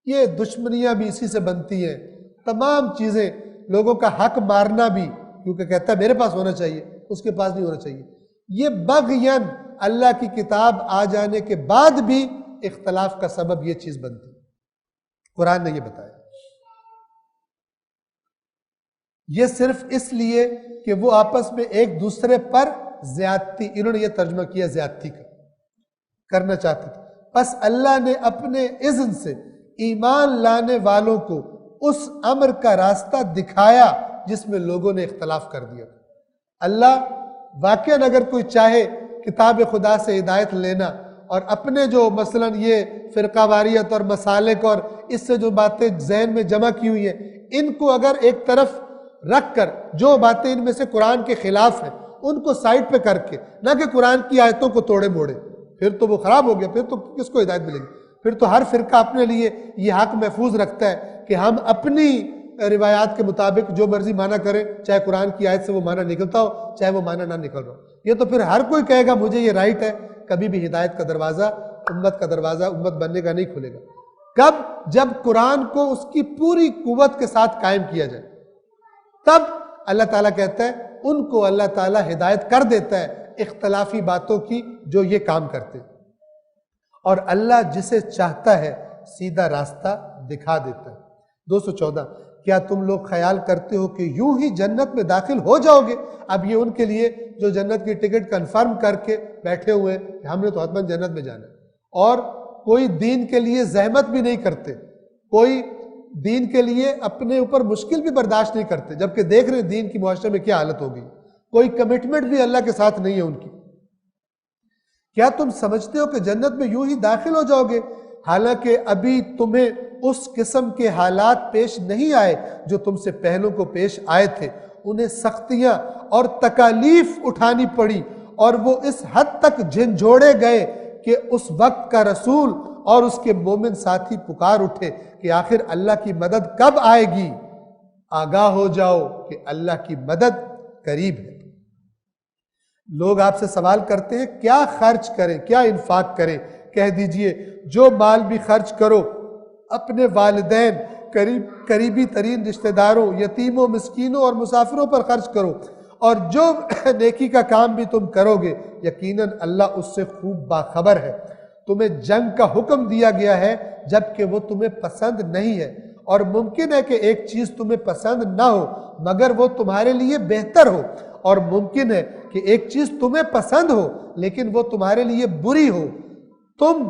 یہ دشمنیاں بھی اسی سے بنتی ہیں، تمام چیزیں، لوگوں کا حق مارنا بھی، کیونکہ کہتا ہے میرے پاس ہونا چاہیے، اس کے پاس نہیں ہونا چاہیے۔ یہ بغین اللہ کی کتاب آ جانے کے بعد بھی اختلاف کا سبب یہ چیز بنتی ہے، قرآن نے یہ بتایا۔ یہ صرف اس لیے کہ وہ آپس میں ایک دوسرے پر زیادتی، انہوں نے یہ ترجمہ کیا زیادتی کا کرنا چاہتے تھے، پس اللہ نے اپنے اذن سے ایمان لانے والوں کو اس امر کا راستہ دکھایا جس میں لوگوں نے اختلاف کر دیا۔ اللہ واقعاً اگر کوئی چاہے کتاب خدا سے ہدایت لینا اور اپنے جو مثلاً یہ فرقہ واریت اور مسالک اور اس سے جو باتیں ذہن میں جمع کی ہوئی ہیں، ان کو اگر ایک طرف رکھ کر جو باتیں ان میں سے قرآن کے خلاف ہیں ان کو سائڈ پہ کر کے، نہ کہ قرآن کی آیتوں کو توڑے موڑے، پھر تو وہ خراب ہو گیا، پھر تو کس کو ہدایت ملے گی؟ پھر تو ہر فرقہ اپنے لیے یہ حق محفوظ رکھتا ہے کہ ہم اپنی روایات کے مطابق جو مرضی معنی کریں، چاہے قرآن کی آیت سے وہ معنی نکلتا ہو چاہے وہ معنی نہ نکل رہا ہو۔ یہ تو پھر ہر کوئی کہے گا مجھے یہ رائٹ ہے، کبھی بھی ہدایت کا دروازہ، امت کا دروازہ امت بننے کا نہیں کھلے گا۔ کب؟ جب قرآن کو اس کی پوری قوت کے ساتھ قائم کیا جائے، تب اللہ تعالیٰ کہتا ہے ان کو اللہ تعالیٰ ہدایت کر دیتا ہے اختلافی باتوں کی جو یہ کام کرتے ہیں، اور اللہ جسے چاہتا ہے سیدھا راستہ دکھا دیتا ہے۔ 214 کیا تم لوگ خیال کرتے ہو کہ یوں ہی جنت میں داخل ہو جاؤ گے؟ اب یہ ان کے لیے جو جنت کی ٹکٹ کنفرم کر کے بیٹھے ہوئے کہ ہم نے تو حتماً جنت میں جانا ہے، اور کوئی دین کے لیے زحمت بھی نہیں کرتے، کوئی دین کے لیے اپنے اوپر مشکل بھی برداشت نہیں کرتے، جبکہ دیکھ رہے ہیں دین کی معاشرے میں کیا حالت ہوگی، کوئی کمٹمنٹ بھی اللہ کے ساتھ نہیں ہے ان کی۔ کیا تم سمجھتے ہو کہ جنت میں یوں ہی داخل ہو جاؤ گے حالانکہ ابھی تمہیں اس قسم کے حالات پیش نہیں آئے جو تم سے پہلوں کو پیش آئے تھے؟ انہیں سختیاں اور تکالیف اٹھانی پڑی اور وہ اس حد تک جھنجھوڑے گئے کہ اس وقت کا رسول اور اس کے مومن ساتھی پکار اٹھے کہ آخر اللہ کی مدد کب آئے گی؟ آگاہ ہو جاؤ کہ اللہ کی مدد قریب ہے۔ لوگ آپ سے سوال کرتے ہیں کیا خرچ کریں، کیا انفاق کریں؟ کہہ دیجئے جو مال بھی خرچ کرو اپنے والدین، قریبی ترین رشتہ داروں، یتیموں، مسکینوں اور مسافروں پر خرچ کرو، اور جو نیکی کا کام بھی تم کرو گے یقیناً اللہ اس سے خوب باخبر ہے۔ تمہیں جنگ کا حکم دیا گیا ہے جبکہ وہ تمہیں پسند نہیں ہے، اور ممکن ہے کہ ایک چیز تمہیں پسند نہ ہو مگر وہ تمہارے لیے بہتر ہو، اور ممکن ہے کہ ایک چیز تمہیں پسند ہو لیکن وہ تمہارے لیے بری ہو۔ تم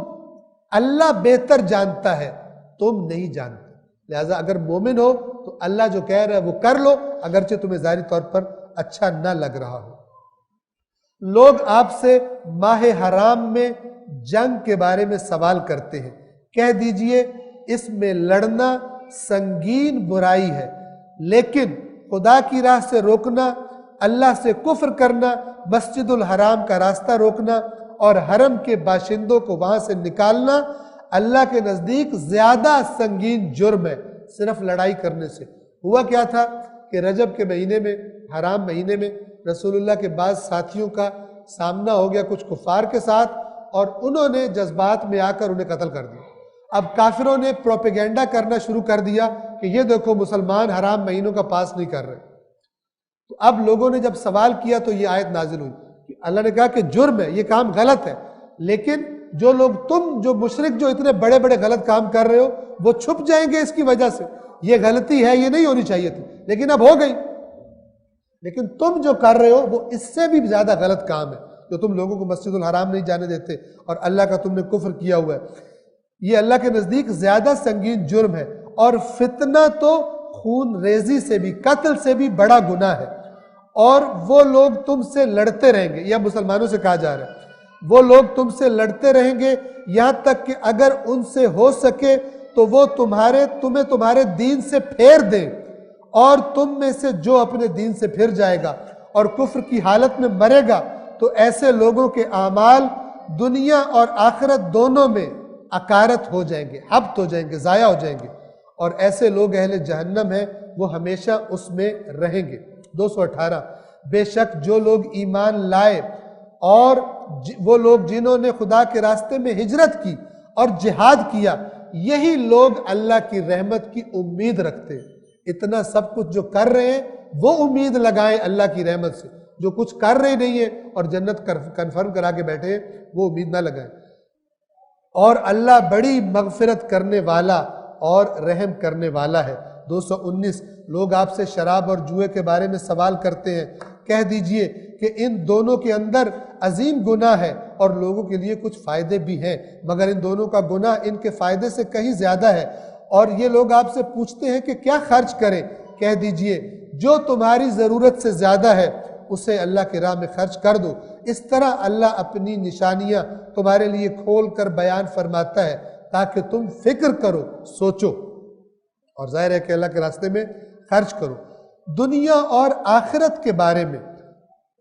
اللہ بہتر جانتا ہے، تم نہیں جانتے، لہذا اگر مومن ہو تو اللہ جو کہہ رہا ہے وہ کر لو اگرچہ تمہیں ظاہری طور پر اچھا نہ لگ رہا ہو۔ لوگ آپ سے ماہ حرام میں جنگ کے بارے میں سوال کرتے ہیں، کہہ دیجئے اس میں لڑنا سنگین برائی ہے، لیکن خدا کی راہ سے روکنا، اللہ سے کفر کرنا، مسجد الحرام کا راستہ روکنا اور حرم کے باشندوں کو وہاں سے نکالنا اللہ کے نزدیک زیادہ سنگین جرم ہے صرف لڑائی کرنے سے۔ ہوا کیا تھا کہ رجب کے مہینے میں، حرام مہینے میں، رسول اللہ کے بعض ساتھیوں کا سامنا ہو گیا کچھ کفار کے ساتھ، اور انہوں نے جذبات میں آ کر انہیں قتل کر دیا۔ اب کافروں نے پروپیگنڈا کرنا شروع کر دیا کہ یہ دیکھو مسلمان حرام مہینوں کا پاس نہیں کر رہے۔ تو اب لوگوں نے جب سوال کیا تو یہ آیت نازل ہوئی کہ اللہ نے کہا کہ جرم ہے، یہ کام غلط ہے، لیکن جو لوگ تم جو مشرک جو اتنے بڑے بڑے غلط کام کر رہے ہو وہ چھپ جائیں گے اس کی وجہ سے، یہ غلطی ہے، یہ نہیں ہونی چاہیے تھی لیکن اب ہو گئی، لیکن تم جو کر رہے ہو وہ اس سے بھی زیادہ غلط کام ہے جو تم لوگوں کو مسجد الحرام نہیں جانے دیتے اور اللہ کا تم نے کفر کیا ہوا ہے، یہ اللہ کے نزدیک زیادہ سنگین جرم ہے، اور فتنہ تو خون ریزی سے بھی، قتل سے بھی بڑا گناہ ہے، اور وہ لوگ تم سے لڑتے رہیں گے، یا مسلمانوں سے کہا جا رہا ہے وہ لوگ تم سے لڑتے رہیں گے یہاں تک کہ اگر ان سے ہو سکے تو وہ تمہیں تمہارے دین سے پھیر دیں، اور تم میں سے جو اپنے دین سے پھر جائے گا اور کفر کی حالت میں مرے گا تو ایسے لوگوں کے اعمال دنیا اور آخرت دونوں میں اکارت ہو جائیں گے، حبط ہو جائیں گے، ضائع ہو جائیں گے، اور ایسے لوگ اہل جہنم ہیں، وہ ہمیشہ اس میں رہیں گے۔ 218 بے شک جو لوگ ایمان لائے اور وہ لوگ جنہوں نے خدا کے راستے میں ہجرت کی اور جہاد کیا، یہی لوگ اللہ کی رحمت کی امید رکھتے ہیں۔ اتنا سب کچھ جو کر رہے ہیں وہ امید لگائیں اللہ کی رحمت سے، جو کچھ کر رہے نہیں ہیں اور جنت کنفرم کرا کے بیٹھے ہیں وہ امید نہ لگائیں۔ اور اللہ بڑی مغفرت کرنے والا اور رحم کرنے والا ہے۔ 219 لوگ آپ سے شراب اور جوئے کے بارے میں سوال کرتے ہیں، کہہ دیجئے کہ ان دونوں کے اندر عظیم گناہ ہے اور لوگوں کے لیے کچھ فائدے بھی ہیں، مگر ان دونوں کا گناہ ان کے فائدے سے کہیں زیادہ ہے۔ اور یہ لوگ آپ سے پوچھتے ہیں کہ کیا خرچ کریں، کہہ دیجئے جو تمہاری ضرورت سے زیادہ ہے اسے اللہ کی راہ میں خرچ کر دو۔ اس طرح اللہ اپنی نشانیاں تمہارے لیے کھول کر بیان فرماتا ہے تاکہ تم فکر کرو، سوچو، اور ظاہر ہے کہ اللہ کے راستے میں خرچ کرو۔ دنیا اور آخرت کے بارے میں،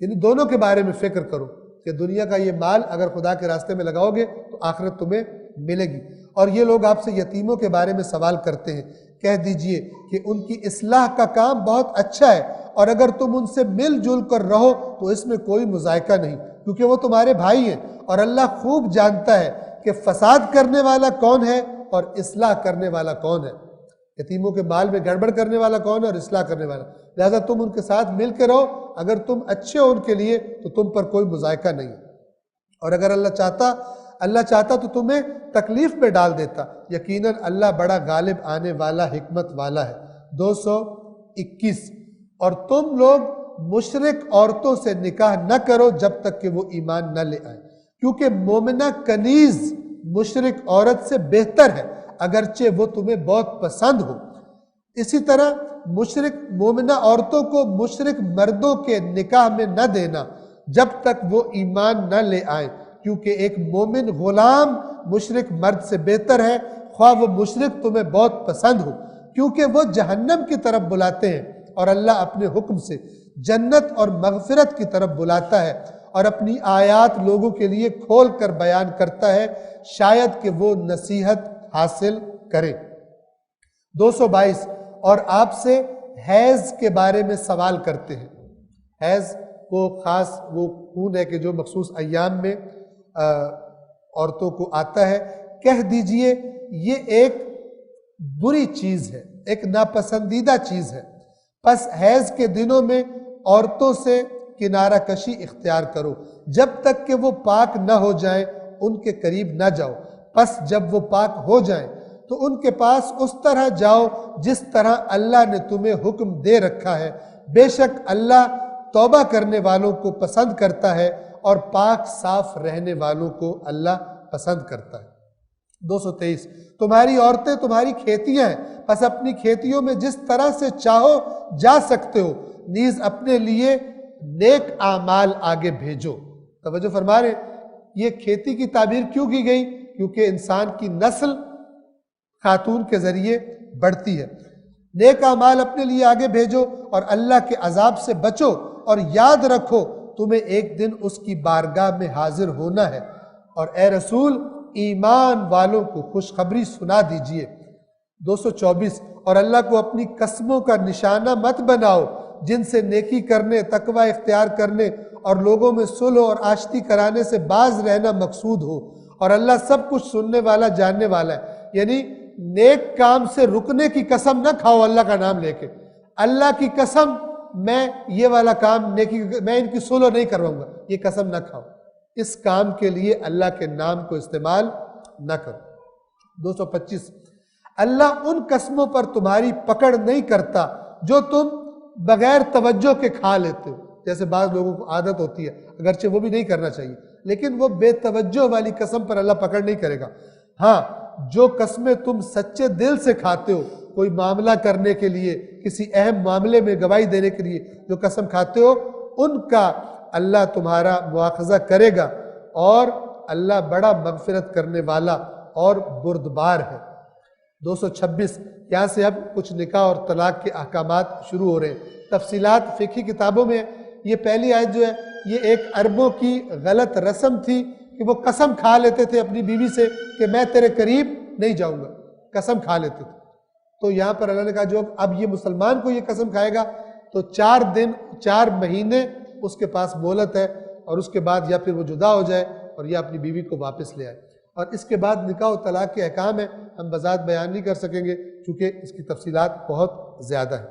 یعنی دونوں کے بارے میں فکر کرو کہ دنیا کا یہ مال اگر خدا کے راستے میں لگاؤ گے تو آخرت تمہیں ملے گی۔ اور یہ لوگ آپ سے یتیموں کے بارے میں سوال کرتے ہیں، کہہ دیجئے کہ ان کی اصلاح کا کام بہت اچھا ہے، اور اگر تم ان سے مل جل کر رہو تو اس میں کوئی مذائقہ نہیں، کیونکہ وہ تمہارے بھائی ہیں، اور اللہ خوب جانتا ہے کہ فساد کرنے والا کون ہے اور اصلاح کرنے والا کون ہے، یتیموں کے مال میں گڑبڑ کرنے والا کون ہے اور اصلاح کرنے والا۔ لہذا تم ان کے ساتھ مل کے رہو، اگر تم اچھے ہو ان کے لیے تو تم پر کوئی مذائقہ نہیں، اور اگر اللہ چاہتا تو تمہیں تکلیف میں ڈال دیتا، یقیناً اللہ بڑا غالب آنے والا، حکمت والا ہے۔ 221 اور تم لوگ مشرک عورتوں سے نکاح نہ کرو جب تک کہ وہ ایمان نہ لے آئیں، کیونکہ مومنہ کنیز مشرک عورت سے بہتر ہے اگرچہ وہ تمہیں بہت پسند ہو۔ اسی طرح مشرک مومنہ عورتوں کو مشرک مردوں کے نکاح میں نہ دینا جب تک وہ ایمان نہ لے آئیں، کیونکہ ایک مومن غلام مشرک مرد سے بہتر ہے، خواہ وہ مشرک تمہیں بہت پسند ہو، کیونکہ وہ جہنم کی طرف بلاتے ہیں اور اللہ اپنے حکم سے جنت اور مغفرت کی طرف بلاتا ہے، اور اپنی آیات لوگوں کے لیے کھول کر بیان کرتا ہے شاید کہ وہ نصیحت حاصل کریں۔ 222 اور آپ سے حیض کے بارے میں سوال کرتے ہیں۔ حیض وہ خاص وہ خون ہے کہ جو مخصوص ایام میں عورتوں کو آتا ہے، کہہ دیجئے یہ ایک بری چیز ہے، ایک ناپسندیدہ چیز ہے، پس حیض کے دنوں میں عورتوں سے کنارہ کشی اختیار کرو، جب تک کہ وہ پاک نہ ہو جائیں ان کے قریب نہ جاؤ، پس جب وہ پاک ہو جائیں تو ان کے پاس اس طرح جاؤ جس طرح اللہ نے تمہیں حکم دے رکھا ہے، بے شک اللہ توبہ کرنے والوں کو پسند کرتا ہے اور پاک صاف رہنے والوں کو اللہ پسند کرتا ہے۔ 223 تمہاری عورتیں تمہاری کھیتیاں ہیں، پس اپنی کھیتیوں میں جس طرح سے چاہو جا سکتے ہو، نیز اپنے لیے نیک اعمال آگے بھیجو۔ توجہ فرما رہے یہ کھیتی کی تعبیر کیوں کی گئی؟ کیونکہ انسان کی نسل خاتون کے ذریعے بڑھتی ہے۔ نیک اعمال اپنے لیے آگے بھیجو اور اللہ کے عذاب سے بچو، اور یاد رکھو تمہیں ایک دن اس کی بارگاہ میں حاضر ہونا ہے، اور اے رسول ایمان والوں کو خوشخبری سنا دیجئے۔ 224 اور اللہ کو اپنی قسموں کا نشانہ مت بناؤ جن سے نیکی کرنے، تقوی اختیار کرنے اور لوگوں میں صلح اور آشتی کرانے سے باز رہنا مقصود ہو، اور اللہ سب کچھ سننے والا، جاننے والا ہے۔ یعنی نیک کام سے رکنے کی قسم نہ کھاؤ اللہ کا نام لے کے، اللہ کی قسم میں یہ والا کام نیکی میں ان کی صلح نہیں کرواؤں گا، یہ قسم نہ کھاؤ، اس کام کے لیے اللہ کے نام کو استعمال نہ کرو۔ 225 اللہ ان قسموں پر تمہاری پکڑ نہیں کرتا جو تم بغیر توجہ کے کھا لیتے ہو، جیسے بعض لوگوں کو عادت ہوتی ہے، اگرچہ وہ بھی نہیں کرنا چاہیے، لیکن وہ بے توجہ والی قسم پر اللہ پکڑ نہیں کرے گا۔ ہاں جو قسمیں تم سچے دل سے کھاتے ہو کوئی معاملہ کرنے کے لیے، کسی اہم معاملے میں گواہی دینے کے لیے جو قسم کھاتے ہو، ان کا اللہ تمہارا مواخذہ کرے گا، اور اللہ بڑا مغفرت کرنے والا اور بردبار ہے۔ 226 یہاں سے اب کچھ نکاح اور طلاق کے احکامات شروع ہو رہے ہیں۔ تفصیلات فقہی کتابوں میں یہ پہلی آیت جو ہے یہ ایک عربوں کی غلط رسم تھی کہ وہ قسم کھا لیتے تھے اپنی بیوی سے کہ میں تیرے قریب نہیں جاؤں گا، قسم کھا لیتے تھے۔ تو یہاں پر اللہ نے کہا جو اب یہ مسلمان کو یہ قسم کھائے گا تو 4 دن 4 مہینے اس کے پاس مہلت ہے، اور اس کے بعد یا پھر وہ جدا ہو جائے اور یا اپنی بیوی کو واپس لے آئے۔ اور اس کے بعد نکاح و طلاق کے احکام ہیں، ہم بذات بیان نہیں کر سکیں گے چونکہ اس کی تفصیلات بہت زیادہ ہیں۔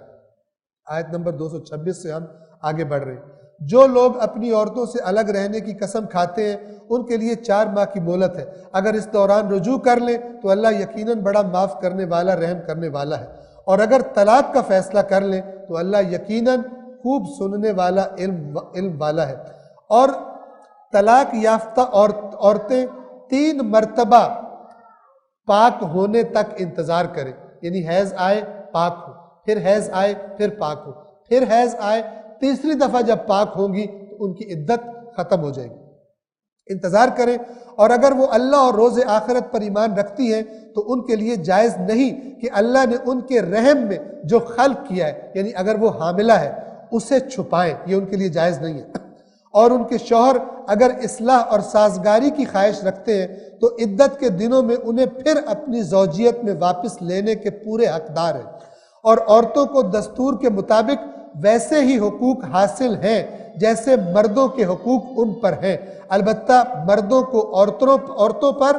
آیت نمبر 226 سے ہم آگے بڑھ رہے ہیں۔ جو لوگ اپنی عورتوں سے الگ رہنے کی قسم کھاتے ہیں ان کے لیے 4 ماہ کی مہلت ہے، اگر اس دوران رجوع کر لیں تو اللہ یقیناً بڑا معاف کرنے والا، رحم کرنے والا ہے، اور اگر طلاق کا فیصلہ کر لیں تو اللہ یقیناً خوب سننے والا، علم والا ہے۔ اور طلاق یافتہ عورتیں 3 مرتبہ پاک ہونے تک انتظار کریں، یعنی حیض آئے پاک ہو، پھر حیض آئے پھر پاک ہو، پھر حیض آئے، تیسری دفعہ جب پاک ہوں گی تو ان کی عدت ختم ہو جائے گی، انتظار کریں۔ اور اگر وہ اللہ اور روز آخرت پر ایمان رکھتی ہیں تو ان کے لیے جائز نہیں کہ اللہ نے ان کے رحم میں جو خلق کیا ہے، یعنی اگر وہ حاملہ ہے اسے چھپائیں، یہ ان کے لیے جائز نہیں ہے۔ اور ان کے شوہر اگر اصلاح اور سازگاری کی خواہش رکھتے ہیں تو عدت کے دنوں میں انہیں پھر اپنی زوجیت میں واپس لینے کے پورے حقدار ہیں، اور عورتوں کو دستور کے مطابق ویسے ہی حقوق حاصل ہیں جیسے مردوں کے حقوق ان پر ہیں، البتہ مردوں کو عورتوں پر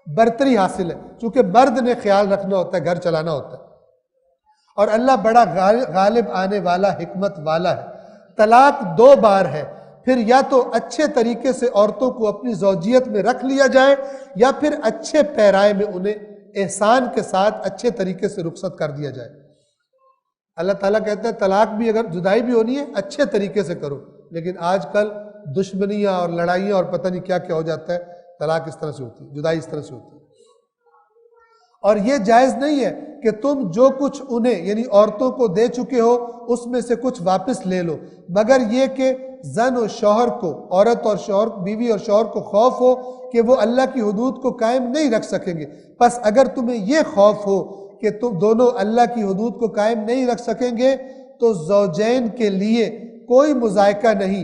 برتری حاصل ہے، چونکہ مرد نے خیال رکھنا ہوتا ہے، گھر چلانا ہوتا ہے، اور اللہ بڑا غالب آنے والا، حکمت والا ہے۔ طلاق 2 بار ہے، پھر یا تو اچھے طریقے سے عورتوں کو اپنی زوجیت میں رکھ لیا جائے یا پھر اچھے پیرائے میں انہیں احسان کے ساتھ اچھے طریقے سے رخصت کر دیا جائے۔ اللہ تعالیٰ کہتا ہے طلاق بھی اگر جدائی بھی ہونی ہے اچھے طریقے سے کرو، لیکن آج کل دشمنیاں اور لڑائیاں اور پتہ نہیں کیا کیا ہو جاتا ہے، طلاق اس طرح سے ہوتی ہے، جدائی اس طرح سے ہوتی ہے۔ اور یہ جائز نہیں ہے کہ تم جو کچھ انہیں یعنی عورتوں کو دے چکے ہو اس میں سے کچھ واپس لے لو، مگر یہ کہ زن و شوہر کو، عورت اور شوہر، بیوی اور شوہر کو خوف ہو کہ وہ اللہ کی حدود کو قائم نہیں رکھ سکیں گے۔ پس اگر تمہیں یہ خوف ہو کہ تم دونوں اللہ کی حدود کو قائم نہیں رکھ سکیں گے تو زوجین کے لیے کوئی مذائقہ نہیں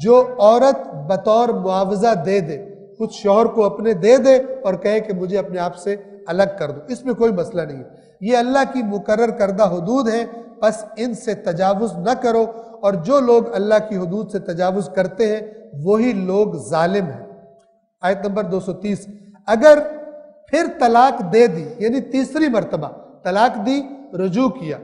جو عورت بطور معاوضہ دے دے، کچھ شوہر کو اپنے دے دے اور کہے کہ مجھے اپنے آپ سے الگ کر دو، اس میں کوئی مسئلہ نہیں ہے۔ یہ اللہ کی مقرر کردہ حدود ہیں، پس ان سے تجاوز نہ کرو، اور جو لوگ اللہ کی حدود سے تجاوز کرتے ہیں وہی لوگ ظالم ہیں۔ آیت نمبر 230 اگر پھر طلاق دے دی، یعنی تیسری مرتبہ طلاق دی، رجوع کیا،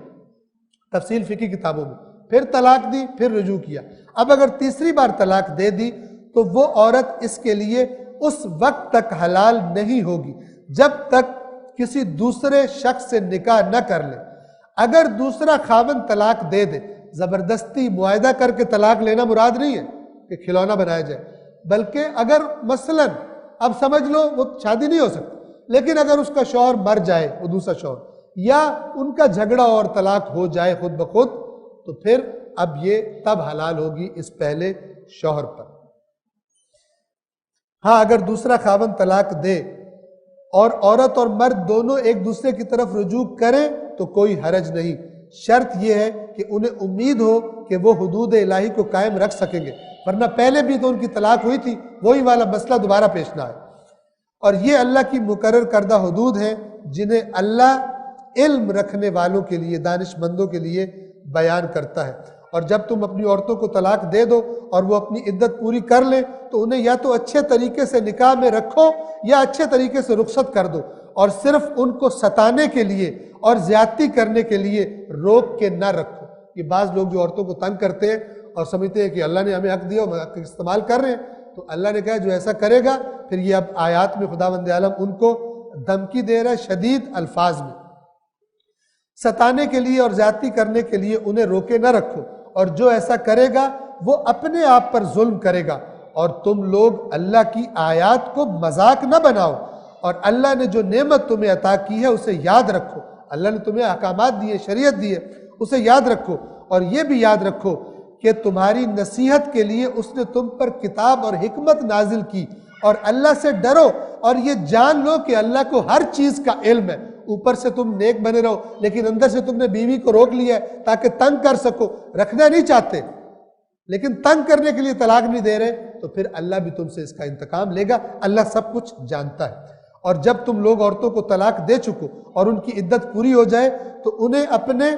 تفصیل فقہی کتابوں میں، پھر طلاق دی، پھر رجوع کیا، اب اگر تیسری بار طلاق دے دی تو وہ عورت اس کے لیے اس وقت تک حلال نہیں ہوگی جب تک کسی دوسرے شخص سے نکاح نہ کر لے۔ اگر دوسرا خاوند طلاق دے دے، زبردستی معاہدہ کر کے طلاق لینا مراد نہیں ہے کہ کھلونا بنایا جائے، بلکہ اگر مثلاً اب سمجھ لو وہ شادی نہیں ہو سکتی، لیکن اگر اس کا شوہر مر جائے، وہ دوسرا شوہر، یا ان کا جھگڑا اور طلاق ہو جائے خود بخود، تو پھر اب یہ تب حلال ہوگی اس پہلے شوہر پر۔ ہاں اگر دوسرا خاوند طلاق دے اور عورت اور مرد دونوں ایک دوسرے کی طرف رجوع کریں تو کوئی حرج نہیں، شرط یہ ہے کہ انہیں امید ہو کہ وہ حدود الہی کو قائم رکھ سکیں گے، ورنہ پہلے بھی تو ان کی طلاق ہوئی تھی، وہی والا مسئلہ دوبارہ پیش نہ آئے۔ اور یہ اللہ کی مقرر کردہ حدود ہیں جنہیں اللہ علم رکھنے والوں کے لیے، دانش مندوں کے لیے بیان کرتا ہے۔ اور جب تم اپنی عورتوں کو طلاق دے دو اور وہ اپنی عدت پوری کر لیں تو انہیں یا تو اچھے طریقے سے نکاح میں رکھو یا اچھے طریقے سے رخصت کر دو، اور صرف ان کو ستانے کے لیے اور زیادتی کرنے کے لیے روک کے نہ رکھو۔ یہ بعض لوگ جو عورتوں کو تنگ کرتے ہیں اور سمجھتے ہیں کہ اللہ نے ہمیں حق دیا اور حق استعمال کر رہے ہیں، تو اللہ نے کہا جو ایسا کرے گا، پھر یہ اب آیات میں خداوند عالم ان کو دھمکی دے رہا ہے شدید الفاظ میں، ستانے کے لیے اور زیادتی کرنے کے لیے انہیں روکے نہ رکھو، اور جو ایسا کرے گا وہ اپنے آپ پر ظلم کرے گا، اور تم لوگ اللہ کی آیات کو مذاق نہ بناؤ، اور اللہ نے جو نعمت تمہیں عطا کی ہے اسے یاد رکھو، اللہ نے تمہیں احکامات دیے، شریعت دی ہے، اسے یاد رکھو۔ اور یہ بھی یاد رکھو کہ تمہاری نصیحت کے لیے اس نے تم پر کتاب اور حکمت نازل کی، اور اللہ سے ڈرو اور یہ جان لو کہ اللہ کو ہر چیز کا علم ہے۔ اوپر سے تم نیک بنے رہو، لیکن اندر سے تم نے بیوی کو روک لیا ہے تاکہ تنگ کر سکو، رکھنا نہیں چاہتے لیکن تنگ کرنے کے لیے طلاق نہیں دے رہے، تو پھر اللہ بھی تم سے اس کا انتقام لے گا، اللہ سب کچھ جانتا ہے۔ اور جب تم لوگ عورتوں کو طلاق دے چکو اور ان کی عدت پوری ہو جائے تو انہیں اپنے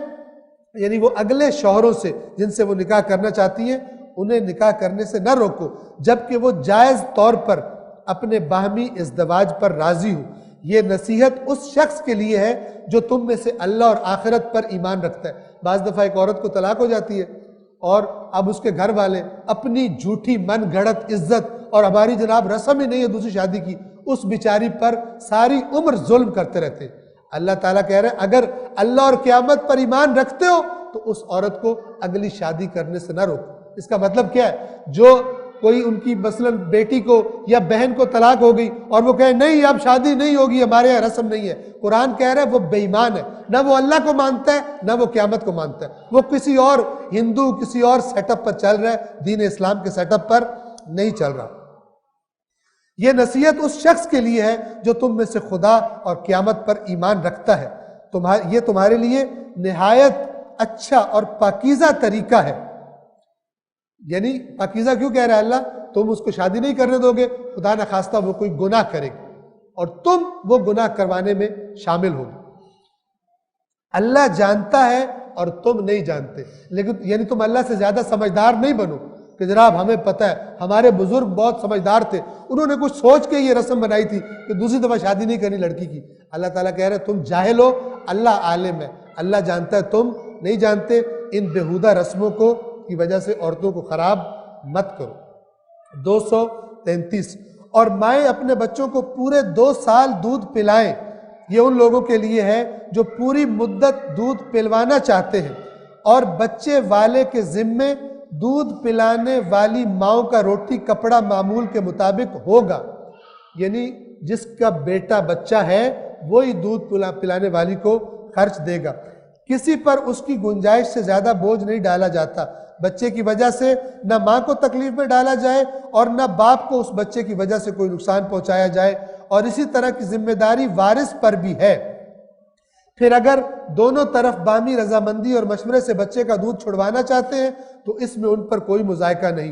یعنی وہ اگلے شوہروں سے جن سے وہ نکاح کرنا چاہتی ہیں انہیں نکاح کرنے سے نہ روکو جبکہ وہ جائز طور پر اپنے باہمی ازدواج پر راضی ہو۔ یہ نصیحت اس شخص کے لیے ہے جو تم میں سے اللہ اور آخرت پر ایمان رکھتا ہے۔ بعض دفعہ ایک عورت کو طلاق ہو جاتی ہے اور اب اس کے گھر والے اپنی جھوٹی من گھڑت عزت اور ہماری جناب رسم ہی نہیں ہے دوسری شادی کی، اس بیچاری پر ساری عمر ظلم کرتے رہتے ہیں۔ اللہ تعالیٰ کہہ رہے ہیں اگر اللہ اور قیامت پر ایمان رکھتے ہو تو اس عورت کو اگلی شادی کرنے سے نہ روکو۔ اس کا مطلب کیا ہے؟ جو کوئی ان کی مثلا بیٹی کو یا بہن کو طلاق ہو گئی اور وہ کہے نہیں اب شادی نہیں ہوگی، ہمارے یہاں رسم نہیں ہے، قرآن کہہ رہا ہے وہ بے ایمان ہے، نہ وہ اللہ کو مانتا ہے نہ وہ قیامت کو مانتا ہے، وہ کسی اور ہندو کسی اور سیٹ اپ پر چل رہا ہے، دین اسلام کے سیٹ اپ پر نہیں چل رہا۔ یہ نصیحت اس شخص کے لیے ہے جو تم میں سے خدا اور قیامت پر ایمان رکھتا ہے، یہ تمہارے لیے نہایت اچھا اور پاکیزہ طریقہ ہے۔ یعنی پاکیزہ کیوں کہہ رہا ہے اللہ؟ تم اس کو شادی نہیں کرنے دو گے، خدا نخواستہ وہ کوئی گناہ کرے گا اور تم وہ گناہ کروانے میں شامل ہوگے۔ اللہ جانتا ہے اور تم نہیں جانتے، لیکن یعنی تم اللہ سے زیادہ سمجھدار نہیں بنو کہ جناب ہمیں پتہ ہے، ہمارے بزرگ بہت سمجھدار تھے، انہوں نے کچھ سوچ کے یہ رسم بنائی تھی کہ دوسری دفعہ شادی نہیں کرنی لڑکی کی۔ اللہ تعالیٰ کہہ رہے ہیں تم جاہل ہو، اللہ عالم ہے، اللہ جانتا ہے تم نہیں جانتے۔ ان بےہودہ رسموں کی وجہ سے عورتوں کو خراب مت کرو۔ 233 اور مائیں اپنے بچوں کو پورے 2 سال دودھ پلائیں، یہ ان لوگوں کے لیے ہے جو پوری مدت دودھ پلوانا چاہتے ہیں، اور بچے والے کے ذمے دودھ پلانے والی ماؤں کا روٹی کپڑا معمول کے مطابق ہوگا، یعنی جس کا بیٹا بچہ ہے وہی دودھ پلانے والی کو خرچ دے گا۔ کسی پر اس کی گنجائش سے زیادہ بوجھ نہیں ڈالا جاتا، بچے کی وجہ سے نہ ماں کو تکلیف میں ڈالا جائے اور نہ باپ کو اس بچے کی وجہ سے کوئی نقصان پہنچایا جائے، اور اسی طرح کی ذمہ داری وارث پر بھی ہے۔ پھر اگر دونوں طرف باہمی رضامندی اور مشورے سے بچے کا دودھ چھڑوانا چاہتے ہیں تو اس میں ان پر کوئی مذائقہ نہیں۔